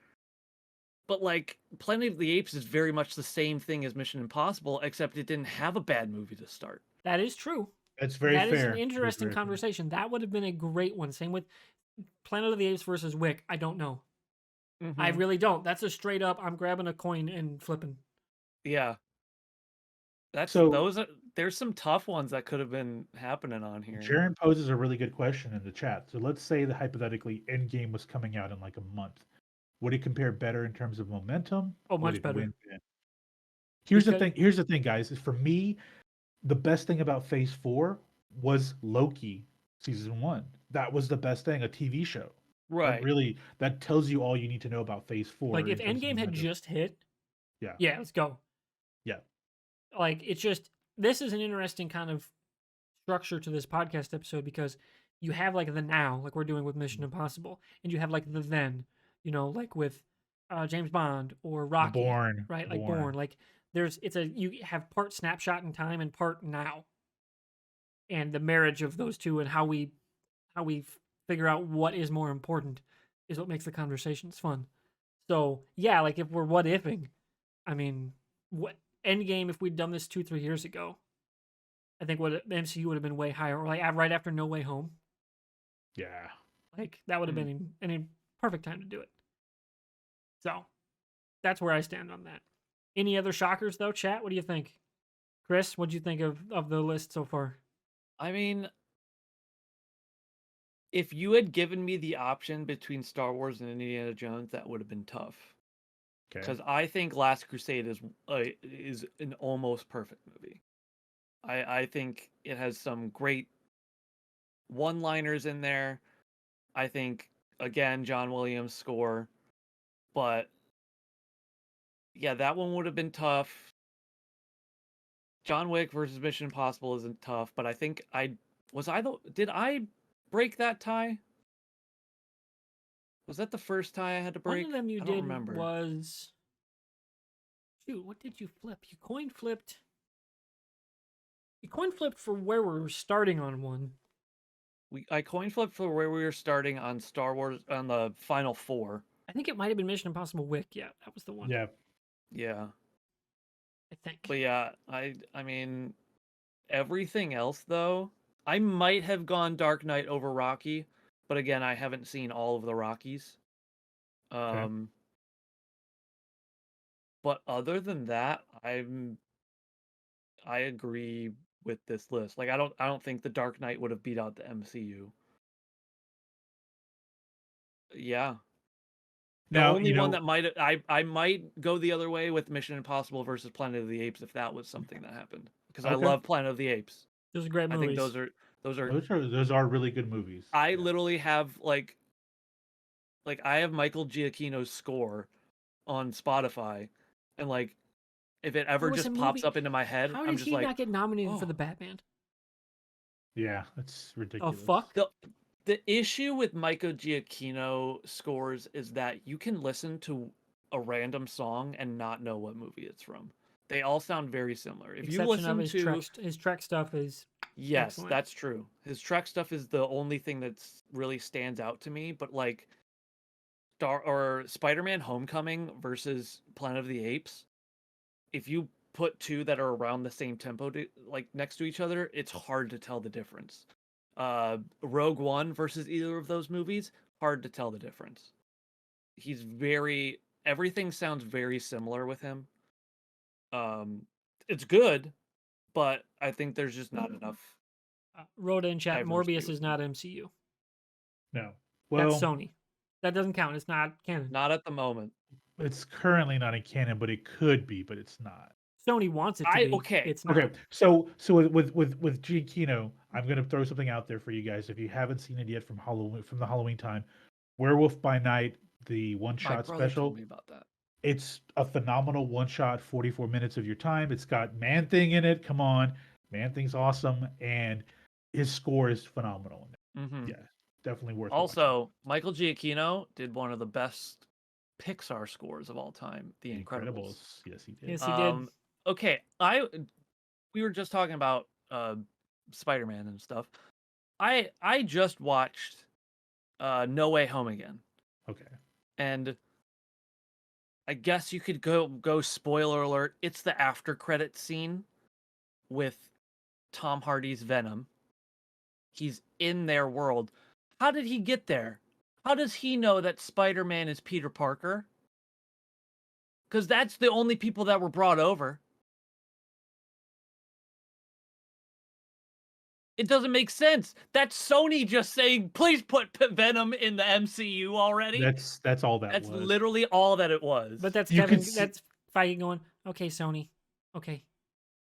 But like, Planet of the Apes is very much the same thing as Mission Impossible, except it didn't have a bad movie to start. That is true. That's very fair. That is an interesting conversation. That would have been a great one. Same with Planet of the Apes versus Wick. I don't know. Mm-hmm. I really don't. That's a straight up, I'm grabbing a coin and flipping. Yeah. There's some tough ones that could have been happening on here. Jaron poses a really good question in the chat. So let's say that hypothetically Endgame was coming out in like a month. Would it compare better in terms of momentum? Oh, much better. Here's the thing, guys. Is for me, the best thing about Phase 4 was Loki season 1. That was the best thing, a TV show. Right. That tells you all you need to know about Phase 4. Like if Endgame had just hit, yeah, let's go. Yeah. Like it's just, this is an interesting kind of structure to this podcast episode because you have like the now, like we're doing with Mission Impossible, and you have like the then, like with James Bond or Rocky, Bourne, right? Like Bourne. Like you have part snapshot in time and part now, and the marriage of those two and how we figure out what is more important is what makes the conversations fun. So yeah, like if we're what ifing, I mean, what Endgame, if we'd done this 2-3 years ago, I think the MCU would have been way higher, or like right after No Way Home. Yeah, like that would have been a perfect time to do it. So that's where I stand on that. Any other shockers though, chat? What do you think? Chris, what do you think of the list so far? I mean, if you had given me the option between Star Wars and Indiana Jones, that would have been tough. Because I think Last Crusade is an almost perfect movie. I think it has some great one-liners in there. I think, again, John Williams' score. But yeah, that one would have been tough. John Wick versus Mission Impossible isn't tough, but I think did I break that tie? Was that the first tie I had to break? One of them you I don't did remember. Was... Shoot, what did you flip? You coin flipped for where we were starting on one. I coin flipped for where we were starting on Star Wars on the Final Four. I think it might have been Mission Impossible Wick. Yeah, that was the one. Yeah. Yeah. I think. But yeah, I mean, everything else though, I might have gone Dark Knight over Rocky, but again, I haven't seen all of the Rockies. But other than that, I agree with this list. Like I don't think the Dark Knight would have beat out the MCU. Yeah. The only one that I might go the other way with Mission Impossible versus Planet of the Apes if that was something that happened. Because I love Planet of the Apes. Those are great movies. I think those are really good movies. I literally have like I have Michael Giacchino's score on Spotify, and like if it ever just pops up into my head, I'm just like, how did he not get nominated for the Batman? Yeah, that's ridiculous. Oh fuck. The issue with Michael Giacchino scores is that you can listen to a random song and not know what movie it's from. They all sound very similar. If you listen to his Trek stuff is excellent. That's true. His Trek stuff is the only thing that's really stands out to me. But like Spider-Man: Homecoming versus Planet of the Apes, if you put two that are around the same tempo like next to each other, it's hard to tell the difference. Rogue One versus either of those movies, hard to tell the difference. He's very everything sounds very similar with him. It's good, but I think there's just not enough Rhoda in chat, diversity Morbius with is him. not MCU. No. That's Well, Sony. That doesn't count. It's not canon. Not at the moment. it's currently not in canon, but it could be, but it's not. Sony wants it to be. Okay. It's not. Okay, so with Giacchino, I'm gonna throw something out there for you guys. If you haven't seen it yet from the Halloween time, Werewolf by Night, the one My shot brother special. told me about that. It's a phenomenal one shot, 44 minutes of your time. It's got Man Thing in it. Come on, Man Thing's awesome, and his score is phenomenal. Mhm. Yeah, definitely worth watching. Also, Michael Giacchino did one of the best Pixar scores of all time, The The Incredibles. Yes, he did. Yes, he did. Okay, we were just talking about Spider-Man and stuff. I just watched No Way Home again, Okay. and I guess you could go spoiler alert. It's the after credit scene with Tom Hardy's Venom. He's in their world. How did he get there? How does he know that Spider-Man is Peter Parker? Because that's the only people that were brought over. It doesn't make sense. That's Sony just saying, please put Venom in the MCU already. That's all that That's was. literally all that it was. But that's You Kevin. could see- That's Feige going, okay, Sony. Okay.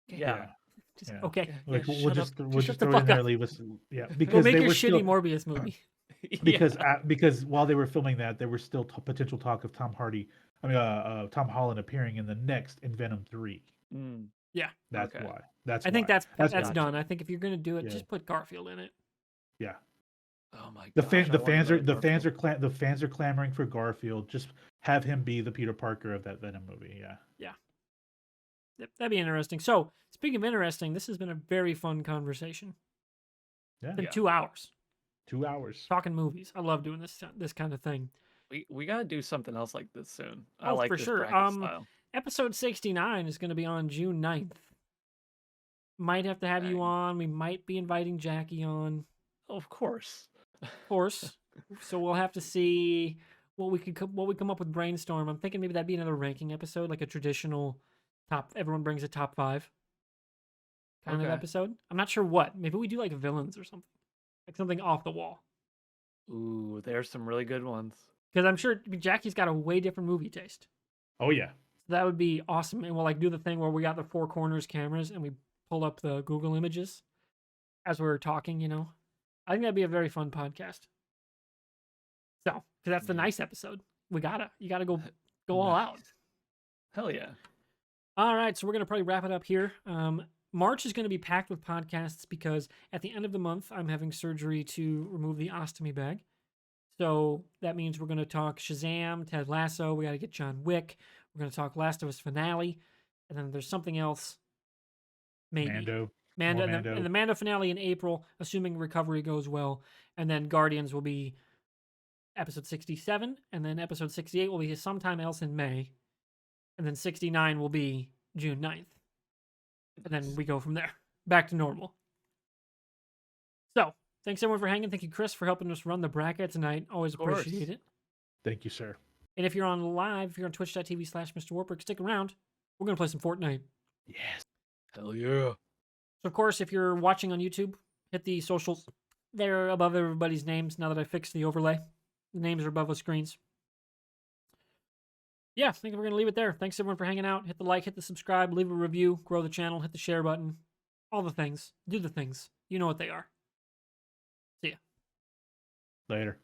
yeah. Just, Yeah. okay. Like, Yeah, we'll shut just up. we'll Shut just the throw it in fuck there up. and leave us. Yeah, We'll because make they your were shitty still Morbius movie. because while they were filming that, there was still potential talk of Tom Holland appearing in the next in Venom 3. Mm, Yeah. That's Okay. why. That's I think why. that's gotcha. done. I think if you're gonna do it, Yeah. just put Garfield in it. Yeah. oh my The gosh. fan, I the wanna fans go are to the fans Garfield. are the fans are clamoring for Garfield. Just have him be the Peter Parker of that Venom movie. Yeah. Yep, that'd be interesting. So, speaking of interesting, this has been a very fun conversation. Yeah. It's been Yeah. 2 hours 2 hours. talking movies. I love doing this kind of thing. We gotta do something else like this soon. I Oh, like for this sure. bracket style. Episode 69 is going to be on June 9th. Might have to have you Dang. on. We might be inviting Jackie on, Of course. of course. So we'll have to see what we come up with brainstorm. I'm thinking maybe that'd be another ranking episode, like a traditional top. Everyone brings a top 5 kind of Okay. episode. I'm not sure what. Maybe we do like villains or something, like something off the wall. Ooh, there's some really good ones. Because I'm sure Jackie's got a way different movie taste. Oh yeah. So that would be awesome. And we'll like do the thing where we got the 4 corners cameras and we pull up the Google images as we're talking, you know. I think that'd be a very fun podcast. So, because that's the Yeah. nice episode. You gotta go all out. Nice. Hell yeah. All right, so we're gonna probably wrap it up here. March is gonna be packed with podcasts because at the end of the month I'm having surgery to remove the ostomy bag. So that means we're gonna talk Shazam, Ted Lasso. We got to get John Wick. We're gonna talk Last of Us finale, and then there's something else. Maybe Mando. Mando, More and the Mando finale in April, assuming recovery goes well, and then Guardians will be episode 67, and then episode 68 will be sometime else in May, and then 69 will be June 9th, and then we go from there back to normal. So thanks everyone for hanging. Thank you, Chris, for helping us run the bracket tonight. Always Of course. appreciate it. Thank you, sir. And if you're on live, if you're on twitch.tv/MrWartburg, stick around. We're gonna play some Fortnite. Yes. Hell yeah. So, of course, if you're watching on YouTube, hit the socials. They're above everybody's names now that I fixed the overlay. The names are above the screens. Yeah, I think we're going to leave it there. Thanks, everyone, for hanging out. Hit the like, hit the subscribe, leave a review, grow the channel, hit the share button. All the things. Do the things. You know what they are. See ya. Later.